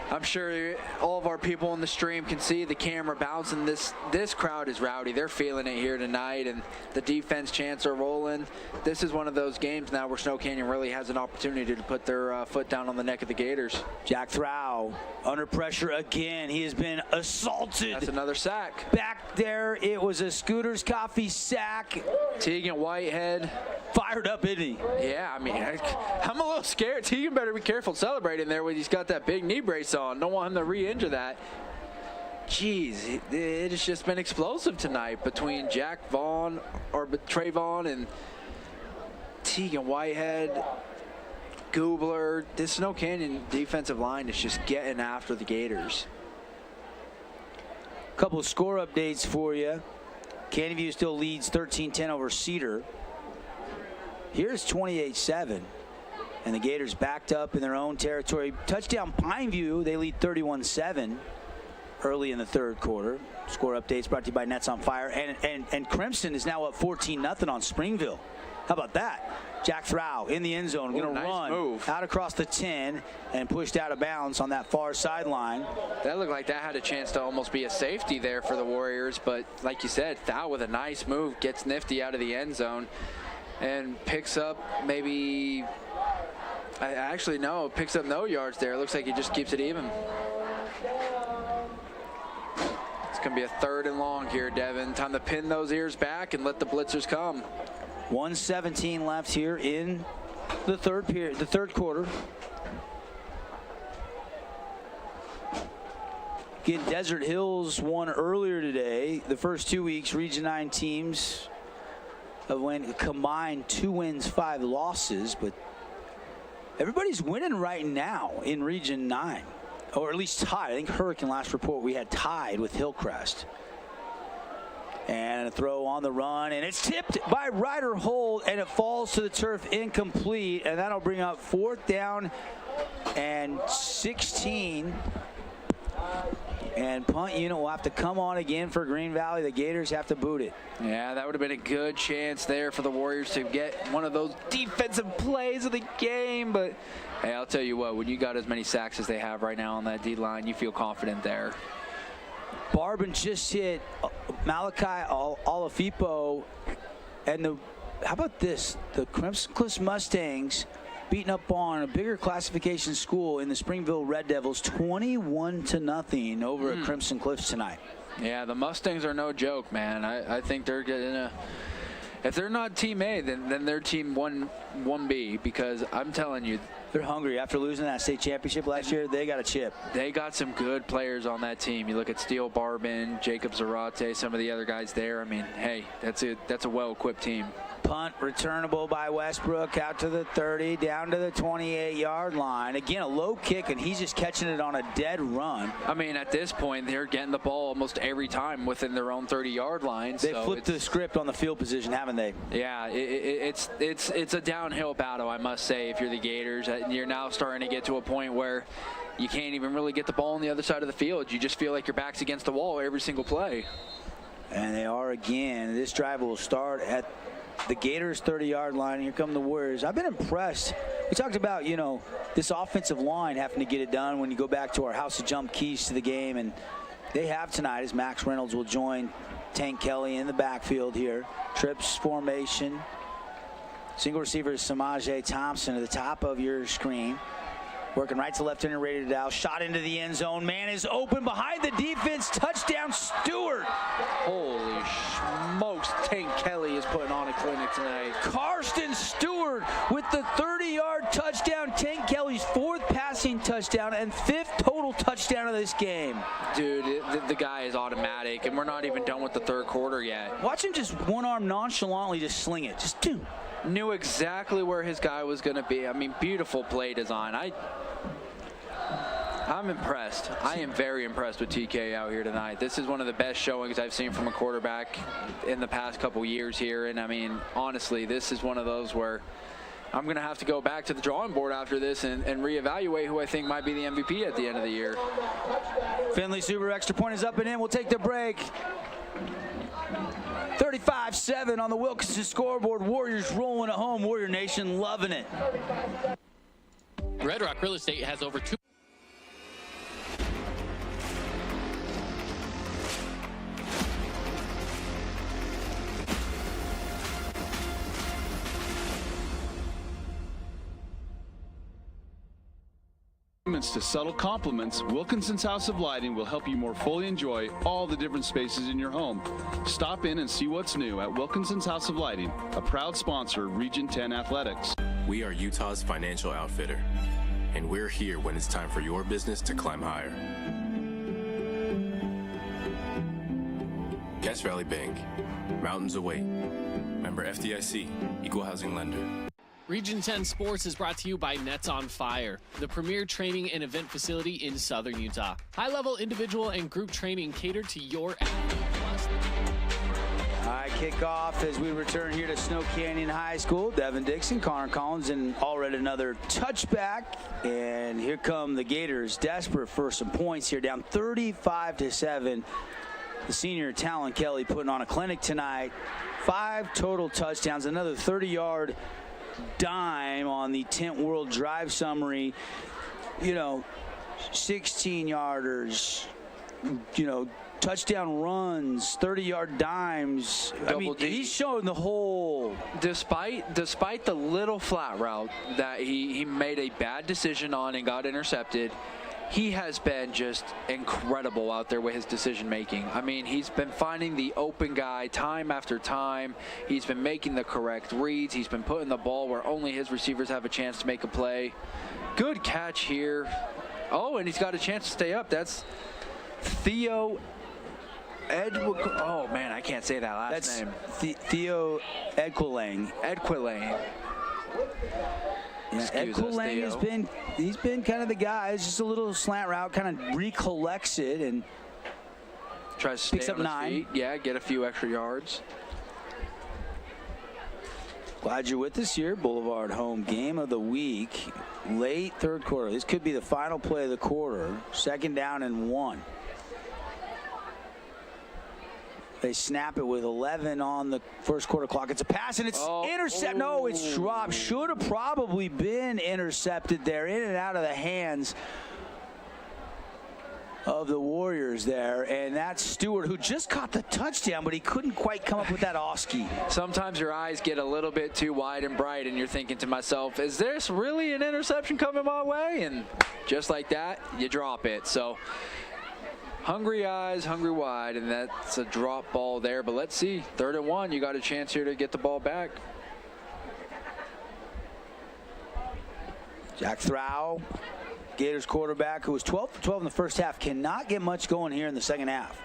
I'm sure all of our people on the stream can see the camera bouncing. This crowd is rowdy. They're feeling it here tonight, and the defense chants are rolling. This is one of those games now where Snow Canyon really has an opportunity to put their foot down on the neck of the Gators. Jack Throw under pressure again. He has been assaulted. That's another sack. Back there, it was a Scooters Coffee sack. Tegan Whitehead. Fired up, isn't he? Yeah, I mean, I'm a little scared. Tegan better be careful celebrating there when he's got that big knee brace on. Don't want him to re-injure that. Jeez, it has just been explosive tonight between Jack Vaughn, or Trayvon, and Tegan Whitehead, Goobler. This Snow Canyon defensive line is just getting after the Gators. Couple of score updates for you. Canyon View still leads 13-10 over Cedar. Here's 28-7. And the Gators backed up in their own territory. Touchdown Pineview, they lead 31-7 early in the third quarter. Score updates brought to you by Nets on Fire. And Crimson is now up 14-0 on Springville. How about that? Jack Throw in the end zone, going to run move out across the 10 and pushed out of bounds on that far sideline. That looked like that had a chance to almost be a safety there for the Warriors, but like you said, Thou with a nice move gets nifty out of the end zone and picks up maybe, actually no, picks up no yards there. It looks like he just keeps it even. It's going to be a 3rd and long here, Devin. Time to pin those ears back and let the blitzers come. 1:17 left here in the third quarter. Again, Desert Hills won earlier today. The first 2 weeks, Region 9 teams have went combined 2 wins, 5 losses, but everybody's winning right now in Region 9, or at least tied. I think Hurricane last report we had tied with Hillcrest. And a throw on the run, and it's tipped by Ryder Holt, and it falls to the turf incomplete, and that'll bring up 4th down and 16. And punt unit will have to come on again for Green Valley. The Gators have to boot it. Yeah, that would have been a good chance there for the Warriors to get one of those defensive plays of the game. But, hey, I'll tell you what, when you got as many sacks as they have right now on that D-line, you feel confident there. Barbin just hit Malachi Olafipo, and how about this? The Crimson Cliffs Mustangs beating up on a bigger classification school in the Springville Red Devils 21-0 over at Crimson Cliffs tonight. Yeah, the Mustangs are no joke, man. I think they're getting if they're not Team A, then they're Team 1B, because I'm telling you, they're hungry. After losing that state championship last year, they got a chip. They got some good players on that team. You look at Steele Barbin, Jacob Zarate, some of the other guys there. I mean, hey, that's a well-equipped team. Punt returnable by Westbrook out to the 30, down to the 28-yard line. Again, a low kick, and he's just catching it on a dead run. I mean, at this point, they're getting the ball almost every time within their own 30-yard line. They flipped the script on the field position, haven't they? Yeah, it's a downhill battle, I must say, if you're the Gators. You're now starting to get to a point where you can't even really get the ball on the other side of the field. You just feel like your back's against the wall every single play. And they are again. This drive will start at the Gators 30-yard line. Here come the Warriors. I've been impressed. We talked about, this offensive line having to get it done when you go back to our House of Jump keys to the game, and they have tonight as Max Reynolds will join Tank Kelly in the backfield here. Trips formation. Single receiver is Samaje Thompson at the top of your screen. Working right to left, ready to down. Shot into the end zone. Man is open behind the defense. Touchdown, Stewart. Holy smokes. Tank Kelly is putting on a clinic tonight. Karsten Stewart with the 30-yard touchdown. Tank Kelly's 4th passing touchdown and 5th total touchdown of this game. Dude, the guy is automatic, and we're not even done with the third quarter yet. Watch him just one arm nonchalantly just sling it. Just do. Knew exactly where his guy was going to be. I mean, beautiful play design. I'm impressed. I am very impressed with TK out here tonight. This is one of the best showings I've seen from a quarterback in the past couple years here. And I mean, honestly, this is one of those where I'm going to have to go back to the drawing board after this and reevaluate who I think might be the MVP at the end of the year. Finley Subaru extra point is up and in. We'll take the break. 35-7 on the Wilkinson scoreboard. Warriors rolling at home. Warrior Nation loving it. Red Rock Real Estate has over 2. To subtle compliments, Wilkinson's House of Lighting will help you more fully enjoy all the different spaces in your home. Stop in and see what's new at Wilkinson's House of Lighting, a proud sponsor of Region 10 Athletics. We are Utah's financial outfitter, and we're here when it's time for your business to climb higher. Cache Valley Bank, mountains await. Member FDIC, equal housing lender. Region 10 Sports is brought to you by Nets on Fire, the premier training and event facility in southern Utah. High-level individual and group training catered to your athlete. All right, kickoff as we return here to Snow Canyon High School. Devin Dixon, Connor Collins, and already another touchback. And here come the Gators, desperate for some points here, down 35-7. The senior Talon Kelly putting on a clinic tonight. 5 total touchdowns, another 30-yard dime on the Tent World Drive summary. 16-yarders, touchdown runs, 30-yard dimes. He's showing the whole. Despite the little flat route that he made a bad decision on and got intercepted, he has been just incredible out there with his decision making. I mean, he's been finding the open guy time after time. He's been making the correct reads. He's been putting the ball where only his receivers have a chance to make a play. Good catch here. Oh, and he's got a chance to stay up. That's Theo Edward. Oh man, I can't say that last name. Theo Edquilang. Yeah, Ed Coulang he's been kind of the guy. It's just a little slant route, kind of recollects it and tries to picks up 9. Feet. Yeah, get a few extra yards. Glad you're with us here. Boulevard home game of the week. Late third quarter. This could be the final play of the quarter. 2nd down and 1. They snap it with 11 on the first quarter clock. It's a pass, and it's intercepted. No, it's dropped. Should have probably been intercepted there, in and out of the hands of the Warriors there. And that's Stewart, who just caught the touchdown, but he couldn't quite come up with that Oski. Sometimes your eyes get a little bit too wide and bright, and you're thinking to myself, is this really an interception coming my way? And just like that, you drop it. So hungry eyes, hungry wide, and that's a drop ball there. But let's see, 3rd and 1, you got a chance here to get the ball back. Jack Throw, Gators quarterback, who was 12 for 12 in the first half, cannot get much going here in the second half.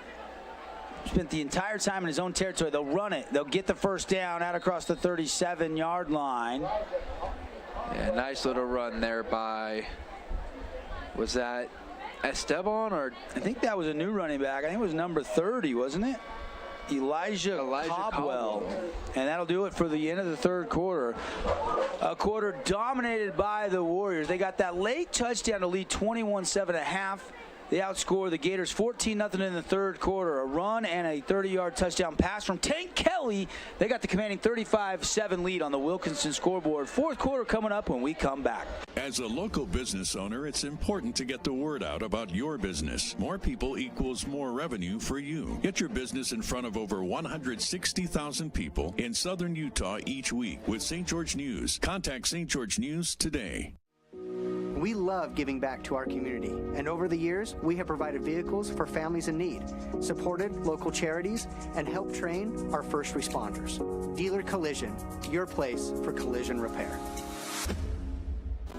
Spent the entire time in his own territory. They'll run it. They'll get the first down out across the 37-yard line. Yeah, nice little run there by, was that Esteban, or I think that was a new running back. I think it was number 30, wasn't it? Elijah Cobwell. And that'll do it for the end of the third quarter. A quarter dominated by the Warriors. They got that late touchdown to lead 21-7 at half. They outscore the Gators 14-0 in the third quarter. A run and a 30-yard touchdown pass from Tank Kelly. They got the commanding 35-7 lead on the Wilkinson scoreboard. Fourth quarter coming up when we come back. As a local business owner, it's important to get the word out about your business. More people equals more revenue for you. Get your business in front of over 160,000 people in southern Utah each week with St. George News. Contact St. George News today. We love giving back to our community, and over the years, we have provided vehicles for families in need, supported local charities, and helped train our first responders. Dealer Collision, your place for collision repair.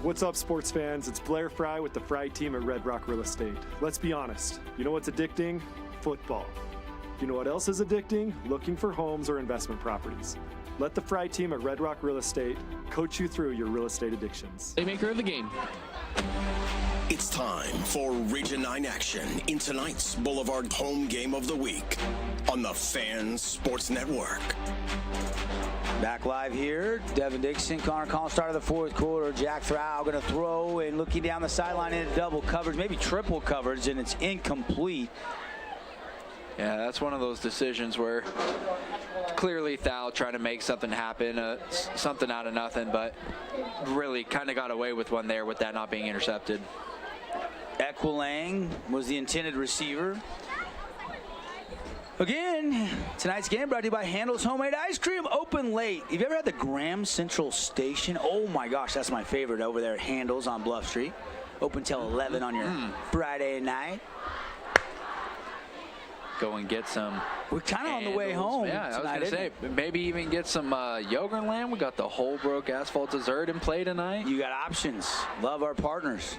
What's up, sports fans? It's Blair Fry with the Fry team at Red Rock Real Estate. Let's be honest. You know what's addicting? Football. You know what else is addicting? Looking for homes or investment properties. Let the Fry team at Red Rock Real Estate coach you through your real estate addictions. Playmaker of the game. It's time for Region 9 action in tonight's Boulevard home game of the week on the Fan Sports Network. Back live here. Devin Dixon, Connor Collins, start of the fourth quarter. Jack Throw going to throw and looking down the sideline into double coverage, maybe triple coverage, and it's incomplete. Yeah, that's one of those decisions where clearly Thal trying to make something happen, something out of nothing, but really kind of got away with one there with that not being intercepted. Equilang was the intended receiver. Again, tonight's game brought to you by Handel's Homemade Ice Cream, open late. Have you ever had the Graham Central Station? Oh my gosh, that's my favorite over there at Handel's on Bluff Street. Open till 11 on your Friday night. Go and get some. We're kind of on the way home. Yeah, tonight, I was going to say, maybe even get some Yogurtland. We got the Holbrook Asphalt Dessert in play tonight. You got options. Love our partners.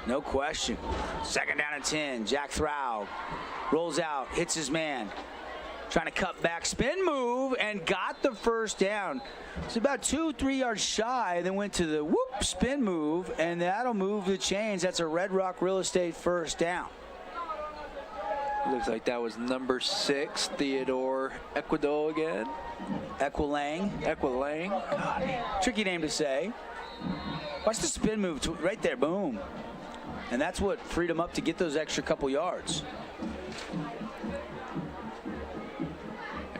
No question. Second down and 10. Jack Throw rolls out, hits his man. Trying to cut back, spin move, and got the first down. It's about 2-3 yards shy, then went to the whoop spin move, and that'll move the chains. That's a Red Rock Real Estate first down. Looks like that was number 6, Theodore Ecuador again. Equilang. God, tricky name to say. Watch the spin move right there, boom. And that's what freed him up to get those extra couple yards.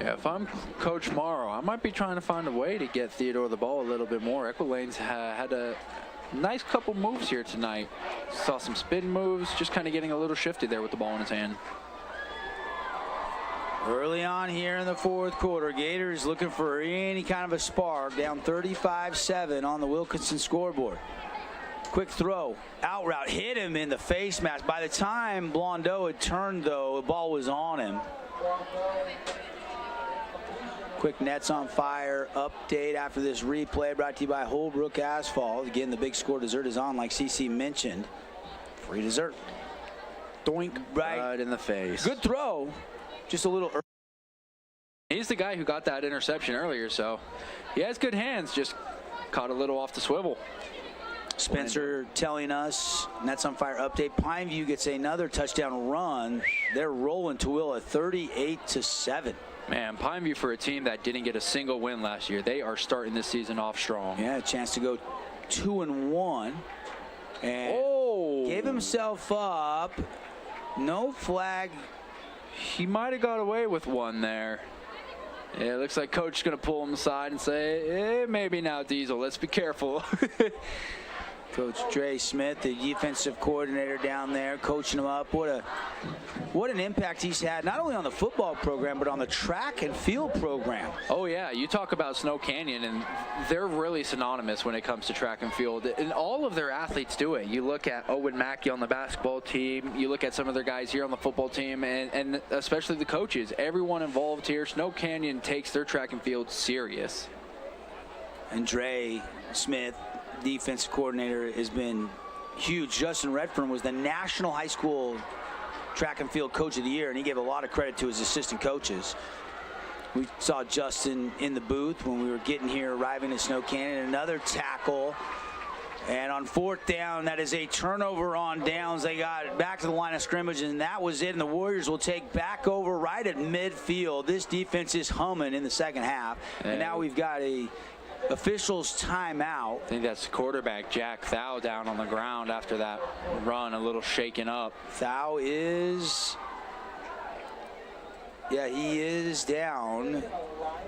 Yeah, if I'm Coach Morrow, I might be trying to find a way to get Theodore the ball a little bit more. Equilang's had a nice couple moves here tonight. Saw some spin moves, just kind of getting a little shifty there with the ball in his hand. Early on here in the fourth quarter, Gators looking for any kind of a spark, down 35-7 on the Wilkinson scoreboard. Quick throw, out route, hit him in the face mask. By the time Blondeau had turned, though, the ball was on him. Quick Nets on Fire update after this replay brought to you by Holbrook Asphalt. Again, the big score dessert is on, like CC mentioned. Free dessert. Doink, right in the face. Good throw. Just a little early. He's the guy who got that interception earlier, so he has good hands, just caught a little off the swivel. Spencer telling us, Nets on Fire update, Pineview gets another touchdown run. They're rolling to Will at 38-7. Man, Pineview, for a team that didn't get a single win last year, they are starting this season off strong. Yeah, a chance to go 2-1. And gave himself up. No flag. He might have got away with one there. Yeah, it looks like Coach is going to pull him aside and say, maybe now, Diesel, let's be careful. Coach Dre Smith, the defensive coordinator down there, coaching him up. What an impact he's had, not only on the football program, but on the track and field program. Oh, yeah. You talk about Snow Canyon, and they're really synonymous when it comes to track and field. And all of their athletes do it. You look at Owen Mackey on the basketball team. You look at some of their guys here on the football team, and especially the coaches. Everyone involved here. Snow Canyon takes their track and field serious. And Dre Smith, defensive coordinator, has been huge. Justin Redfern was the National High School Track and Field Coach of the Year, and he gave a lot of credit to his assistant coaches. We saw Justin in the booth when we were getting here, arriving at Snow Canyon. Another tackle, and on fourth down, that is a turnover on downs. They got back to the line of scrimmage, and that was it, and the Warriors will take back over right at midfield. This defense is humming in the second half, and now we've got a officials timeout. I think that's quarterback Jack Thau down on the ground after that run, a little shaken up. Thau is, yeah, he is down.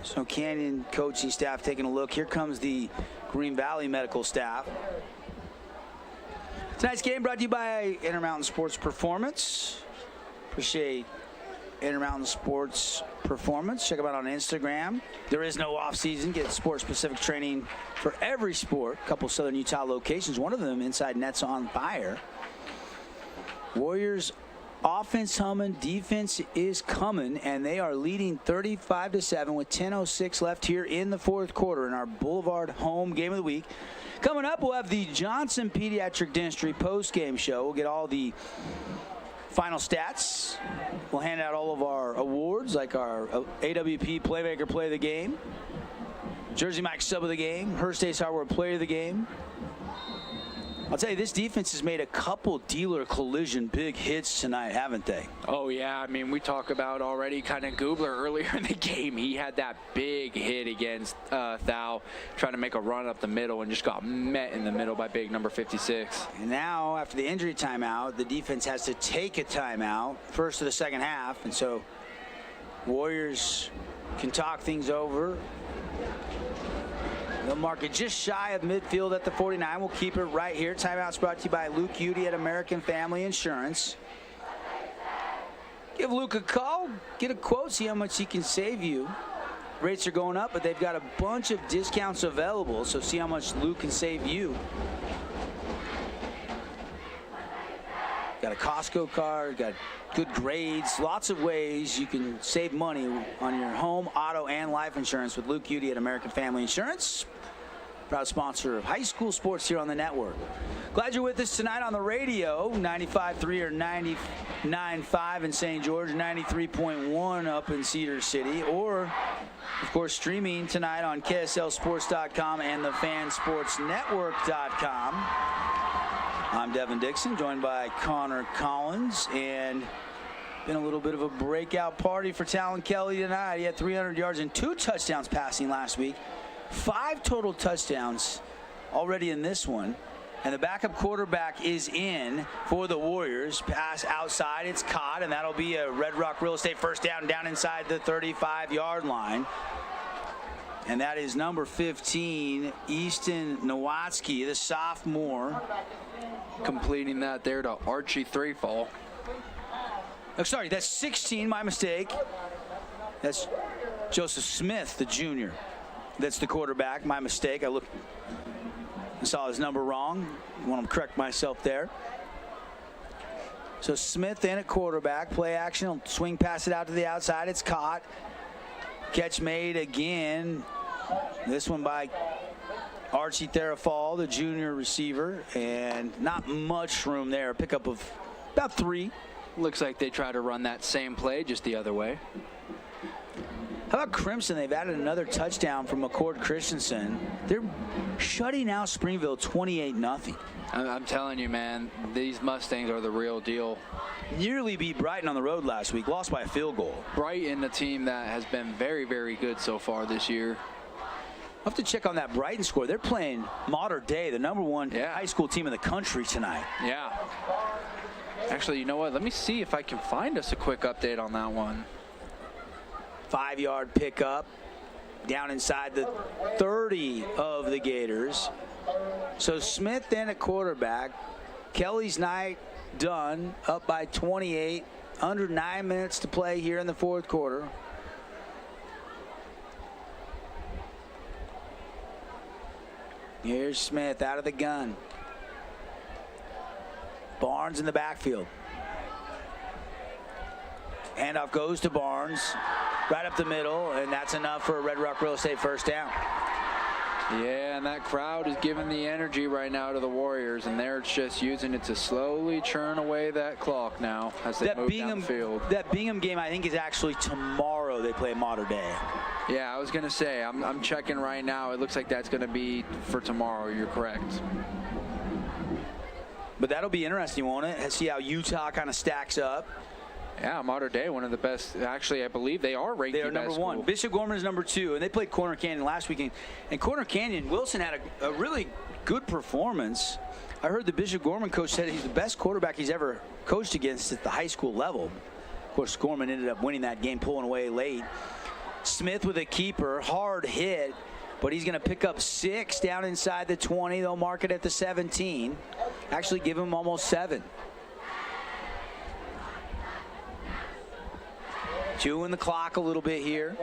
Snow Canyon coaching staff taking a look. Here comes the Green Valley medical staff. Tonight's game brought to you by Intermountain Sports Performance. Appreciate Intermountain Sports Performance. Check them out on Instagram. There is no off season. Get sport-specific training for every sport. A couple Southern Utah locations. One of them inside Nets on Fire. Warriors offense humming, defense is coming, and they are leading 35-7 with 10:06 left here in the fourth quarter in our Boulevard home game of the week. Coming up, we'll have the Johnson Pediatric Dentistry post-game show. We'll get all the final stats. We'll hand out all of our awards, like our AWP Playmaker Play of the Game, Jersey Mike Sub of the Game, Hearst Ace Hardware Player of the Game. I'll tell you, this defense has made a couple dealer collision big hits tonight, haven't they? Oh, yeah. I mean, we talk about already kind of Goobler earlier in the game. He had that big hit against Thau, trying to make a run up the middle and just got met in the middle by big number 56. And now, after the injury timeout, the defense has to take a timeout, first of the second half. And so Warriors can talk things over. They'll mark it just shy of midfield at the 49. We'll keep it right here. Timeout's brought to you by Luke Udy at American Family Insurance. Give Luke a call, get a quote, see how much he can save you. Rates are going up, but they've got a bunch of discounts available, so see how much Luke can save you. got a Costco card, got good grades, lots of ways you can save money on your home, auto, and life insurance with Luke Udy at American Family Insurance. Proud sponsor of high school sports here on the network. Glad you're with us tonight on the radio, 95.3 or 99.5 in St. George, 93.1 up in Cedar City, or, of course, streaming tonight on KSLSports.com and theFanSportsNetwork.com. I'm Devin Dixon, joined by Connor Collins, and been a little bit of a breakout party for Talon Kelly tonight. He had 300 yards and 2 touchdowns passing last week. 5 total touchdowns already in this one. And the backup quarterback is in for the Warriors. Pass outside, it's caught, and that'll be a Red Rock Real Estate first down inside the 35-yard line. And that is number 15, Easton Nowatzki, the sophomore. Completing that there to Archie Threefall. Oh, sorry, that's 16, my mistake. That's Joseph Smith, the junior. That's the quarterback, my mistake. I saw his number wrong. I want to correct myself there. So Smith in at quarterback, play action, swing pass it out to the outside, it's caught. Catch made again. This one by Archie Threefall, the junior receiver, and not much room there. Pickup of about 3. Looks like they try to run that same play just the other way. How about Crimson? They've added another touchdown from McCord Christensen. They're shutting out Springville 28-0. I'm telling you, man, these Mustangs are the real deal. Nearly beat Brighton on the road last week, lost by a field goal. Brighton, the team that has been very, very good so far this year. I'll have to check on that Brighton score. They're playing Mater Dei, the #1 high school team in the country tonight. Yeah. Actually, you know what? Let me see if I can find us a quick update on that one. 5-yard pickup down inside the 30 of the Gators. So Smith then at quarterback. Kelly's night done, up by 28. Under 9 minutes to play here in the fourth quarter. Here's Smith out of the gun. Barnes in the backfield. Handoff goes to Barnes. Right up the middle, and that's enough for a Red Rock Real Estate first down. Yeah, and that crowd is giving the energy right now to the Warriors, and they're just using it to slowly churn away that clock now as they move down the field. That Bingham game, I think, is actually tomorrow. They play Mater Dei. Yeah, I was going to say, I'm checking right now. It looks like that's going to be for tomorrow. You're correct. But that'll be interesting, won't it? See how Utah kind of stacks up. Yeah, Mater Dei, one of the best. Actually, I believe they are ranked. They are number 1. Bishop Gorman is number 2, and they played Corner Canyon last weekend. And Corner Canyon, Wilson had a really good performance. I heard the Bishop Gorman coach said he's the best quarterback he's ever coached against at the high school level. Of course, Gorman ended up winning that game, pulling away late. Smith with a keeper, hard hit, but he's going to pick up 6 down inside the 20. They'll mark it at the 17. Actually give him almost 7. Chewing the clock a little bit here.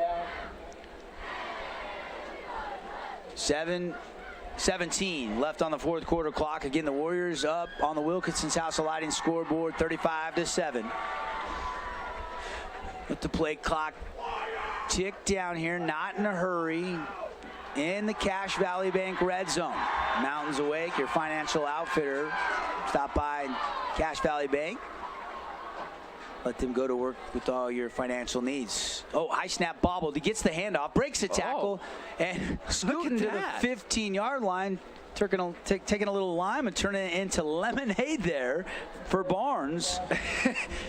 7:17 left on the fourth quarter clock. Again, the Warriors up on the Wilkinson's House of Lighting scoreboard, 35-7. Let the play clock tick down here, not in a hurry. In the Cache Valley Bank red zone. Mountains Awake, your financial outfitter. Stop by Cache Valley Bank. Let them go to work with all your financial needs. Oh, high snap bobbled. He gets the handoff, breaks the tackle, and scooting to the 15-yard line, taking a little lime and turning it into lemonade there for Barnes.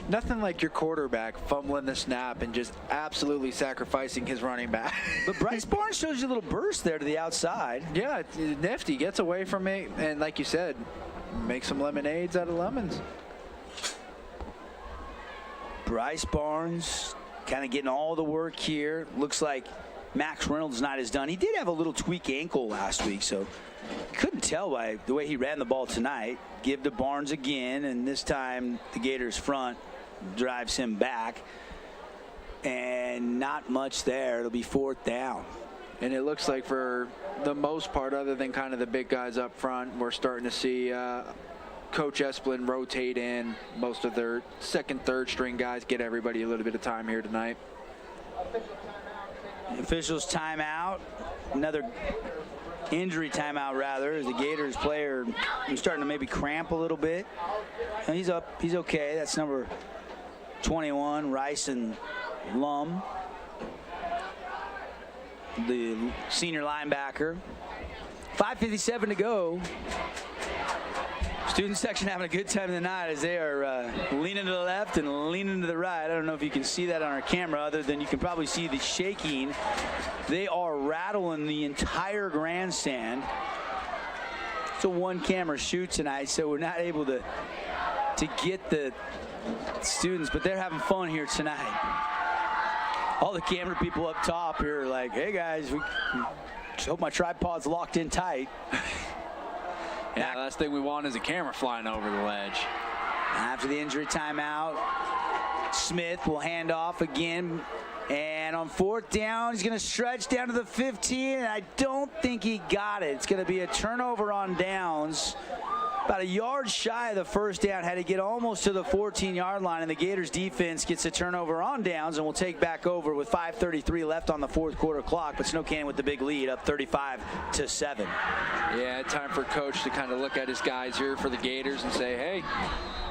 Nothing like your quarterback fumbling the snap and just absolutely sacrificing his running back. But Bryce Barnes shows you a little burst there to the outside. Yeah, it's nifty. Gets away from it, and like you said, make some lemonades out of lemons. Bryce Barnes kind of getting all the work here. Looks like Max Reynolds' night is done. He did have a little tweak ankle last week, so couldn't tell by the way he ran the ball tonight. Give to Barnes again, and this time the Gators front drives him back. And not much there. It'll be 4th down. And it looks like for the most part, other than kind of the big guys up front, we're starting to see Coach Esplin rotate in most of their second, third string guys, get everybody a little bit of time here tonight. Officials timeout. Another injury timeout, rather, as the Gators player is starting to maybe cramp a little bit. And he's up. He's okay. That's number 21, Rice and Lum, the senior linebacker. 5:57 to go. Student section having a good time tonight as they are leaning to the left and leaning to the right. I don't know if you can see that on our camera, other than you can probably see the shaking. They are rattling the entire grandstand. It's a one-camera shoot tonight, so we're not able to get the students, but they're having fun here tonight. All the camera people up top here are like, hey guys, we just hope my tripod's locked in tight. Yeah, last thing we want is a camera flying over the ledge. After the injury timeout, Smith will hand off again. And on 4th down, he's going to stretch down to the 15, and I don't think he got it. It's going to be a turnover on downs. About a yard shy of the first down, had to get almost to the 14-yard line, and the Gators defense gets a turnover on downs and will take back over with 5:33 left on the fourth quarter clock. But Snow Canyon with the big lead, up 35-7. Yeah, time for Coach to kind of look at his guys here for the Gators and say, hey,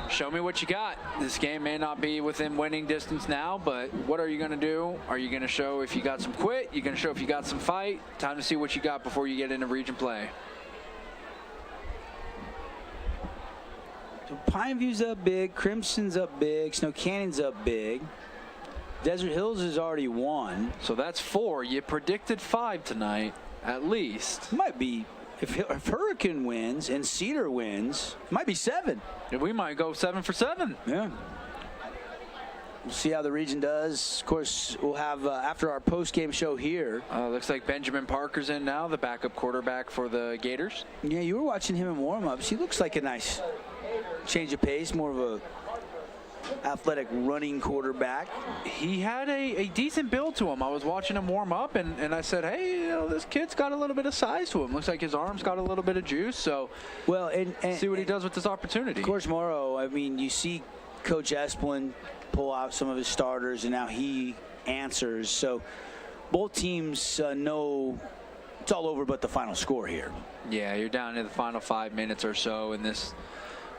show me what you got. This game may not be within winning distance now, but what are you going to do? Are you going to show if you got some quit? You're going to show if you got some fight? Time to see what you got before you get into region play. Pineview's up big, Crimson's up big, Snow Canyon's up big. Desert Hills has already won. So that's 4. You predicted 5 tonight, at least. Might be, if Hurricane wins and Cedar wins, it might be 7. And we might go 7 for 7. Yeah. We'll see how the region does. Of course, we'll have, after our post-game show here. Looks like Benjamin Parker's in now, the backup quarterback for the Gators. Yeah, you were watching him in warm-ups. He looks like a nice change of pace, more of a athletic running quarterback. He had a decent build to him. I was watching him warm up, and I said, hey, you know, this kid's got a little bit of size to him. Looks like his arm's got a little bit of juice. So, well, and see what he does with this opportunity. Of course, Morrow, I mean, you see Coach Esplin pull out some of his starters, and now he answers. So both teams know it's all over but the final score here. Yeah, you're down to the final 5 minutes or so in this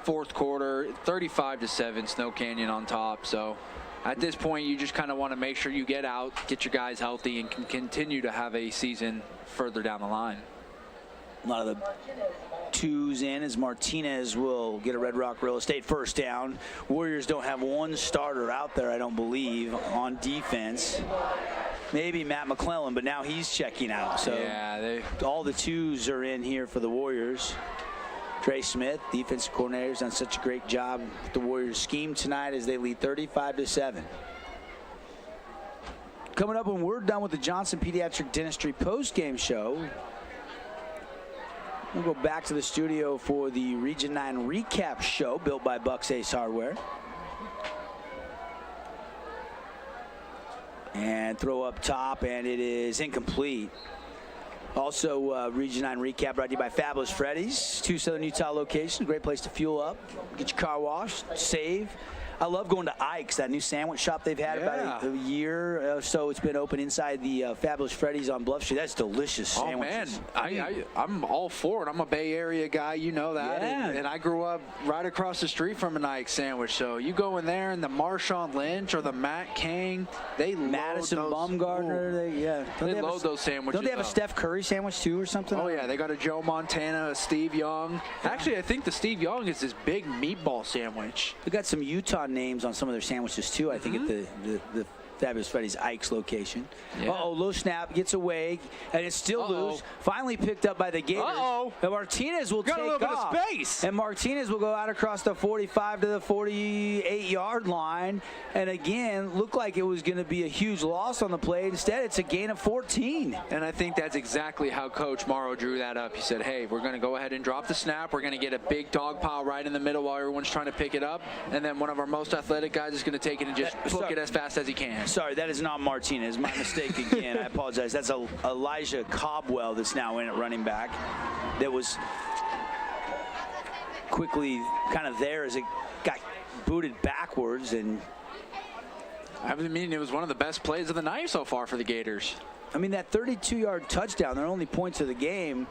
fourth quarter, 35-7, Snow Canyon on top. So at this point, you just kind of want to make sure you get out, get your guys healthy, and can continue to have a season further down the line. A lot of the twos in as Martinez will get a Red Rock Real Estate first down. Warriors don't have one starter out there, I don't believe, on defense. Maybe Matt McClellan, but now he's checking out. So yeah, all the twos are in here for the Warriors. Trey Smith, defensive coordinator, has done such a great job with the Warriors scheme tonight as they lead 35-7. Coming up when we're done with the Johnson Pediatric Dentistry post-game show, we'll go back to the studio for the Region 9 recap show built by Bucks Ace Hardware. And throw up top, and it is incomplete. Also, Region 9 recap brought to you by Fabulous Freddy's, 2 Southern Utah locations. Great place to fuel up, get your car washed, save. I love going to Ike's, that new sandwich shop they've had about a year or so. It's been open inside the Fabulous Freddy's on Bluff Street. That's delicious sandwiches. Oh, man. I'm all for it. I'm a Bay Area guy. You know that. Yeah. And I grew up right across the street from an Ike's sandwich. So you go in there and the Marshawn Lynch or the Matt King, they Madison Bumgarner. They load those sandwiches. Don't they have a Steph Curry sandwich too or something? Oh, yeah. They got a Joe Montana, a Steve Young. Actually, I think the Steve Young is this big meatball sandwich. We got some Utah names on some of their sandwiches too, I think, at the Fabulous Freddy's Ike's location. Yeah. Low snap, gets away, and it's still loose. Finally picked up by the Gators. And Martinez will take off. Got a little bit of space. And Martinez will go out across the 45 to the 48-yard line. And again, looked like it was going to be a huge loss on the play. Instead, it's a gain of 14. And I think that's exactly how Coach Morrow drew that up. He said, hey, we're going to go ahead and drop the snap. We're going to get a big dog pile right in the middle while everyone's trying to pick it up. And then one of our most athletic guys is going to take it and just book it as fast as he can. Sorry, that is not Martinez. My mistake again. I apologize. That's Elijah Cobwell that's now in at running back. That was quickly kind of there as it got booted backwards. And I mean, it was one of the best plays of the night so far for the Gators. I mean, that 32-yard touchdown, their only points of the game.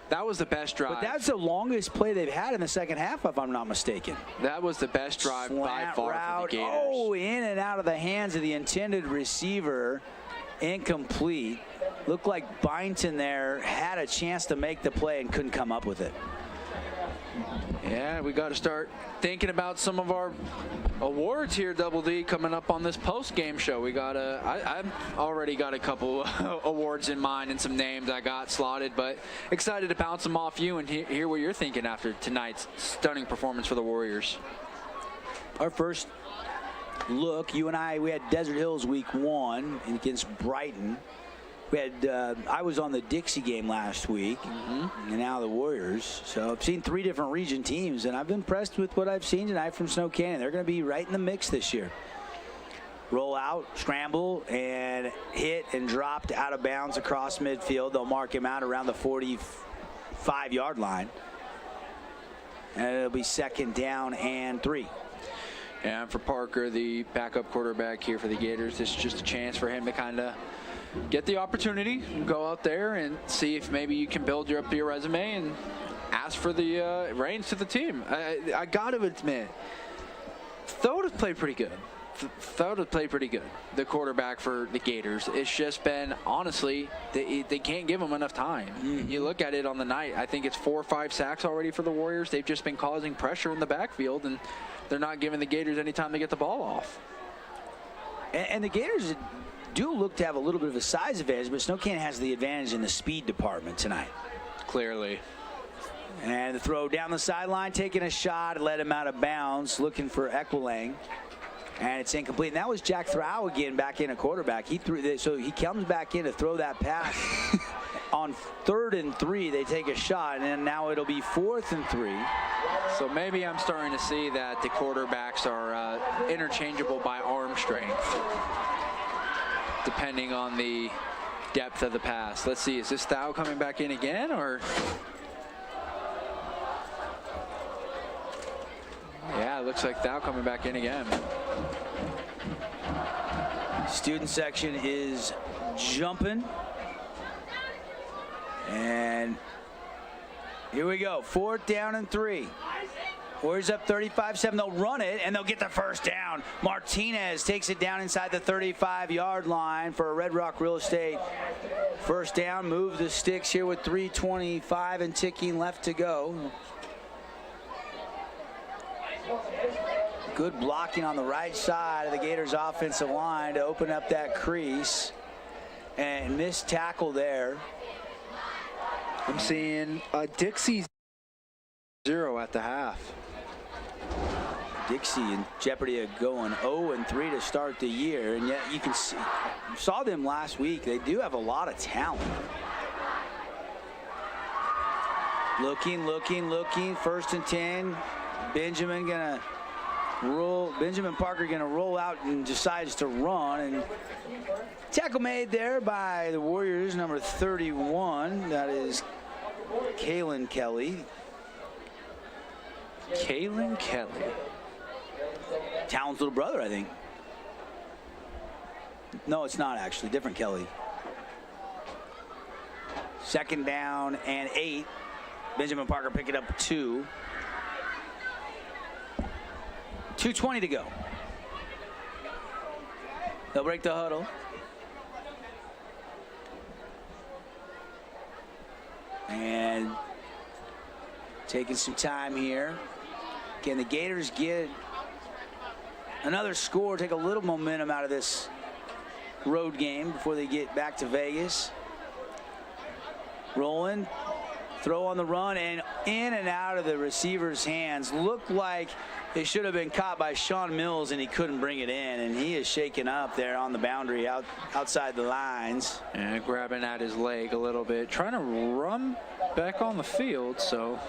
That was the best drive. But that's the longest play they've had in the second half, if I'm not mistaken. That was the best drive by far for the Gators. Oh, in and out of the hands of the intended receiver. Incomplete. Looked like Byington there had a chance to make the play and couldn't come up with it. Yeah, we got to start thinking about some of our awards here, Double D, coming up on this post-game show. We got I've already got a couple awards in mind and some names I got slotted, but excited to bounce them off you and hear what you're thinking after tonight's stunning performance for the Warriors. Our first look, you and I, we had Desert Hills week 1 against Brighton. We had, I was on the Dixie game last week, and now the Warriors. So I've seen 3 different region teams, and I've been impressed with what I've seen tonight from Snow Canyon. They're going to be right in the mix this year. Roll out, scramble, and hit and dropped out of bounds across midfield. They'll mark him out around the 45-yard line. And it'll be 2nd down and 3. And for Parker, the backup quarterback here for the Gators, this is just a chance for him to kind of get the opportunity, go out there and see if maybe you can build up your resume and ask for the reins to the team. I got to admit, Thoda's played pretty good. Thoda's played pretty good, the quarterback for the Gators. It's just been, honestly, they can't give him enough time. You look at it on the night, I think it's 4 or 5 sacks already for the Warriors. They've just been causing pressure in the backfield, and they're not giving the Gators any time to get the ball off. And the Gators do look to have a little bit of a size advantage, but Snow Canyon has the advantage in the speed department tonight. Clearly. And the throw down the sideline, taking a shot, led him out of bounds, looking for Equilang. And it's incomplete. And that was Jack Throw again back in a quarterback. He threw this, so he comes back in to throw that pass. On 3rd and 3, they take a shot, and now it'll be 4th and 3. So maybe I'm starting to see that the quarterbacks are interchangeable by arm strength, depending on the depth of the pass. Let's see, is this Thou coming back in again, or? Yeah, it looks like Thou coming back in again. Student section is jumping. And here we go, 4th down and 3. Warriors up 35-7. They'll run it, and they'll get the first down. Martinez takes it down inside the 35-yard line for a Red Rock Real Estate. First down, move the sticks here with 3:25 and ticking left to go. Good blocking on the right side of the Gators offensive line to open up that crease. And missed tackle there. I'm seeing Dixie 0 at the half. Dixie in jeopardy of going 0-3 to start the year, and yet you can see, you saw them last week. They do have a lot of talent. Looking. 1st and 10. Benjamin Parker gonna roll out and decides to run, and tackle made there by the Warriors, number 31. That is Kalen Kelly. Kalen Kelly. Talon's little brother, I think. No, it's not actually. Different Kelly. 2nd down and 8. Benjamin Parker picking up 2. 2:20 to go. They'll break the huddle. And taking some time here. Can the Gators get another score, take a little momentum out of this road game before they get back to Vegas? Rolling, throw on the run, and in and out of the receiver's hands. Looked like it should have been caught by Sean Mills, and he couldn't bring it in, and he is shaken up there on the boundary outside the lines. And grabbing at his leg a little bit, trying to run back on the field, so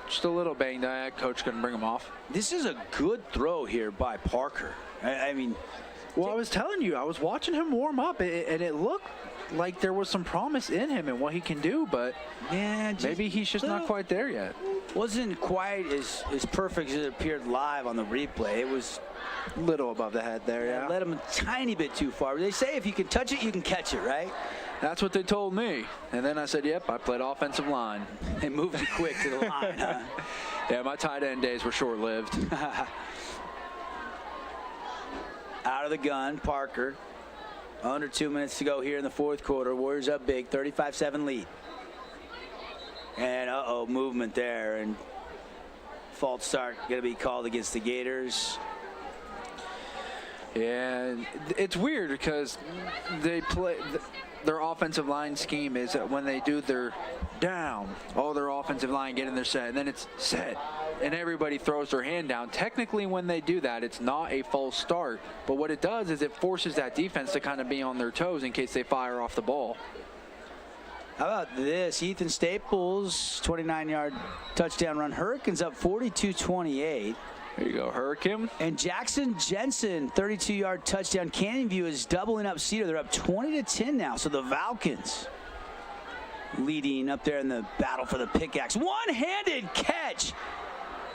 just a little banged up. Coach couldn't bring him off. This is a good throw here by Parker. I mean, well, I was telling you, I was watching him warm up, and it looked like there was some promise in him and what he can do, but yeah, maybe he's just not quite there yet. Wasn't quite as perfect as it appeared live on the replay. It was a little above the head there, yeah. Led him a tiny bit too far. They say if you can touch it, you can catch it, right? That's what they told me. And then I said, yep, I played offensive line. They moved you quick to the line, huh? Yeah, my tight end days were short-lived. Out of the gun, Parker. Under 2 minutes to go here in the fourth quarter. Warriors up big, 35-7 lead. And movement there, and false start going to be called against the Gators. Yeah, it's weird because they play their offensive line scheme is that when they do their down, all their offensive line get in their set, and then it's set, and everybody throws their hand down. Technically, when they do that, it's not a false start, but what it does is it forces that defense to kind of be on their toes in case they fire off the ball. How about this? Ethan Staples, 29-yard touchdown run. Hurricanes up 42-28. There you go, Hurricane. And Jackson Jensen, 32-yard touchdown. Canyon View is doubling up Cedar. They're up 20-10 now. So the Falcons leading up there in the battle for the pickaxe. One-handed catch.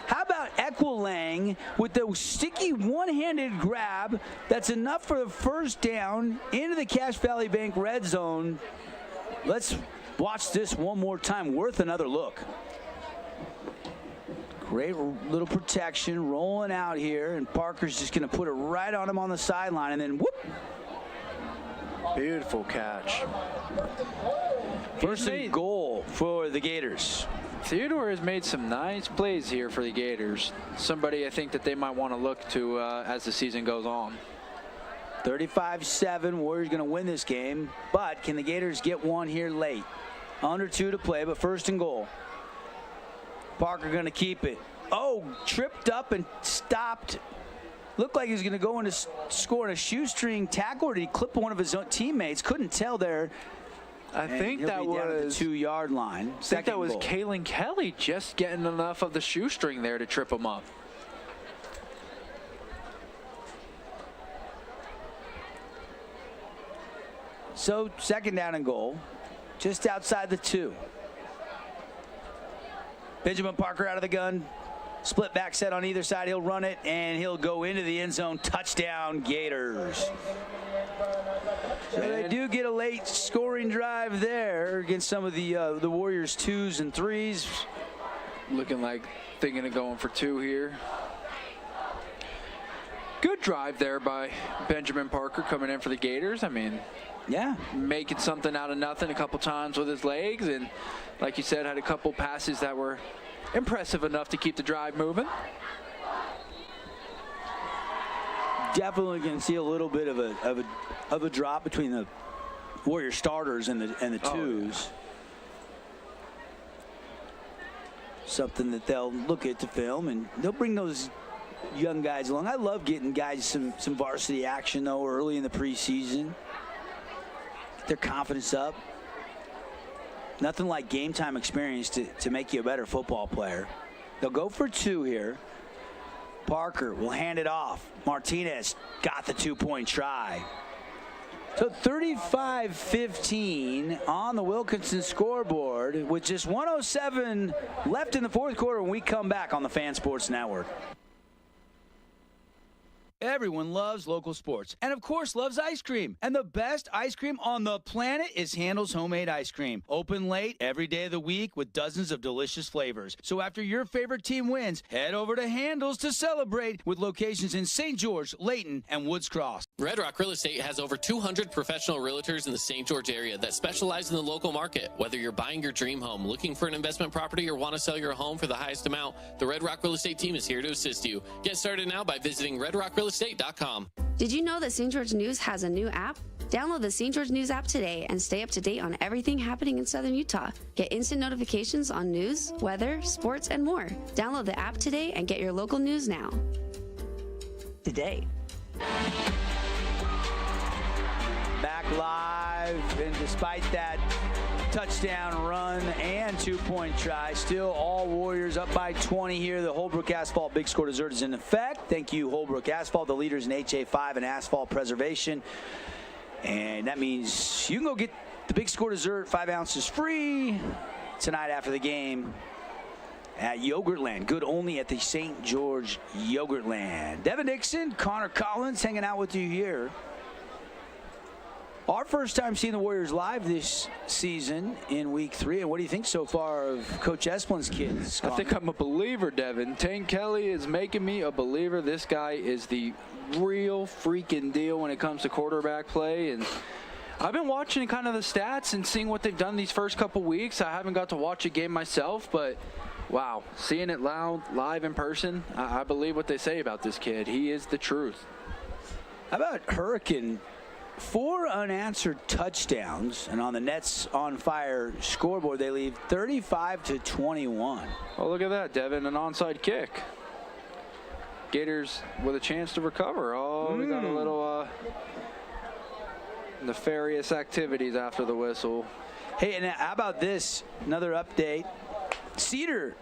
How about Equilang with the sticky one-handed grab? That's enough for the first down into the Cache Valley Bank red zone. Let's watch this one more time. Worth another look. Great little protection rolling out here, and Parker's just going to put it right on him on the sideline, and then whoop. Beautiful catch. First and goal for the Gators. Theodore has made some nice plays here for the Gators. Somebody I think that they might want to look to as the season goes on. 35-7, Warriors going to win this game, but can the Gators get one here late? Under 2 to play, but first and goal. Parker going to keep it. Oh, tripped up and stopped. Looked like he was going to go into scoring a shoestring tackle, or did he clip one of his own teammates? Couldn't tell there. I think that was down at the 2-yard line. I think that was Kalen Kelly just getting enough of the shoestring there to trip him up. So second down and goal, just outside the 2. Benjamin Parker out of the gun. Split back set on either side. He'll run it, and he'll go into the end zone. Touchdown, Gators. So they do get a late scoring drive there against some of the Warriors' 2s and 3s. Looking like thinking of going for 2 here. Good drive there by Benjamin Parker coming in for the Gators. I mean, yeah, making something out of nothing a couple times with his legs, and like you said, had a couple passes that were impressive enough to keep the drive moving. Definitely can see a little bit of a drop between the Warrior starters and the 2s. Yeah. Something that they'll look at the film, and they'll bring those young guys along. I love getting guys some varsity action though early in the preseason. Get their confidence up. Nothing like game time experience to make you a better football player. They'll go for 2 here. Parker will hand it off. Martinez got the 2-point try. So 35-15 on the Wilkinson scoreboard with just 1:07 left in the fourth quarter when we come back on the Fan Sports Network. Everyone loves local sports and, of course, loves ice cream. And the best ice cream on the planet is Handel's Homemade Ice Cream. Open late every day of the week with dozens of delicious flavors. So after your favorite team wins, head over to Handel's to celebrate with locations in St. George, Layton, and Woods Cross. Red Rock Real Estate has over 200 professional realtors in the St. George area that specialize in the local market. Whether you're buying your dream home, looking for an investment property, or want to sell your home for the highest amount, the Red Rock Real Estate team is here to assist you. Get started now by visiting redrockrealestate.com. Did you know that St. George News has a new app? Download the St. George News app today and stay up to date on everything happening in Southern Utah. Get instant notifications on news, weather, sports, and more. Download the app today and get your local news now. Today. Back live, and despite that touchdown run and 2-point try, still all Warriors up by 20 here. The Holbrook Asphalt Big Score Dessert is in effect. Thank you, Holbrook Asphalt, the leaders in HA5 and asphalt preservation. And that means you can go get the Big Score Dessert, 5 ounces free, tonight after the game at Yogurtland. Good only at the St. George Yogurtland. Devin Dixon, Connor Collins hanging out with you here. Our first time seeing the Warriors live this season in week 3. And what do you think so far of Coach Esplin's kids? I think I'm a believer, Devin. Tane Kelly is making me a believer. This guy is the real freaking deal when it comes to quarterback play. And I've been watching kind of the stats and seeing what they've done these first couple weeks. I haven't got to watch a game myself, but wow, seeing it live in person, I believe what they say about this kid. He is the truth. How about Hurricane? 4 unanswered touchdowns, and on the Nets on Fire scoreboard, they leave 35-21. Oh, look at that, Devin, an onside kick. Gators with a chance to recover. Oh, we got a little nefarious activities after the whistle. Hey, and how about this? Another update. Cedar,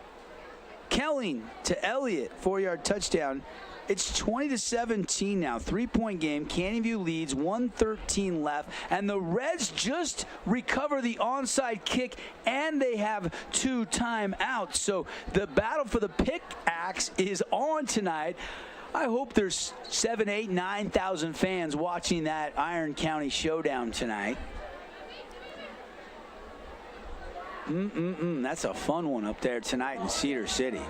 Kelling to Elliott, 4-yard touchdown. It's 20-17 now, 3-point game. Canyon View leads, 1:13 left, and the Reds just recover the onside kick, and they have 2 timeouts. So the battle for the pickaxe is on tonight. I hope there's 7,000, 8,000, 9,000 fans watching that Iron County showdown tonight. That's a fun one up there tonight in Cedar City.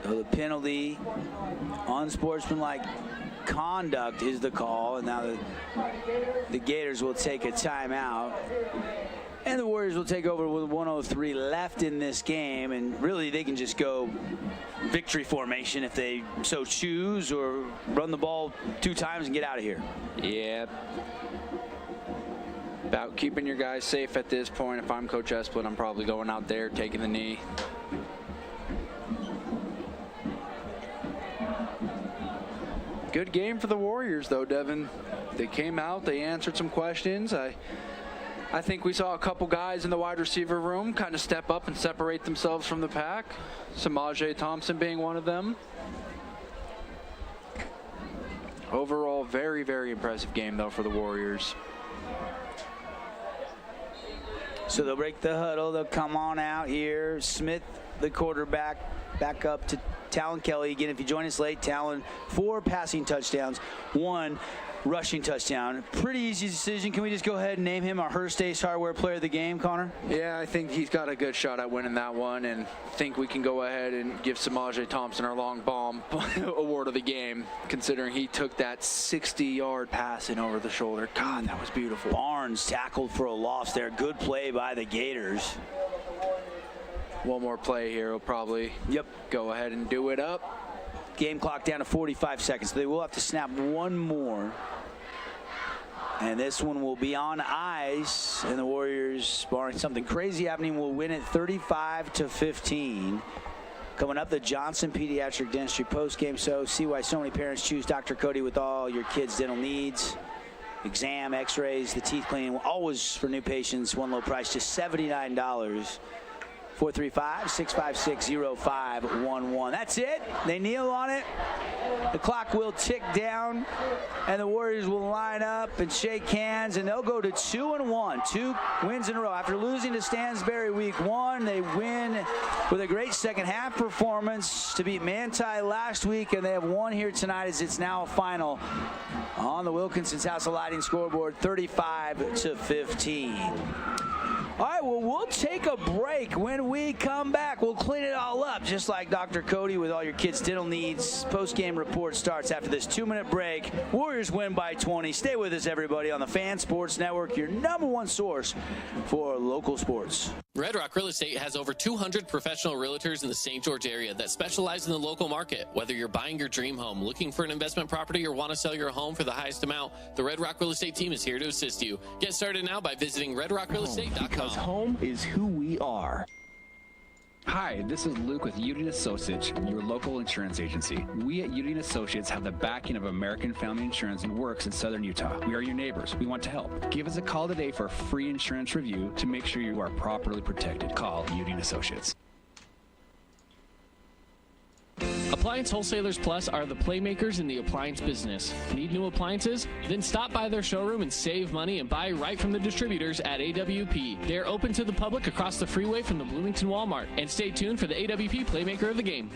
So the penalty, unsportsmanlike conduct is the call, and now the Gators will take a timeout. And the Warriors will take over with 1:03 left in this game, and really they can just go victory formation if they so choose, or run the ball 2 times and get out of here. Yeah. About keeping your guys safe at this point. If I'm Coach Esplin, I'm probably going out there, taking the knee. Good game for the Warriors, though, Devin. They came out, they answered some questions. I think we saw a couple guys in the wide receiver room kind of step up and separate themselves from the pack. Samaje Thompson being one of them. Overall, very, very impressive game, though, for the Warriors. So they'll break the huddle. They'll come on out here. Smith, the quarterback, back up to Talon Kelly. Again, if you join us late, Talon, 4 passing touchdowns, 1 rushing touchdown. Pretty easy decision. Can we just go ahead and name him our Hearst Ace Hardware Player of the Game, Connor? Yeah, I think he's got a good shot at winning that one, and think we can go ahead and give Samaje Thompson our long bomb award of the game, considering he took that 60-yard pass in over the shoulder. God, that was beautiful. Barnes tackled for a loss there. Good play by the Gators. One more play here will probably go ahead and do it up. Game clock down to 45 seconds. They will have to snap one more. And this one will be on ice. And the Warriors, barring something crazy happening, will win it 35-15. Coming up, the Johnson Pediatric Dentistry postgame. So see why so many parents choose Dr. Cody with all your kids' dental needs. Exam, x-rays, the teeth cleaning, always for new patients. One low price, just $79. 435-656-0511. That's it. They kneel on it. The clock will tick down, and the Warriors will line up and shake hands, and they'll go to 2-1. 2 wins in a row. After losing to Stansbury week 1, they win with a great second half performance to beat Manti last week, and they have won here tonight as it's now a final on the Wilkinson's House of Lighting scoreboard, 35-15. All right, well, we'll take a break. When we come back, we'll clean it all up, just like Dr. Cody with all your kids' dental needs. Post-game report starts after this 2-minute break. Warriors win by 20. Stay with us, everybody, on the Fan Sports Network, your #1 source for local sports. Red Rock Real Estate has over 200 professional realtors in the St. George area that specialize in the local market. Whether you're buying your dream home, looking for an investment property, or want to sell your home for the highest amount, the Red Rock Real Estate team is here to assist you. Get started now by visiting redrockrealestate.com. Because home is who we are. Hi, this is Luke with Udine Associates, your local insurance agency. We at Udine Associates have the backing of American Family Insurance and works in Southern Utah. We are your neighbors. We want to help. Give us a call today for a free insurance review to make sure you are properly protected. Call Udine Associates. Appliance Wholesalers Plus are the playmakers in the appliance business. Need new appliances? Then stop by their showroom and save money and buy right from the distributors at AWP. They're open to the public across the freeway from the Bloomington Walmart. And stay tuned for the AWP Playmaker of the Game.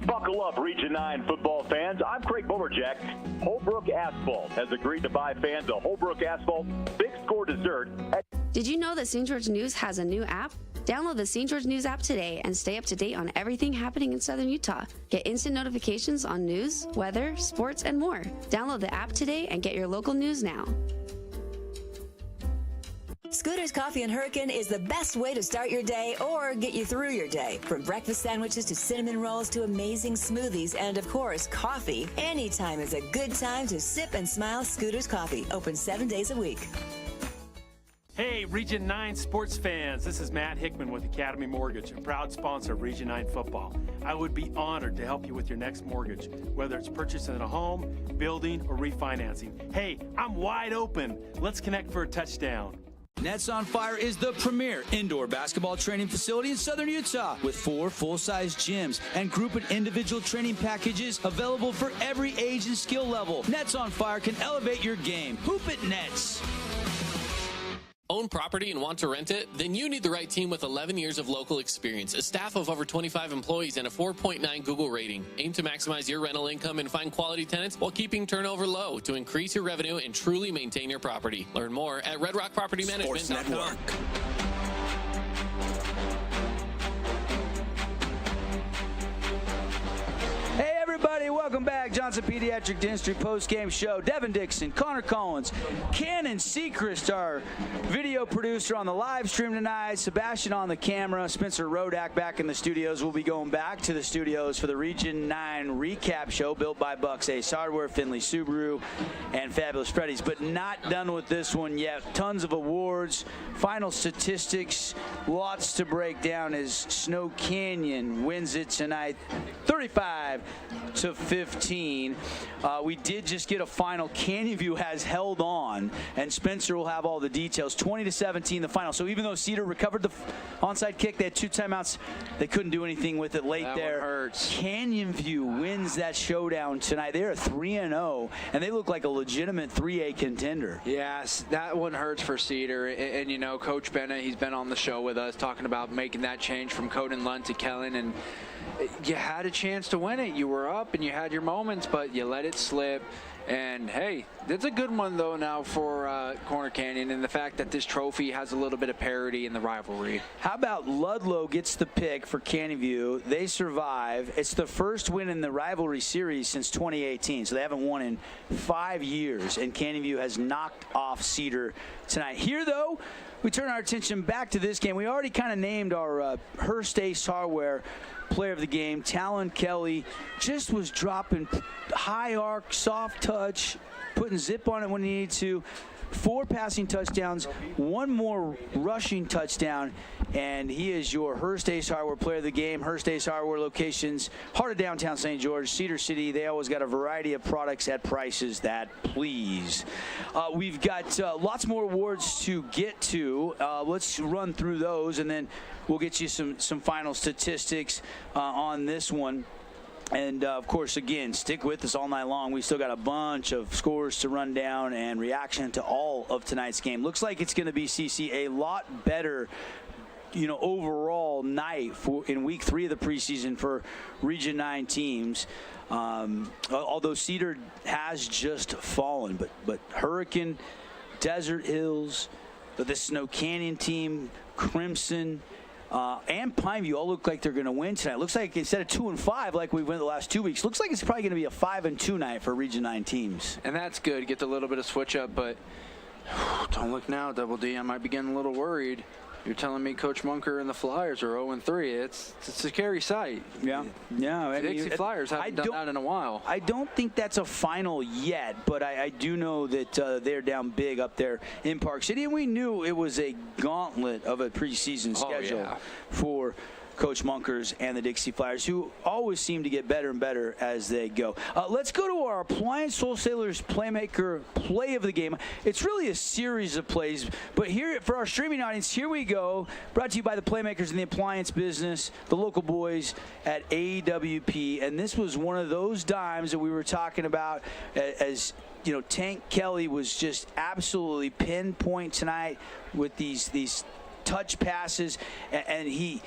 Buckle up, Region 9 football fans. I'm Craig Bullerjack. Holbrook Asphalt has agreed to buy fans a Holbrook Asphalt Big Score dessert. Did you know that St. George News has a new app? Download the St. George News app today and stay up to date on everything happening in Southern Utah. Get instant notifications on news, weather, sports, and more. Download the app today and get your local news now. Scooter's Coffee and Hurricane is the best way to start your day or get you through your day. From breakfast sandwiches to cinnamon rolls to amazing smoothies and, of course, coffee. Anytime is a good time to sip and smile. Scooter's Coffee, open 7 days a week. Hey, Region 9 sports fans. This is Matt Hickman with Academy Mortgage, a proud sponsor of Region 9 football. I would be honored to help you with your next mortgage, whether it's purchasing a home, building, or refinancing. Hey, I'm wide open. Let's connect for a touchdown. Nets on Fire is the premier indoor basketball training facility in Southern Utah with 4 full-size gyms and group and individual training packages available for every age and skill level. Nets on Fire can elevate your game. Hoop it, Nets. Own property and want to rent it? Then you need the right team with 11 years of local experience, a staff of over 25 employees, and a 4.9 Google rating. Aim to maximize your rental income and find quality tenants while keeping turnover low to increase your revenue and truly maintain your property. Learn more at redrockpropertymanagement.com. Hey everybody, welcome back. Johnson Pediatric Dentistry Postgame Show. Devin Dixon, Connor Collins, Cannon Sechrist, our video producer on the live stream tonight, Sebastian on the camera, Spencer Rodak back in the studios. We'll be going back to the studios for the Region 9 recap show built by Bucks Ace Hardware, Finley Subaru, and Fabulous Freddy's. But not done with this one yet. Tons of awards, final statistics, lots to break down as Snow Canyon wins it tonight 35-15. We did just get a final. Canyon View has held on, and Spencer will have all the details. 20-17 the final. So even though Cedar recovered the onside kick, they had 2 timeouts. They couldn't do anything with it late that there. One hurts. Canyon View wins that showdown tonight. They're 3-0, and they look like a legitimate 3A contender. Yes, that one hurts for Cedar. And you know, Coach Bennett, he's been on the show with us talking about making that change from Coden Lund to Kellen, and you had a chance to win it. You were up and you had your moments, but you let it slip. And hey, that's a good one though now for Corner Canyon, and the fact that this trophy has a little bit of parity in the rivalry. How about Ludlow gets the pick for Canyon View? They survive. It's the first win in the rivalry series since 2018, so they haven't won in 5 years, and Canyon View has knocked off Cedar tonight. Here though, we turn our attention back to this game. We already kind of named our Hearst Ace Hardware player of the game. Talon Kelly just was dropping high arc, soft touch, putting zip on it when he needed to. 4 passing touchdowns, 1 more rushing touchdown, and he is your Hearst Ace Hardware player of the game. Hearst Ace Hardware locations, heart of downtown St. George, Cedar City. They always got a variety of products at prices that please. We've got lots more awards to get to. Let's run through those, and then we'll get you some final statistics on this one. And, of course, again, stick with us all night long. We still got a bunch of scores to run down and reaction to all of tonight's game. Looks like it's going to be, CC, a lot better, you know, overall night in week 3 of the preseason for Region 9 teams. Although Cedar has just fallen. But Hurricane, Desert Hills, the Snow Canyon team, Crimson, and Pineview all look like they're going to win tonight. Looks like instead of 2-5 like we've won the last 2 weeks, looks like it's probably going to be a 5-2 night for Region 9 teams. And that's good. Get the little bit of switch up, but don't look now, Double D. I might be getting a little worried. You're telling me Coach Munker and the Flyers are 0-3. It's a scary sight. Yeah. I mean, Dixie Flyers haven't done that in a while. I don't think that's a final yet, but I do know that they're down big up there in Park City, and we knew it was a gauntlet of a preseason schedule for Coach Munkers and the Dixie Flyers, who always seem to get better and better as they go. Let's go to our Appliance Wholesalers Playmaker play of the game. It's really a series of plays, but here for our streaming audience, here we go. Brought to you by the Playmakers in the appliance business, the local boys at AWP. And this was one of those dimes that we were talking about as Tank Kelly was just absolutely pinpoint tonight with these touch passes, and he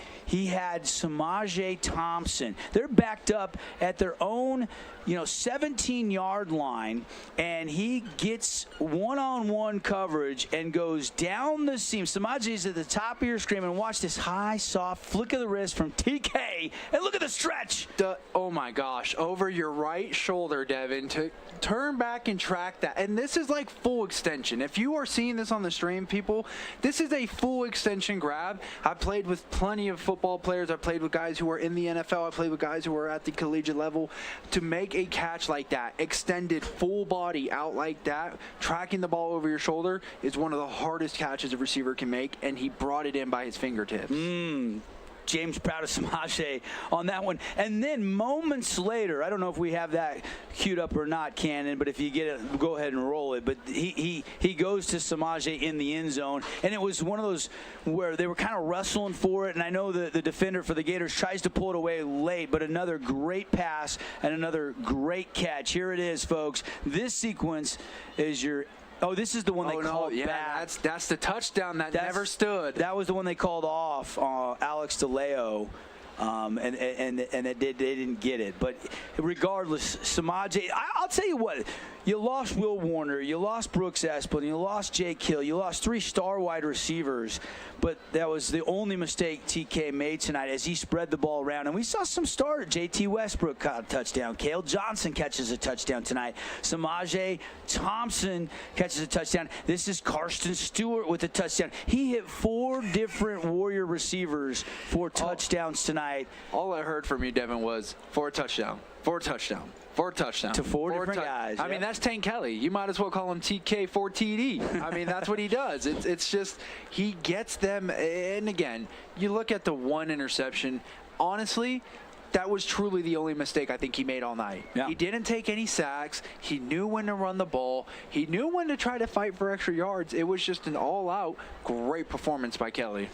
had Samaje Thompson. They're backed up at their own 17-yard line, and he gets one-on-one coverage and goes down the seam. Samaje's at the top of your screen, and watch this high, soft flick of the wrist from TK, and look at the stretch. Oh my gosh, over your right shoulder, Devin, to turn back and track that. And this is like full extension. If you are seeing this on the stream, people, this is a full extension grab. I've played with plenty of football players. I've played with guys who are in the NFL. I've played with guys who are at the collegiate level. To make a catch like that, extended full body out like that, tracking the ball over your shoulder is one of the hardest catches a receiver can make, and he brought it in by his fingertips. James proud of Samaje on that one. And then moments later, I don't know if we have that queued up or not, Cannon, but if you get it, go ahead and roll it. But he goes to Samaje in the end zone, and it was one of those where they were kind of wrestling for it, and I know the defender for the Gators tries to pull it away late, but another great pass and another great catch. Here it is, folks. This sequence is your this is the one they called back. That's the touchdown that never stood. That was the one they called off, Alex DeLeo, and they didn't get it. But regardless, Samaje, I'll tell you what, you lost Will Warner, you lost Brooks Espin, you lost Jake Hill, you lost 3 star wide receivers, but that was the only mistake TK made tonight as he spread the ball around. And we saw some start. JT Westbrook caught a touchdown. Cale Johnson catches a touchdown tonight. Samaje Thompson catches a touchdown. This is Karsten Stewart with a touchdown. He hit 4 different Warrior receivers for touchdowns tonight. All I heard from you, Devin, was 4 touchdown, 4 touchdown. 4 touchdowns. To 4 different guys. I mean, that's Tank Kelly. You might as well call him TK 4TD. I mean, that's what he does. It's just he gets them. And again, you look at the 1 interception. Honestly, that was truly the only mistake I think he made all night. Yeah. He didn't take any sacks. He knew when to run the ball. He knew when to try to fight for extra yards. It was just an all-out great performance by Kelly.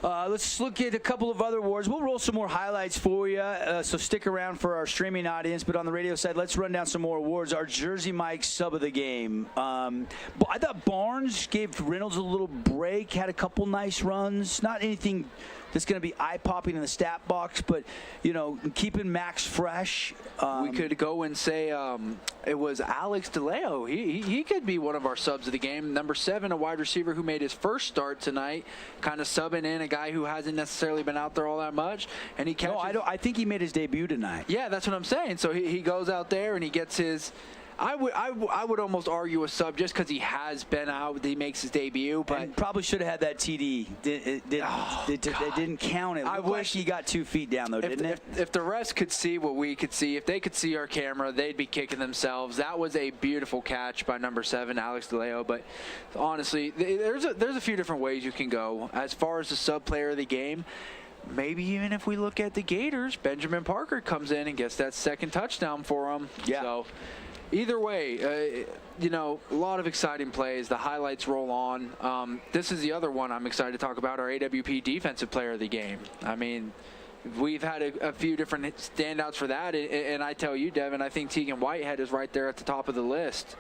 Let's look at a couple of other awards. We'll roll some more highlights for you, so stick around for our streaming audience. But on the radio side, let's run down some more awards. Our Jersey Mike sub of the game. I thought Barnes gave Reynolds a little break, had a couple nice runs. Not anything that's going to be eye-popping in the stat box, but, keeping Max fresh. We could go and say it was Alex DeLeo. He could be one of our subs of the game. Number 7, a wide receiver who made his first start tonight, kind of subbing in a guy who hasn't necessarily been out there all that much. And he catches. I think he made his debut tonight. Yeah, that's what I'm saying. So he goes out there and he gets his. I would almost argue a sub just because he has been out. He makes his debut, but and probably should have had that TD. It didn't count. It looked like he got 2 feet down though, didn't it? If the rest could see what we could see, if they could see our camera, they'd be kicking themselves. That was a beautiful catch by number 7, Alex DeLeo. But honestly, there's a few different ways you can go as far as the sub player of the game. Maybe even if we look at the Gators, Benjamin Parker comes in and gets that second touchdown for them. Yeah. So either way, a lot of exciting plays. The highlights roll on. This is the other one I'm excited to talk about, our AWP defensive player of the game. I mean, we've had a few different standouts for that. And I tell you, Devin, I think Tegan Whitehead is right there at the top of the list.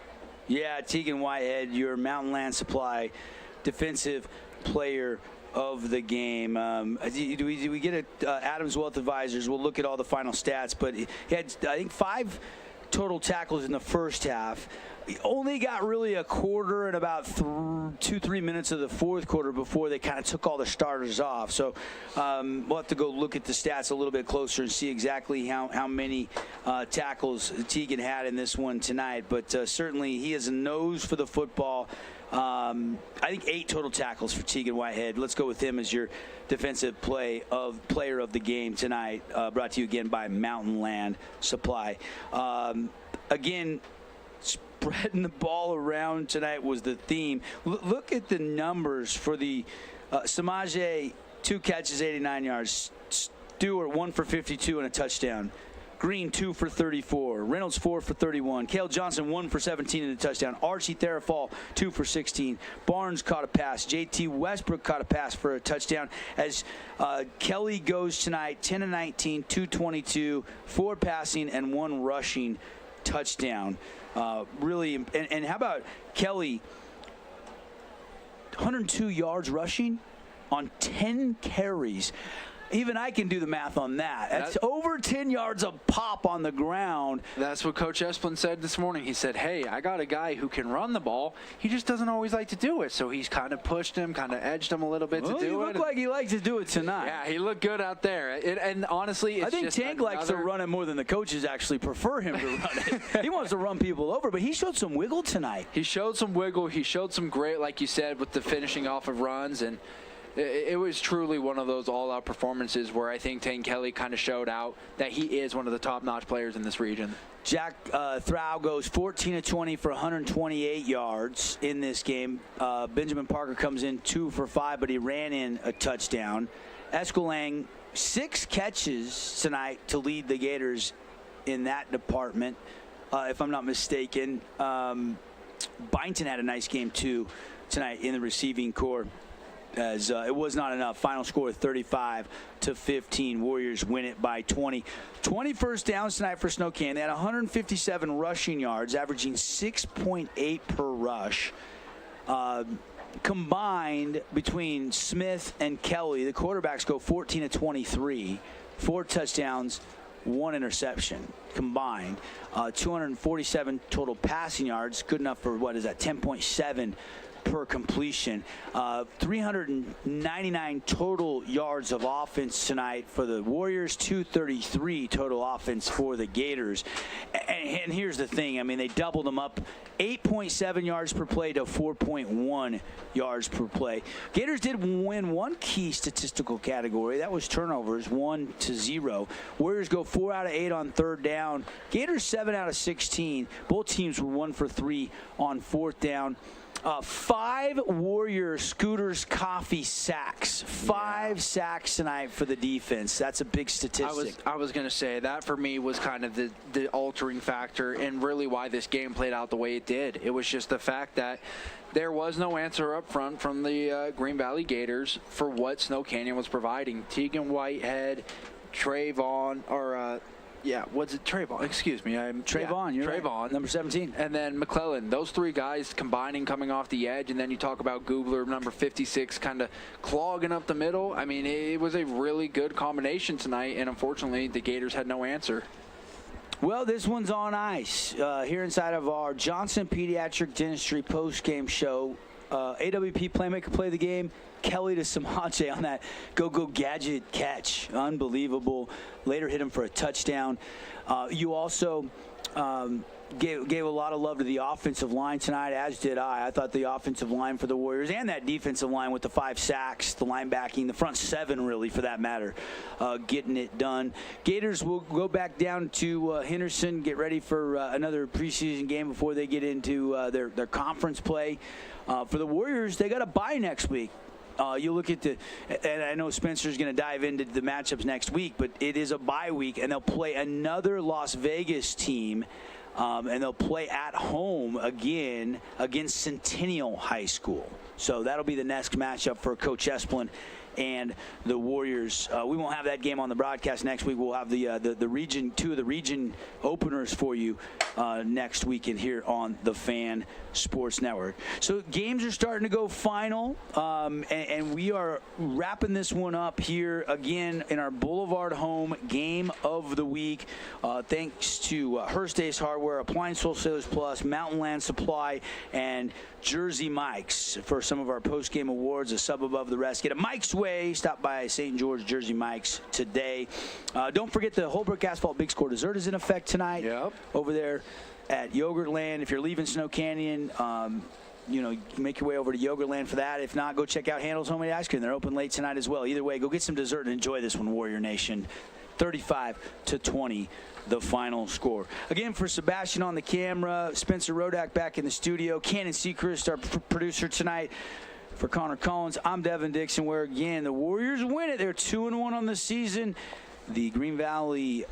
Yeah, Tegan Whitehead, your Mountain Land Supply defensive player of the game. Do we get Adams Wealth Advisors? We'll look at all the final stats, but he had, I think, 5 total tackles in the first half. He only got really a quarter and about 2-3 minutes of the fourth quarter before they kind of took all the starters off. So we'll have to go look at the stats a little bit closer and see exactly how many tackles Tegan had in this one tonight. But certainly he has a nose for the football. I think 8 total tackles for Tegan Whitehead. Let's go with him as your defensive player of the game tonight. Brought to you again by Mountain Land Supply. Again, spreading the ball around tonight was the theme. Look at the numbers for the Samaje 2 catches, 89 yards. Stewart, 1 for 52 and a touchdown. Green, 2 for 34. Reynolds, 4 for 31. Cale Johnson, 1 for 17 and a touchdown. Archie Therafall, 2 for 16. Barnes caught a pass. JT Westbrook caught a pass for a touchdown. As Kelly goes tonight, 10 of 19, 222, 4 passing and 1 rushing touchdown. Really, and how about Kelly? 102 yards rushing on 10 carries. Even I can do the math on that. That's over 10 yards a pop on the ground. That's what Coach Esplin said this morning. He said, hey, I got a guy who can run the ball. He just doesn't always like to do it. So he's kind of pushed him, kind of edged him a little bit to do it. He looked like he likes to do it tonight. Yeah, he looked good out there. And honestly, it's I think just Tank likes to run it more than the coaches actually prefer him to run it. He wants to run people over, but he showed some wiggle tonight. He showed some wiggle. He showed some great, like you said, with the finishing off of runs. And it was truly one of those all-out performances where I think Tank Kelly kind of showed out that he is one of the top-notch players in this region. Jack Throw goes 14 of 20 for 128 yards in this game. Benjamin Parker comes in 2 for 5, but he ran in a touchdown. Escalang, 6 catches tonight to lead the Gators in that department, if I'm not mistaken. Byington had a nice game, too, tonight in the receiving corps. As it was not enough. Final score 35-15. Warriors win it by 20. 20 first downs tonight for Snow Canyon. They had 157 rushing yards, averaging 6.8 per rush. Combined between Smith and Kelly, the quarterbacks go 14 of 23, 4 touchdowns, 1 interception combined. 247 total passing yards, good enough for, 10.7 per completion. 399 total yards of offense tonight for the Warriors, 233 total offense for the Gators. And here's the thing, I mean, they doubled them up, 8.7 yards per play to 4.1 yards per play. Gators did win one key statistical category. That was turnovers, 1-0. Warriors go 4 out of 8 on third down. Gators 7 out of 16. Both teams were 1 for 3 on fourth down. 5 Warrior Scooters Coffee sacks. 5 sacks tonight for the defense. That's a big statistic. I was going to say that for me was kind of the altering factor and really why this game played out the way it did. It was just the fact that there was no answer up front from the Green Valley Gators for what Snow Canyon was providing. Tegan Whitehead, Trayvon, what's it? Trayvon. Excuse me. Trayvon. You're Trayvon. Right. Number 17. And then McClellan. Those 3 guys combining, coming off the edge. And then you talk about Googler, number 56, kind of clogging up the middle. I mean, it was a really good combination tonight. And unfortunately, the Gators had no answer. Well, this one's on ice here inside of our Johnson Pediatric Dentistry post-game show. AWP Playmaker play the game. Kelly to Samaje on that go-go gadget catch. Unbelievable. Later hit him for a touchdown. You also gave a lot of love to the offensive line tonight, as did I. I thought the offensive line for the Warriors and that defensive line with the 5 sacks, the linebacking, the front 7 really for that matter, getting it done. Gators will go back down to Henderson, get ready for another preseason game before they get into their conference play. For the Warriors, they got a bye next week. You look at and I know Spencer's going to dive into the matchups next week, but it is a bye week, and they'll play another Las Vegas team, and they'll play at home again against Centennial High School. So that'll be the next matchup for Coach Esplin and the Warriors. We won't have that game on the broadcast next week. We'll have the region 2 of the region openers for you next weekend here on the Fan Sports Network. So games are starting to go final, and we are wrapping this one up here again in our Boulevard Home Game of the Week. Thanks to Hearst Ace Hardware, Appliance Wholesalers Plus, Mountain Land Supply, and Jersey Mike's for some of our post-game awards, a sub above the rest. Get a Mike's Way. Stop by St. George Jersey Mike's today. Don't forget the Holbrook Asphalt Big Score dessert is in effect tonight. Yep. Over there at Yogurtland. If you're leaving Snow Canyon, make your way over to Yogurtland for that. If not, go check out Handel's Homemade Ice Cream. They're open late tonight as well. Either way, go get some dessert and enjoy this one, Warrior Nation. 35-20. The final score. Again, for Sebastian on the camera, Spencer Rodak back in the studio, Cannon Seacrest, our producer tonight. For Connor Collins, I'm Devin Dixon, where again, the Warriors win it. They're 2-1 on the season. The Green Valley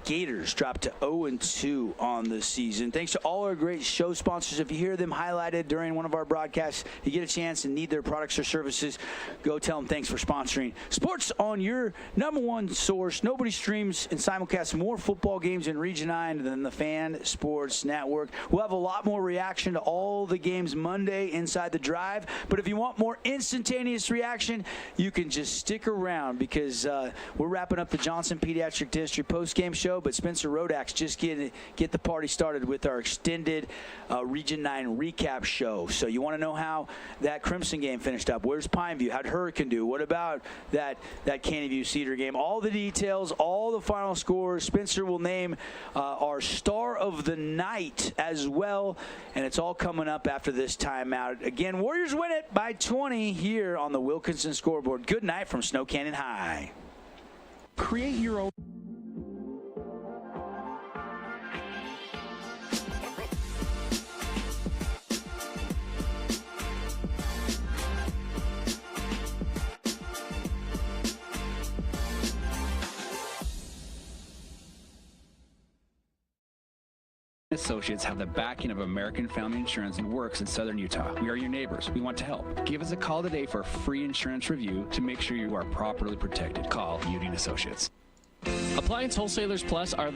Gators dropped to 0-2 on the season. Thanks to all our great show sponsors. If you hear them highlighted during one of our broadcasts, you get a chance and need their products or services, go tell them thanks for sponsoring sports on your number one source. Nobody streams and simulcasts more football games in Region 9 than the Fan Sports Network. We'll have a lot more reaction to all the games Monday inside the drive. But if you want more instantaneous reaction, you can just stick around because we're wrapping up the Johnson Pediatric District post-game show. But Spencer Rodak's just get the party started with our extended Region 9 recap show. So you want to know how that Crimson game finished up. Where's Pineview? How'd Hurricane do? What about that Canyon View Cedar game? All the details, all the final scores. Spencer will name our star of the night as well. And it's all coming up after this timeout. Again, Warriors win it by 20 here on the Wilkinson scoreboard. Good night from Snow Canyon High. Create your own. Associates have the backing of American Family Insurance and works in Southern Utah. We are your neighbors. We want to help. Give us a call today for a free insurance review to make sure you are properly protected. Call Udine Associates. Appliance Wholesalers Plus are the